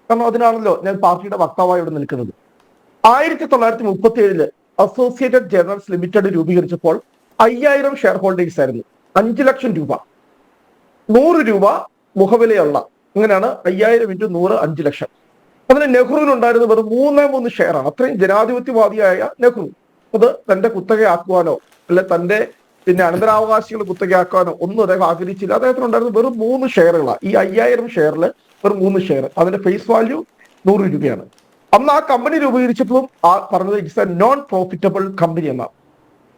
കാരണം അതിനാണല്ലോ ഞാൻ പാർട്ടിയുടെ വക്താവായി ഇവിടെ നിൽക്കുന്നത്. 1937 അസോസിയേറ്റഡ് ജേർണൽസ് ലിമിറ്റഡ് രൂപീകരിച്ചപ്പോൾ 5000 ഷെയർ ഹോൾഡിംഗ്സ് ആയിരുന്നു. 5 ലക്ഷം രൂപ, 100 രൂപ മുഖവിലയുള്ള, അങ്ങനെയാണ് 5000 × 100 5 ലക്ഷം. അതിന് നെഹ്റുവിനുണ്ടായിരുന്ന വെറും 3 ഷെയറാണ്. അത്രയും ജനാധിപത്യവാദിയായ നെഹ്റു അത് തന്റെ കുത്തകയാക്കുവാനോ അല്ലെ തന്റെ അനന്തരാവകാശികൾ കുത്തകയാക്കാനോ ഒന്നും അദ്ദേഹം ആഗ്രഹിച്ചില്ല. അദ്ദേഹത്തിനുണ്ടായിരുന്ന വെറും 3 ഷെയറുകളാണ്. ഈ 5000 ഷെയറിൽ വെറും 3 ഷെയർ, അതിന്റെ ഫേസ് വാല്യൂ 100 രൂപയാണ്. അന്ന് ആ കമ്പനി രൂപീകരിച്ചപ്പോഴും പറഞ്ഞത് it's a non profitable company എന്നാണ്.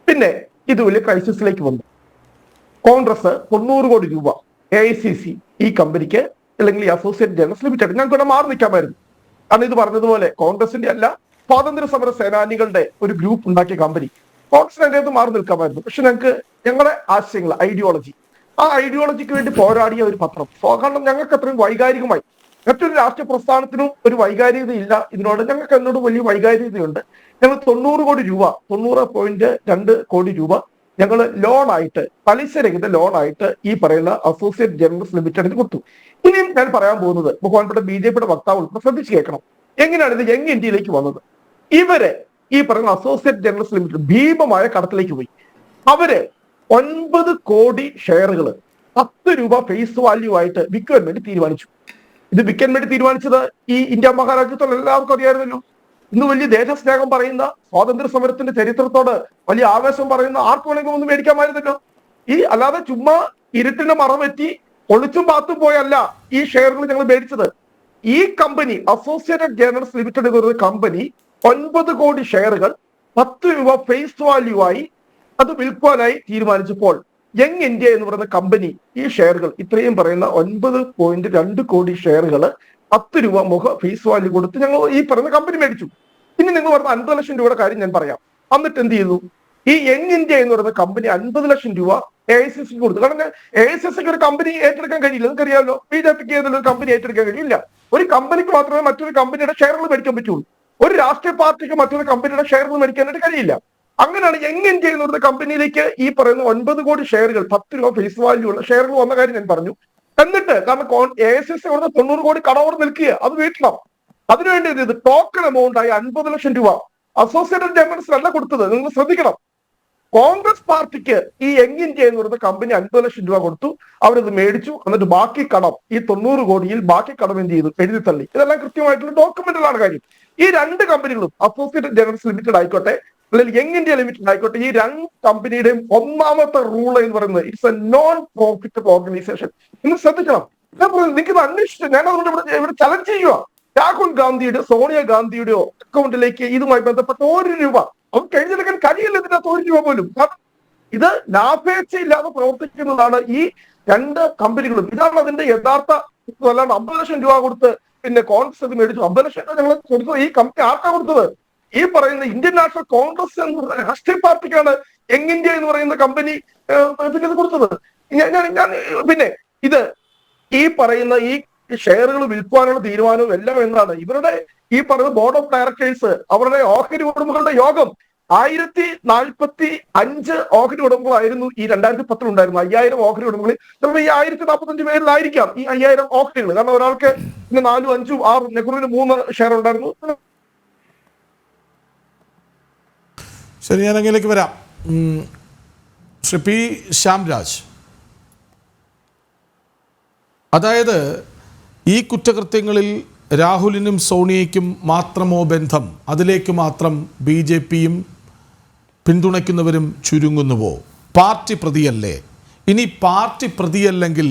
പിന്നെ ഇത് വലിയ ക്രൈസിസിലേക്ക് വന്നു. കോൺഗ്രസ് 90 കോടി രൂപ AICC ഈ കമ്പനിക്ക് അല്ലെങ്കിൽ ഈ അസോസിയേറ്റ് ജേർണലിസ്റ്റ് ലിമിറ്റഡ് ഞങ്ങൾക്ക് ഇവിടെ മാറി നിൽക്കാമായിരുന്നു. കാരണം ഇത് പറഞ്ഞതുപോലെ കോൺഗ്രസിന്റെ അല്ല, സ്വാതന്ത്ര്യ സമര സേനാനികളുടെ ഒരു ഗ്രൂപ്പ് ഉണ്ടാക്കിയ കമ്പനി. കോൺഗ്രസിന് അതിൻ്റെ അകത്ത് മാറി നിൽക്കാമായിരുന്നു. പക്ഷെ ഞങ്ങൾക്ക് ഞങ്ങളുടെ ആശയങ്ങൾ, ഐഡിയോളജി, ആ ഐഡിയോളജിക്ക് വേണ്ടി പോരാടിയ ഒരു പത്രം. കാരണം ഞങ്ങൾക്ക് അത്രയും വൈകാരികമായി, മറ്റൊരു രാഷ്ട്രീയ പ്രസ്ഥാനത്തിനും ഒരു വൈകാരികത ഇല്ല ഇതിനോട്. ഞങ്ങൾക്ക് എന്നോട് വലിയ വൈകാരികതയുണ്ട്. ഞങ്ങൾ 90 കോടി രൂപ, 90.2 കോടി രൂപ ഞങ്ങൾ ലോണായിട്ട്, പലിശരഹിത ലോണായിട്ട് ഈ പറയുന്ന അസോസിയേറ്റ് ജേർണലിസ്റ്റ് ലിമിറ്റഡിന് കൊടുത്തു. ഇനിയും ഞാൻ പറയാൻ പോകുന്നത് ബഹുമാനപ്പെട്ട BJP വക്താവ് ഉൾപ്പെടെ ശ്രദ്ധിച്ചു കേൾക്കണം. എങ്ങനെയാണ് ഇത് യങ് ഇന്ത്യയിലേക്ക് വന്നത്? ഇവര് ഈ പറയുന്ന അസോസിയേറ്റ് ജേർണലിസ്റ്റ് ലിമിറ്റഡ് ഭീമമായ കടത്തിലേക്ക് പോയി. അവര് 9 കോടി ഷെയറുകൾ 10 രൂപ ഫേസ് വാല്യൂ ആയിട്ട് വിൽക്കാൻ വേണ്ടി തീരുമാനിച്ചു. ഇത് വിൽക്കാൻ വേണ്ടി തീരുമാനിച്ചത് ഈ ഇന്ത്യ മഹാരാജ്യത്തുള്ള എല്ലാവർക്കും അറിയാമായിരുന്നല്ലോ. ഇന്ന് വലിയ ദേശസ്നേഹം പറയുന്ന, സ്വാതന്ത്ര്യ സമരത്തിന്റെ ചരിത്രത്തോട് വലിയ ആവേശം പറയുന്ന ആർക്ക് വേണമെങ്കിലും ഒന്നും മേടിക്കാമായിരുന്നല്ലോ. അല്ലാതെ ചുമ്മാ ഇരുട്ടിന്റെ മറവെറ്റി ഒളിച്ചും പാത്തും പോയല്ല ഈ ഷെയറുകൾ ഞങ്ങൾ മേടിച്ചത്. ഈ കമ്പനി അസോസിയേറ്റഡ് ജേർണലിസ്റ്റ് ലിമിറ്റഡ് എന്ന് പറയുന്ന കമ്പനി 9 കോടി ഷെയറുകൾ 10 രൂപ ഫേസ് വാല്യൂ ആയി അത് വിൽക്കുവാനായി തീരുമാനിച്ചപ്പോൾ യങ് ഇന്ത്യ എന്ന് പറയുന്ന കമ്പനി ഈ ഷെയറുകൾ, ഇത്രയും പറയുന്ന 9.2 കോടി ഷെയറുകൾ 10 രൂപ ഫേസ് വാല്യൂ കൊടുത്ത് ഞങ്ങൾ ഈ പറയുന്ന കമ്പനി മേടിച്ചു. ഇനി നിങ്ങൾ പറഞ്ഞ 50 ലക്ഷം രൂപയുടെ കാര്യം ഞാൻ പറയാം. എന്നിട്ട് എന്ത് ചെയ്തു? ഈ യങ് ഇന്ത്യ എന്ന് പറയുന്ന കമ്പനി 50 ലക്ഷം രൂപ AICC കൊടുത്തു. കാരണം AICC ഒരു കമ്പനി ഏറ്റെടുക്കാൻ കഴിയില്ല, നിങ്ങൾക്കറിയാമല്ലോ. BJPക്ക് ഏതൊരു കമ്പനി ഏറ്റെടുക്കാൻ കഴിയില്ല. ഒരു കമ്പനിക്ക് മാത്രമേ മറ്റൊരു കമ്പനിയുടെ ഷെയറുകൾ മേടിക്കാൻ പറ്റുള്ളൂ. ഒരു രാഷ്ട്രീയ പാർട്ടിക്ക് മറ്റൊരു കമ്പനിയുടെ ഷെയറുകൾ മേടിക്കാനായിട്ട് കഴിയില്ല. അങ്ങനെയാണ് യങ് ഇന്ത്യ എന്ന് പറയുന്ന കമ്പനിയിലേക്ക് ഈ പറയുന്ന 9 കോടി ഷെയറുകൾ 10 രൂപ ഫേസ് വാല്യൂ ഉള്ള ഷെയറുകൾ വന്ന കാര്യം ഞാൻ പറഞ്ഞു. എന്നിട്ട് കാരണം AICC കൊടുത്ത 90 കോടി കടവോട് നിൽക്കുക, അത് വീട്ടണം. അതിനുവേണ്ടി ഇത് ടോക്കൺ എമൗണ്ട് ആയി 50 ലക്ഷം രൂപ അസോസിയേറ്റഡ് ജേർണലിസ്റ്റ് അല്ല കൊടുത്തത്. നിങ്ങൾ ശ്രദ്ധിക്കണം. കോൺഗ്രസ് പാർട്ടിക്ക് ഈ യങ് ഇന്ത്യ എന്ന് പറയുന്ന കമ്പനി 50 ലക്ഷം രൂപ കൊടുത്തു. അവരത് മേടിച്ചു. എന്നിട്ട് ബാക്കി കടം, ഈ 90 കോടിയിൽ ബാക്കി കടം എന്ത് ചെയ്തു? എഴുതി തള്ളി. ഇതെല്ലാം കൃത്യമായിട്ടുള്ള ഡോക്യുമെന്റിലാണ് കാര്യം. ഈ 2 കമ്പനികളും അസോസിയേറ്റഡ് ജേർണലിസ്റ്റ് ലിമിറ്റഡ് ആയിക്കോട്ടെ അല്ലെങ്കിൽ യങ് ഇന്ത്യ ലിമിറ്റഡ് ആയിക്കോട്ടെ, ഈ 2 കമ്പനിയുടെയും ഒന്നാമത്തെ റൂൾ എന്ന് പറയുന്നത് it's a non profitable organisation. നിങ്ങൾ ശ്രദ്ധിക്കണം. ഞാൻ പറയുന്നത് നിങ്ങൾക്ക് ഇത് അന്വേഷിച്ചു. ഞാൻ അതുകൊണ്ട് ഇവിടെ ചലഞ്ച് ചെയ്യുക. രാഹുൽ ഗാന്ധിയുടെ, സോണിയാഗാന്ധിയുടെയോ അക്കൗണ്ടിലേക്ക് ഇതുമായി ബന്ധപ്പെട്ട 1 രൂപ അവർക്ക് എഴുതിയെടുക്കാൻ കഴിയില്ല. ഇതിനകത്ത് 1 രൂപ പോലും. ഇത് ലാഭേച്ഛയില്ലാതെ പ്രവർത്തിക്കുന്നതാണ് ഈ 2 കമ്പനികളും. ഇതാണ് അതിന്റെ യഥാർത്ഥ. അല്ലാണ്ട് 50 ലക്ഷം രൂപ കൊടുത്ത് പിന്നെ കോൺഗ്രസ് അത് മേടിച്ചു. 50 ലക്ഷം രൂപ ഞങ്ങൾ കൊടുത്തത് ഈ കമ്പനി ആർക്കാ കൊടുത്തത്? ഈ പറയുന്ന ഇന്ത്യൻ നാഷണൽ കോൺഗ്രസ് എന്ന രാഷ്ട്രീയ പാർട്ടിക്കാണ് യങ് ഇന്ത്യ എന്ന് പറയുന്ന കമ്പനി പിന്നെ ഇത് കൊടുത്തത്. പിന്നെ ഇത് ഈ പറയുന്ന ഈ ഷെയറുകൾ വിൽക്കുവാനുള്ള തീരുമാനവും എല്ലാം എന്താണ്? ഇവരുടെ ഈ പറയുന്ന ബോർഡ് ഓഫ് ഡയറക്ടേഴ്സ്, അവരുടെ ഓഹരി ഉടമകളുടെ യോഗം 1045 ഓഹരി ഉടമകളായിരുന്നു ഈ 2010 ഉണ്ടായിരുന്നു. 5000 ഓഹരി ഉടമകളിൽ ചിലപ്പോൾ ഈ 1045 പേരിലായിരിക്കാം ഈ 5000 ഓഹരികൾ. കാരണം ഒരാൾക്ക് 4, 5, 6, നെഹ്റുവിന് 3 ഷെയർ ഉണ്ടായിരുന്നു. ശരി, ഞാൻ അങ്ങയിലേക്ക് വരാം. ശ്രീ P. ശ്യാംരാജ്, അതായത് ഈ കുറ്റകൃത്യങ്ങളിൽ രാഹുലിനും സോണിയയ്ക്കും മാത്രമോ ബന്ധം? അതിലേക്ക് മാത്രം BJPയും പിന്തുണയ്ക്കുന്നവരും ചുരുങ്ങുന്നുവോ? പാർട്ടി പ്രതിയല്ലേ? ഇനി പാർട്ടി പ്രതിയല്ലെങ്കിൽ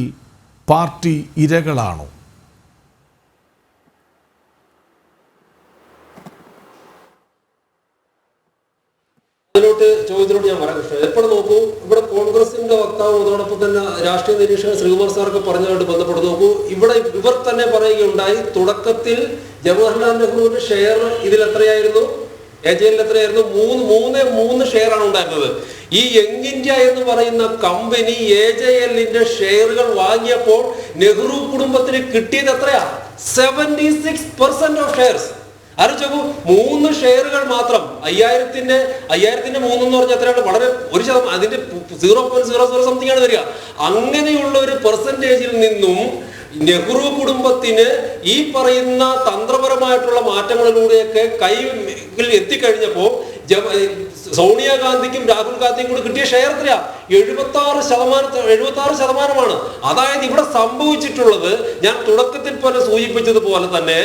പാർട്ടി ഇരകളാണോ? ചോദ്യത്തിലോട്ട് ഞാൻ പറയാം കൃഷ്ണ. എപ്പോഴും നോക്കൂ, ഇവിടെ കോൺഗ്രസിന്റെ വക്താവ് അതോടൊപ്പം തന്നെ രാഷ്ട്രീയ നിരീക്ഷകൻ ശ്രീകുമാർ സാറൊക്കെ പറഞ്ഞതുമായിട്ട് ബന്ധപ്പെട്ട് നോക്കൂ. ഇവിടെ ഇവർ തന്നെ പറയുകയുണ്ടായി, തുടക്കത്തിൽ ജവഹർലാൽ നെഹ്റുവിന്റെ ഷെയർ ഇതിൽ എത്രയായിരുന്നു? AJL എത്രയായിരുന്നു? 3 ഷെയർ ആണ് ഉണ്ടായിരുന്നത്. ഈ യങ് ഇന്ത്യ എന്ന് പറയുന്ന കമ്പനി AJLന്റെ ഷെയറുകൾ വാങ്ങിയപ്പോൾ നെഹ്റു കുടുംബത്തിന് കിട്ടിയത് എത്രയാ? 76% ഓഫ് ഷെയർസ്. ആലോചിച്ചു, 3 ഷെയറുകൾ മാത്രം. 5000ന്റെ 3 എന്ന് പറഞ്ഞാൽ എത്രയാണ്? വളരെ 1%, അതിന്റെ 0.00 സംതിങ് ആണ് വരിക. അങ്ങനെയുള്ള ഒരു പെർസെന്റേജിൽ നിന്നും നെഹ്റു കുടുംബത്തിന് ഈ പറയുന്ന തന്ത്രപരമായിട്ടുള്ള മാറ്റങ്ങളിലൂടെയൊക്കെ കൈയിൽ എത്തിക്കഴിഞ്ഞപ്പോ സോണിയാഗാന്ധിക്കും രാഹുൽ ഗാന്ധിക്കും കൂടി കിട്ടിയ ഷെയർ എത്രയാ? 76%. അതായത് ഇവിടെ സംഭവിച്ചിട്ടുള്ളത് ഞാൻ തുടക്കത്തിൽ പോലെ സൂചിപ്പിച്ചതുപോലെ തന്നെ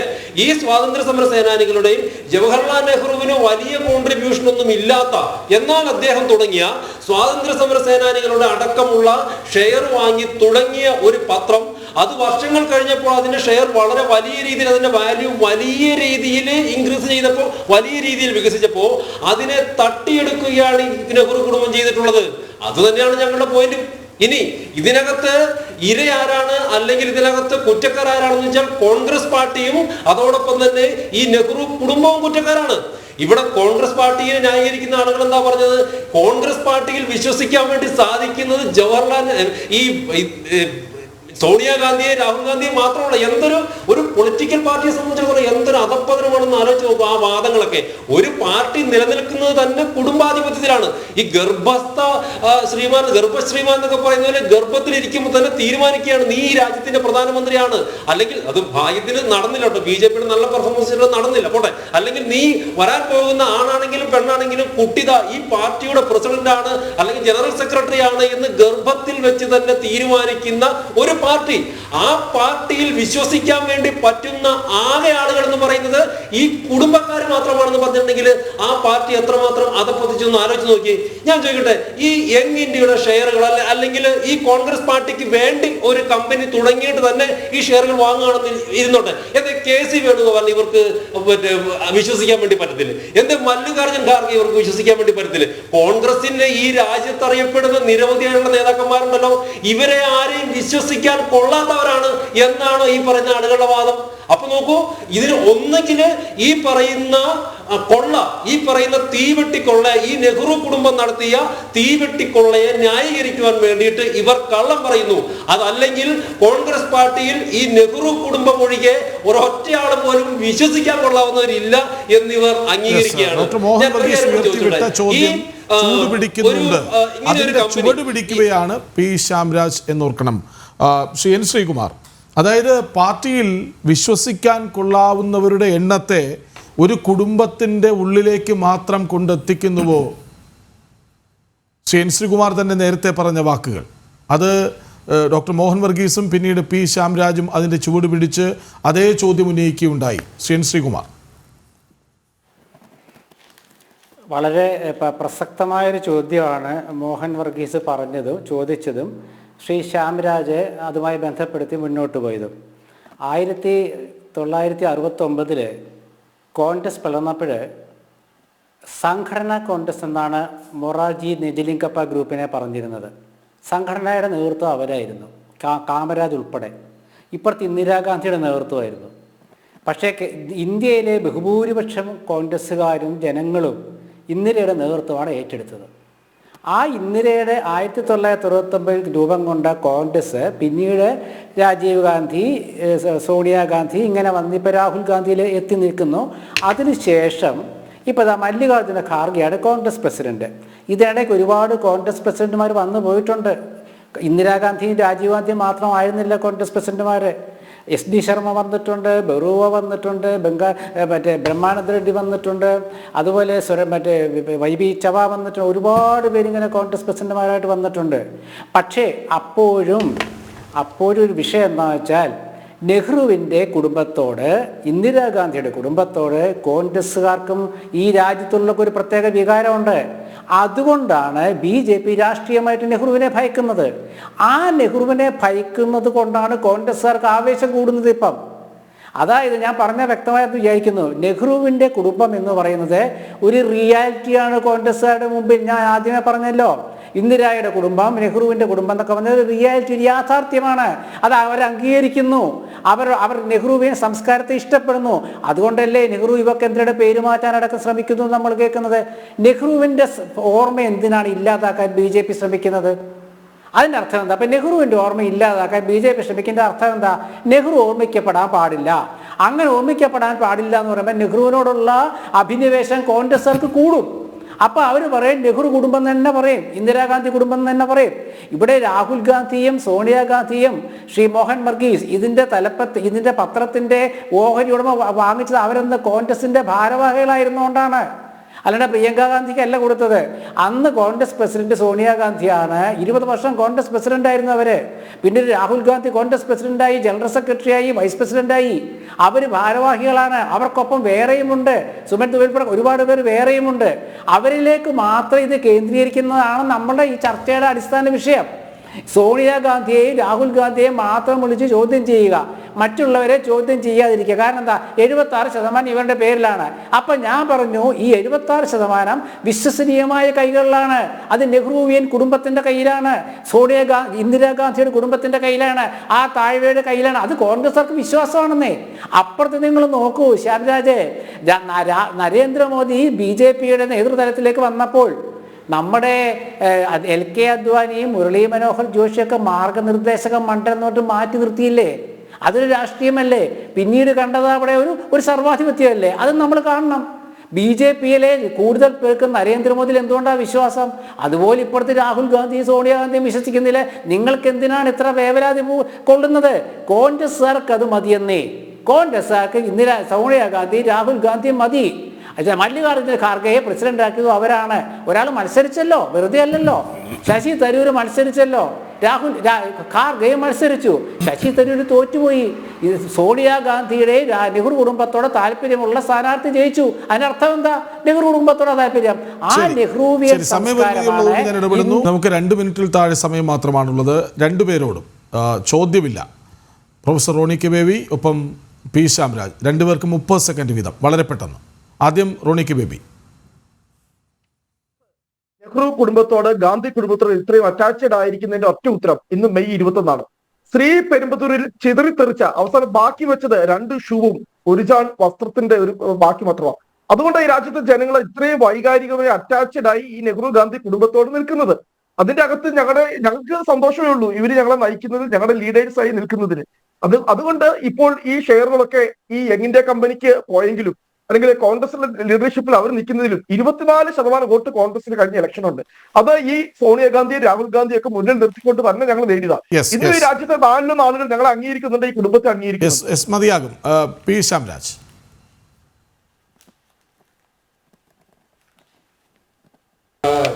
ഈ സ്വാതന്ത്ര്യ സമര സേനാനികളുടെയും ജവഹർലാൽ നെഹ്റുവിന് വലിയ കോൺട്രിബ്യൂഷൻ ഒന്നും ഇല്ലാത്ത, എന്നാൽ അദ്ദേഹം തുടങ്ങിയ സ്വാതന്ത്ര്യ സമര സേനാനികളുടെ അടക്കമുള്ള ഷെയർ വാങ്ങി തുടങ്ങിയ ഒരു പത്രം, അത് വർഷങ്ങൾ കഴിഞ്ഞപ്പോൾ അതിന്റെ ഷെയർ വളരെ വലിയ രീതിയിൽ, അതിന്റെ വാല്യൂ വലിയ രീതിയിൽ ഇൻക്രീസ് ചെയ്തപ്പോൾ, വലിയ രീതിയിൽ വികസിച്ചപ്പോൾ അതിനെ തട്ടിയെടുക്കുകയാണ് നെഹ്റു കുടുംബം ചെയ്തിട്ടുള്ളത്. അത് തന്നെയാണ് ഞങ്ങളുടെ പോയിന്റ്. ഇനി ഇതിനകത്ത് ഇരയാരാണ് അല്ലെങ്കിൽ ഇതിനകത്ത് കുറ്റക്കാരാരാണെന്ന് വെച്ചാൽ കോൺഗ്രസ് പാർട്ടിയും അതോടൊപ്പം തന്നെ ഈ നെഹ്റു കുടുംബവും കുറ്റക്കാരാണ്. ഇവിടെ കോൺഗ്രസ് പാർട്ടിയെ ന്യായീകരിക്കുന്ന ആളുകൾ എന്താ പറഞ്ഞത്? കോൺഗ്രസ് പാർട്ടിയിൽ വിശ്വസിക്കാൻ വേണ്ടി സാധിക്കുന്നത് ജവഹർലാൽ ഈ സോണിയാഗാന്ധിയെ രാഹുൽ ഗാന്ധിയെ മാത്രമല്ല, ഒരു പൊളിറ്റിക്കൽ പാർട്ടിയെ സംബന്ധിച്ചിടത്തോളം എന്തൊരു അധപ്പതനമാണെന്ന് ആലോചിച്ച് നോക്കും ആ വാദങ്ങളൊക്കെ. ഒരു പാർട്ടി നിലനിൽക്കുന്നത് തന്നെ കുടുംബാധിപത്യത്തിലാണ്. ഈ ഗർഭസ്ഥ ഗർഭശ്രീമാൻ എന്നൊക്കെ പറയുന്ന പോലെ ഗർഭത്തിലിരിക്കുമ്പോൾ തന്നെ തീരുമാനിക്കുകയാണ് നീ ഈ രാജ്യത്തിന്റെ പ്രധാനമന്ത്രിയാണ്, അല്ലെങ്കിൽ അത് ഭാഗ്യത്തിന് നടന്നില്ല കേട്ടോ, BJP-യുടെ നല്ല പെർഫോമൻസ് നടന്നില്ല പോട്ടെ, അല്ലെങ്കിൽ നീ വരാൻ പോകുന്ന ആണാണെങ്കിലും പെണ്ണാണെങ്കിലും കുട്ടിത ഈ പാർട്ടിയുടെ പ്രസിഡന്റ് ആണ് അല്ലെങ്കിൽ ജനറൽ സെക്രട്ടറി ആണ് എന്ന് ഗർഭത്തിൽ വെച്ച് തന്നെ തീരുമാനിക്കുന്ന ഒരു പാർട്ടി. ആ പാർട്ടിയിൽ വിശ്വസിക്കാൻ വേണ്ടി പറ്റുന്ന ആകെ ആളുകൾ എന്ന് പറയുന്നത് ഈ കുടുംബക്കാർ മാത്രമാണെന്ന് പറഞ്ഞിട്ടുണ്ടെങ്കിൽ ആ പാർട്ടി എത്രമാത്രം അധപ്പതിച്ചു എന്ന് ആലോചിച്ച് നോക്കി. ഞാൻ ചോദിക്കട്ടെ, ഈ യങ് ഇന്ത്യയുടെ ഷെയറുകൾ അല്ലെങ്കിൽ ഈ കോൺഗ്രസ് പാർട്ടിക്ക് വേണ്ടി ഒരു കമ്പനി തുടങ്ങിയിട്ട് തന്നെ ഈ ഷെയറുകൾ വാങ്ങുകയാണെന്ന് ഇരുന്നോട്ടെ, എന്തേ KC വേണുഗോപാൽ ഇവർക്ക് വിശ്വസിക്കാൻ വേണ്ടി പറ്റത്തില്ല? എന്തേ മല്ലികാർജ്ജുൻ ഖാർഗെ ഇവർക്ക് വിശ്വസിക്കാൻ വേണ്ടി പറ്റത്തില്ല? കോൺഗ്രസിന്റെ ഈ രാജ്യത്ത് അറിയപ്പെടുന്ന നിരവധിയായുള്ള നേതാക്കന്മാരുണ്ടല്ലോ, ഇവരെ ആരെയും വിശ്വസിക്കാൻ കൊള്ളാത്തവരാണ് എന്നാണ് ഈ പറയുന്ന ആളുകളുടെ വാദം. അപ്പൊ നോക്കൂ, ഇതിന് ഒന്നെങ്കില് ഈ പറയുന്ന കൊള്ള, ഈ പറയുന്ന തീവെട്ടിക്കൊള്ള, ഈ നെഹ്റു കുടുംബം നടത്തിയ തീവെട്ടിക്കൊള്ളയെ ന്യായീകരിക്കുവാൻ വേണ്ടിയിട്ട് ഇവർ കള്ളം പറയുന്നു. അതല്ലെങ്കിൽ കോൺഗ്രസ് പാർട്ടിയിൽ ഈ നെഹ്റു കുടുംബം ഒഴികെ ഒരൊറ്റയാളും പോലും വിശ്വസിക്കാൻ കൊള്ളാവുന്നവരില്ല എന്നിവർ അംഗീകരിക്കുകയാണ്. ചുവടുപിടിക്കുകയാണ് P. ശ്യാംരാജ് എന്നോർക്കണം. ശ്രീ N. ശ്രീകുമാർ, അതായത് പാർട്ടിയിൽ വിശ്വസിക്കാൻ കൊള്ളാവുന്നവരുടെ എണ്ണത്തെ ഒരു കുടുംബത്തിൻ്റെ ഉള്ളിലേക്ക് മാത്രം കൊണ്ടെത്തിക്കുന്നുവോ? ശ്രീ N. ശ്രീകുമാർ തന്നെ നേരത്തെ പറഞ്ഞ വാക്കുകൾ, അത് ഡോക്ടർ മോഹൻ വർഗീസും പിന്നീട് P. ശ്യാംരാജും അതിൻ്റെ ചുവട് പിടിച്ച് അതേ ചോദ്യം ഉന്നയിക്കുകയുണ്ടായി. ശ്രീ N. ശ്രീകുമാർ, വളരെ പ്രസക്തമായൊരു ചോദ്യമാണ് മോഹൻ വർഗീസ് ചോദിച്ചതും ശ്രീ ശ്യാംരാജ് അതുമായി ബന്ധപ്പെടുത്തി മുന്നോട്ട് പോയതും. 1969 കോൺഗ്രസ് പിളർന്നപ്പോൾ സംഘടനാ കോൺഗ്രസ് എന്നാണ് മൊറാർജി നിജലിംഗപ്പ ഗ്രൂപ്പിനെ പറഞ്ഞിരുന്നത്. സംഘടനയുടെ നേതൃത്വം അവരായിരുന്നു, കാമരാജ് ഉൾപ്പെടെ. ഇപ്പുറത്ത് ഇന്ദിരാഗാന്ധിയുടെ നേതൃത്വമായിരുന്നു. പക്ഷേ ഇന്ത്യയിലെ ബഹുഭൂരിപക്ഷം കോൺഗ്രസ്സുകാരും ജനങ്ങളും ഇന്ദിരയുടെ നേതൃത്വമാണ് ഏറ്റെടുത്തത്. ആ ഇന്ദിരയുടെ 1969 രൂപം കൊണ്ട കോൺഗ്രസ് പിന്നീട് രാജീവ് ഗാന്ധി, സോണിയാഗാന്ധി ഇങ്ങനെ വന്ന് ഇപ്പോൾ രാഹുൽ ഗാന്ധിയിൽ എത്തി നിൽക്കുന്നു. അതിനുശേഷം ഇപ്പോൾ മല്ലികാർജ്ജുന ഖാർഗെയാണ് കോൺഗ്രസ് പ്രസിഡന്റ്. ഇതിനിടയ്ക്ക് ഒരുപാട് കോൺഗ്രസ് പ്രസിഡന്റുമാർ വന്നു പോയിട്ടുണ്ട്. ഇന്ദിരാഗാന്ധിയും രാജീവ് ഗാന്ധിയും മാത്രമായിരുന്നില്ല കോൺഗ്രസ് പ്രസിഡന്റുമാർ. SD ശർമ്മ വന്നിട്ടുണ്ട്, ബറൂവ വന്നിട്ടുണ്ട്, ബ്രഹ്മാനന്ദ റെഡ്ഡി വന്നിട്ടുണ്ട്, അതുപോലെ YB ചവ വന്നിട്ടുണ്ട്. ഒരുപാട് പേരിങ്ങനെ കോൺഗ്രസ് പ്രസിഡന്റുമാരായിട്ട് വന്നിട്ടുണ്ട്. പക്ഷേ അപ്പോഴും ഒരു വിഷയം എന്താണെന്ന് വെച്ചാൽ നെഹ്റുവിൻ്റെ കുടുംബത്തോട്, ഇന്ദിരാഗാന്ധിയുടെ കുടുംബത്തോട് കോൺഗ്രസ്സുകാർക്കും ഈ രാജ്യത്തുള്ളവർക്ക് ഒരു പ്രത്യേക വികാരമുണ്ട്. അതുകൊണ്ടാണ് BJP രാഷ്ട്രീയമായിട്ട് നെഹ്റുവിനെ ഭയക്കുന്നത്. ആ നെഹ്റുവിനെ ഭയക്കുന്നത് കൊണ്ടാണ് കോൺഗ്രസ്സുകാർക്ക് ആവേശം കൂടുന്നത് ഇപ്പം. അതായത് ഞാൻ പറഞ്ഞ വ്യക്തമായിട്ട് വിചാരിക്കുന്നു, നെഹ്റുവിൻ്റെ കുടുംബം എന്ന് പറയുന്നത് ഒരു റിയാലിറ്റിയാണ് കോൺഗ്രസ്സുകാരുടെ മുമ്പിൽ. ഞാൻ ആദ്യമേ പറഞ്ഞല്ലോ, ഇന്ദിരായുടെ കുടുംബം, നെഹ്റുവിൻ്റെ കുടുംബം എന്നൊക്കെ പറഞ്ഞത് റിയാലിറ്റി, ഒരു യാഥാർത്ഥ്യമാണ്. അത് അവർ അംഗീകരിക്കുന്നു. അവർ നെഹ്റുവിനെ സംസ്കാരത്തെ ഇഷ്ടപ്പെടുന്നു. അതുകൊണ്ടല്ലേ നെഹ്റു യുവകേന്ദ്രയുടെ പേര് മാറ്റാനടക്കം ശ്രമിക്കുന്നു നമ്മൾ കേൾക്കുന്നത്. നെഹ്റുവിൻ്റെ ഓർമ്മ എന്തിനാണ് ഇല്ലാതാക്കാൻ BJP ശ്രമിക്കുന്നത്? അതിൻ്റെ അർത്ഥം എന്താ? അപ്പം നെഹ്റുവിൻ്റെ ഓർമ്മ ഇല്ലാതാക്കാൻ BJP ശ്രമിക്കേണ്ട അർത്ഥം എന്താ? നെഹ്റു ഓർമ്മിക്കപ്പെടാൻ പാടില്ല. അങ്ങനെ ഓർമ്മിക്കപ്പെടാൻ പാടില്ല എന്ന് പറയുമ്പോൾ നെഹ്റുവിനോടുള്ള അഭിനിവേശം കോൺഗ്രസ്സുകാർക്ക് കൂടും. അപ്പോൾ അവർ പറയും നെഹ്റു കുടുംബം തന്നെ പറയും, ഇന്ദിരാഗാന്ധി കുടുംബം തന്നെ പറയും. ഇവിടെ രാഹുൽ ഗാന്ധിയും സോണിയാഗാന്ധിയും ശ്രീ മോഹൻ വർഗീസ് ഇതിൻ്റെ പത്രത്തിൻ്റെ ഓഹരി ഉടമ വാങ്ങിച്ചത് അവരെന്ന് കോൺഗ്രസിൻ്റെ ഭാരവാഹികളായിരുന്നുകൊണ്ടാണ്. അല്ലാണ്ട് പ്രിയങ്ക ഗാന്ധിക്ക് അല്ല കൊടുത്തത്. അന്ന് കോൺഗ്രസ് പ്രസിഡന്റ് സോണിയാഗാന്ധിയാണ്. 20 വർഷം കോൺഗ്രസ് പ്രസിഡന്റായിരുന്നു അവർ. പിന്നീട് രാഹുൽ ഗാന്ധി കോൺഗ്രസ് പ്രസിഡന്റായി, ജനറൽ സെക്രട്ടറിയായി, വൈസ് പ്രസിഡന്റായി. അവർ ഭാരവാഹികളാണ്. അവർക്കൊപ്പം വേറെയുമുണ്ട്, സുമേഷ് ഉൾപ്പെടെ ഒരുപാട് പേര് വേറെയുമുണ്ട്. അവരിലേക്ക് മാത്രം ഇത് കേന്ദ്രീകരിക്കുന്നതാണ് നമ്മുടെ ഈ ചർച്ചയുടെ അടിസ്ഥാന വിഷയം. സോണിയാഗാന്ധിയെയും രാഹുൽ ഗാന്ധിയെയും മാത്രം വിളിച്ച് ചോദ്യം ചെയ്യുക, മറ്റുള്ളവരെ ചോദ്യം ചെയ്യാതിരിക്കുക. കാരണം എന്താ, 76% ഇവരുടെ പേരിലാണ്. അപ്പം ഞാൻ പറഞ്ഞു, ഈ 76% വിശ്വസനീയമായ കൈകളിലാണ്. അത് നെഹ്റുവിയൻ കുടുംബത്തിൻ്റെ കയ്യിലാണ്, ഇന്ദിരാഗാന്ധിയുടെ കുടുംബത്തിൻ്റെ കയ്യിലാണ്, ആ താഴ്വയുടെ കയ്യിലാണ്. അത് കോൺഗ്രസ്സുകാർക്ക് വിശ്വാസമാണെന്നേ. അപ്പുറത്ത് നിങ്ങൾ നോക്കൂ ശ്യാംരാജ്, നരേന്ദ്രമോദി BJPയുടെ നേതൃതലത്തിലേക്ക് വന്നപ്പോൾ നമ്മുടെ LK അദ്വാനിയും മുരളീ മനോഹർ ജോഷിയൊക്കെ മാർഗനിർദ്ദേശക മണ്ഡലം എന്നിട്ട് മാറ്റി നിർത്തിയില്ലേ? അതൊരു രാഷ്ട്രീയമല്ലേ? പിന്നീട് കണ്ടത് അവിടെ ഒരു സർവാധിപത്യമല്ലേ? അതും നമ്മൾ കാണണം. BJPയിലെ കൂടുതൽ പേർക്ക് നരേന്ദ്രമോദിയിൽ എന്തുകൊണ്ടാണ് വിശ്വാസം? അതുപോലെ ഇപ്പോഴത്തെ രാഹുൽ ഗാന്ധിയും സോണിയാഗാന്ധിയും വിശ്വസിക്കുന്നില്ല. നിങ്ങൾക്ക് എന്തിനാണ് ഇത്ര വേവലാതി കൊള്ളുന്നത്? കോൺഗ്രസ്സുകാർക്ക് അത് മതിയെന്നേ. കോൺഗ്രസ്സുകാർക്ക് സോണിയാഗാന്ധി രാഹുൽ ഗാന്ധി മതി. മല്ലികാർജ്ജുന ഖാർഗെയെ പ്രസിഡന്റാക്കിയത് അവരാണ്. ഒരാൾ മത്സരിച്ചല്ലോ, വെറുതെ അല്ലല്ലോ. ശശി തരൂർ മത്സരിച്ചല്ലോ, ഖാർഗെ മത്സരിച്ചു, ശശി തരൂർ തോറ്റുപോയി. സോണിയാഗാന്ധിയുടെ നെഹ്റു കുടുംബത്തോടെ താല്പര്യമുള്ള സ്ഥാനാർത്ഥി ജയിച്ചു. അതിനർത്ഥം എന്താ? നെഹ്റു കുടുംബത്തോടെ താല്പര്യം. ആ നെഹ്റുവിയൻ സംസ്കാരമാണ്. നമുക്ക് 2 മിനിറ്റിൽ താഴെ സമയം മാത്രമാണുള്ളത്. രണ്ടുപേരോടും ചോദ്യമില്ല. പ്രൊഫസർ റോണി കെ ബേബി, ഒപ്പം P ശ്യാംരാജ്, രണ്ടുപേർക്കും 30 സെക്കൻഡ് വീതം, വളരെ പെട്ടെന്ന്. ആദ്യം റോണി കെ ബേബി. നെഹ്റു കുടുംബത്തോട് ഗാന്ധി കുടുംബത്തോട് ഇത്രയും അറ്റാച്ച്ഡ് ആയിരിക്കുന്നതിന്റെ ഒറ്റ ഉത്തരം ഇന്ന് മെയ് 21 ശ്രീ പെരുമ്പത്തൂരിൽ ചിതറിത്തെറിച്ച അവസാനം ബാക്കി വെച്ചത് 2 ഷൂവും 1 ജാൺ വസ്ത്രത്തിന്റെ ഒരു ബാക്കി മാത്രമാണ്. അതുകൊണ്ട് ഈ രാജ്യത്തെ ജനങ്ങൾ ഇത്രയും വൈകാരികമായി അറ്റാച്ച്ഡ് ആയി ഈ നെഹ്റു ഗാന്ധി കുടുംബത്തോട് നിൽക്കുന്നത്. അതിന്റെ അകത്ത് ഞങ്ങൾക്ക് സന്തോഷമേ ഉള്ളൂ ഇവര് ഞങ്ങളെ നയിക്കുന്നതിൽ, ഞങ്ങളുടെ ലീഡേഴ്സ് ആയി നിൽക്കുന്നതിന്. അതുകൊണ്ട് ഇപ്പോൾ ഈ ഷെയറുകളൊക്കെ ഈ യങ് ഇന്ത്യ കമ്പനിക്ക് പോയെങ്കിലും, അല്ലെങ്കിൽ കോൺഗ്രസിന്റെ ലീഡർഷിപ്പിൽ അവർ നിൽക്കുന്നതിലും 24% വോട്ട് കോൺഗ്രസിന് കഴിഞ്ഞ ഇലക്ഷൻ ഉണ്ട്. അത് ഈ സോണിയാഗാന്ധിയെ രാഹുൽ ഗാന്ധിയെ ഒക്കെ മുന്നിൽ നിർത്തിക്കൊണ്ട് തന്നെ ഞങ്ങൾ നേടിയതാണ്. ഇന്ന് ഈ രാജ്യത്തെ 4 ആളുകൾ ഞങ്ങൾ അംഗീകരിക്കുന്നുണ്ട്, ഈ കുടുംബത്തെ അംഗീകരിക്കുന്നു. മതിയാകും. P ശ്യാംരാജ്.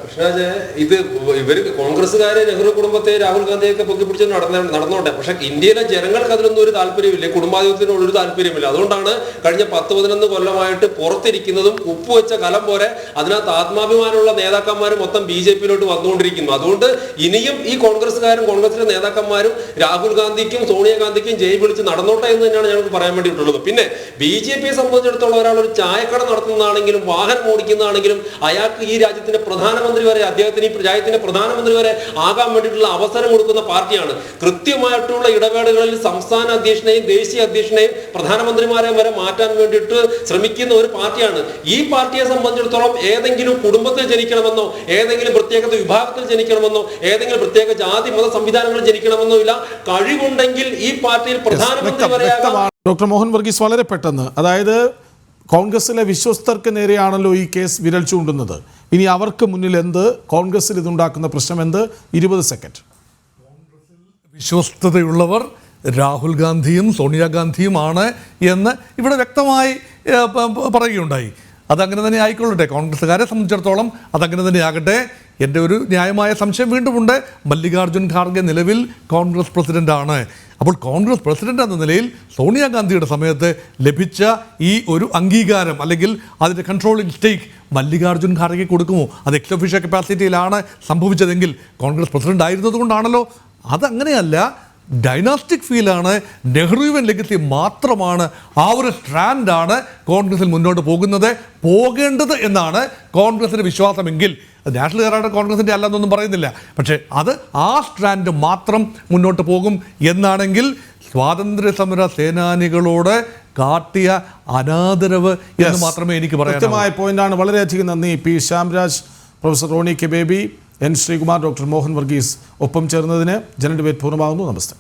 കൃഷ്ണരാജ്, ഇത് ഇവര് കോൺഗ്രസ്സുകാരെ നെഹ്റു കുടുംബത്തെ രാഹുൽ ഗാന്ധിയൊക്കെ പൊക്കിപ്പിടിച്ച് നടന്നോട്ടെ. പക്ഷെ ഇന്ത്യയിലെ ജനങ്ങൾക്ക് അതിലൊന്നും ഒരു താല്പര്യമില്ല, കുടുംബാധിപത്യത്തിനോട് ഒരു താല്പര്യമില്ല. അതുകൊണ്ടാണ് കഴിഞ്ഞ 10-11 കൊല്ലമായിട്ട് പുറത്തിരിക്കുന്നതും ഉപ്പുവെച്ച കലം പോലെ അതിനകത്ത് ആത്മാഭിമാനമുള്ള നേതാക്കന്മാർ മൊത്തം BJPയിലോട്ട് വന്നുകൊണ്ടിരിക്കുന്നു. അതുകൊണ്ട് ഇനിയും ഈ കോൺഗ്രസ്സുകാരും കോൺഗ്രസിലെ നേതാക്കന്മാരും രാഹുൽ ഗാന്ധിക്കും സോണിയാഗാന്ധിക്കും ജയ് വിളിച്ച് നടന്നോട്ടെ എന്ന് തന്നെയാണ് ഞങ്ങൾക്ക് പറയാൻ വേണ്ടിയിട്ടുള്ളത്. പിന്നെ BJPയെ സംബന്ധിച്ചിടത്തോളം ഒരാൾ ഒരു ചായക്കട നടത്തുന്നതാണെങ്കിലും വാഹനം ഓടിക്കുന്നതാണെങ്കിലും അയാൾക്ക് ഈ രാജ്യത്തിന്റെ പ്രധാനമന്ത്രി വരെ, അദ്ദേഹത്തിന് ഈ രാജ്യത്തിന്റെ പ്രധാനമന്ത്രി വരെ ആകാൻ വേണ്ടിയിട്ടുള്ള അവസരം കൊടുക്കുന്ന പാർട്ടിയാണ്. കൃത്യമായിട്ടുള്ള ഇടപെടലുകളിൽ സംസ്ഥാന അധ്യക്ഷനെയും ദേശീയ അധ്യക്ഷനെയും പ്രധാനമന്ത്രിമാരെയും വരെ മാറ്റാൻ വേണ്ടിയിട്ട് ശ്രമിക്കുന്ന ഒരു പാർട്ടിയാണ്. ഈ പാർട്ടിയെ സംബന്ധിച്ചിടത്തോളം ഏതെങ്കിലും കുടുംബത്തിൽ ജനിക്കണമെന്നോ, ഏതെങ്കിലും പ്രത്യേക വിഭാഗത്തിൽ ജനിക്കണമെന്നോ, ഏതെങ്കിലും പ്രത്യേക ജാതി മത സംവിധാനങ്ങളിൽ ജനിക്കണമെന്നോ ഇല്ല. കഴിവുണ്ടെങ്കിൽ ഈ പാർട്ടിയിൽ പ്രധാനമന്ത്രി വരെ ഡോക്ടർ മോഹൻ വർഗീസ്, വളരെ പെട്ടെന്ന്, അതായത് കോൺഗ്രസിലെ വിശ്വസ്തർക്ക് നേരെയാണല്ലോ ഈ കേസ് വിരൽ ചൂണ്ടുന്നത്. ഇനി അവർക്ക് മുന്നിൽ എന്ത്, കോൺഗ്രസിൽ ഇതുണ്ടാക്കുന്ന പ്രശ്നം എന്ത്? 20 സെക്കൻഡ്. വിശ്വസ്തതയുള്ളവർ രാഹുൽ ഗാന്ധിയും സോണിയാഗാന്ധിയുമാണ് എന്ന് ഇവിടെ വ്യക്തമായി പറയുകയുണ്ടായി. അതങ്ങനെ തന്നെ ആയിക്കൊള്ളട്ടെ. കോൺഗ്രസ്സുകാരെ സംബന്ധിച്ചിടത്തോളം അതങ്ങനെ തന്നെ ആകട്ടെ. എൻ്റെ ഒരു ന്യായമായ സംശയം വീണ്ടുമുണ്ട്. മല്ലികാർജ്ജുൻ ഖാർഗെ നിലവിൽ കോൺഗ്രസ് പ്രസിഡൻ്റാണ്. അപ്പോൾ കോൺഗ്രസ് പ്രസിഡന്റ് എന്ന നിലയിൽ സോണിയാഗാന്ധിയുടെ സമയത്ത് ലഭിച്ച ഈ ഒരു അംഗീകാരം, അല്ലെങ്കിൽ അതിൻ്റെ കൺട്രോളിംഗ് സ്റ്റേക്ക് മല്ലികാർജ്ജുൻ ഖാർഗെ കൊടുക്കുമോ? അത് എക്സ് ഒഫീഷ്യൽ കപ്പാസിറ്റിയിലാണ് സംഭവിച്ചതെങ്കിൽ കോൺഗ്രസ് പ്രസിഡന്റ് ആയിരുന്നത് കൊണ്ടാണല്ലോ. അതങ്ങനെയല്ല. ഡൈനാസ്റ്റിക് ഫീലാണ്, നെഹ്റുവിയൻ ലെഗസി മാത്രമാണ്, ആ ഒരു സ്ട്രാൻഡാണ് കോൺഗ്രസിൽ മുന്നോട്ട് പോകേണ്ടത് എന്നാണ് കോൺഗ്രസിൻ്റെ വിശ്വാസമെങ്കിൽ, നാഷണൽ ഹെറാൾഡ് കോൺഗ്രസിൻ്റെ അല്ലെന്നൊന്നും പറയുന്നില്ല, പക്ഷേ അത് ആ സ്ട്രാൻഡ് മാത്രം മുന്നോട്ട് പോകും എന്നാണെങ്കിൽ സ്വാതന്ത്ര്യ സമര സേനാനികളോട് കാട്ടിയ അനാദരവ് എന്ന് മാത്രമേ എനിക്ക് പറയാൻ. കൃത്യമായ പോയിന്റാണ്. വളരെയധികം നന്ദി P Shyamraj, professor Roni K Baby, N Sreekumar, doctor Mohan Varghese ഒപ്പം ചേർന്നതിന്. ജനഡിബേറ്റ് പൂർണ്ണമാകുന്നു. നമസ്തേ.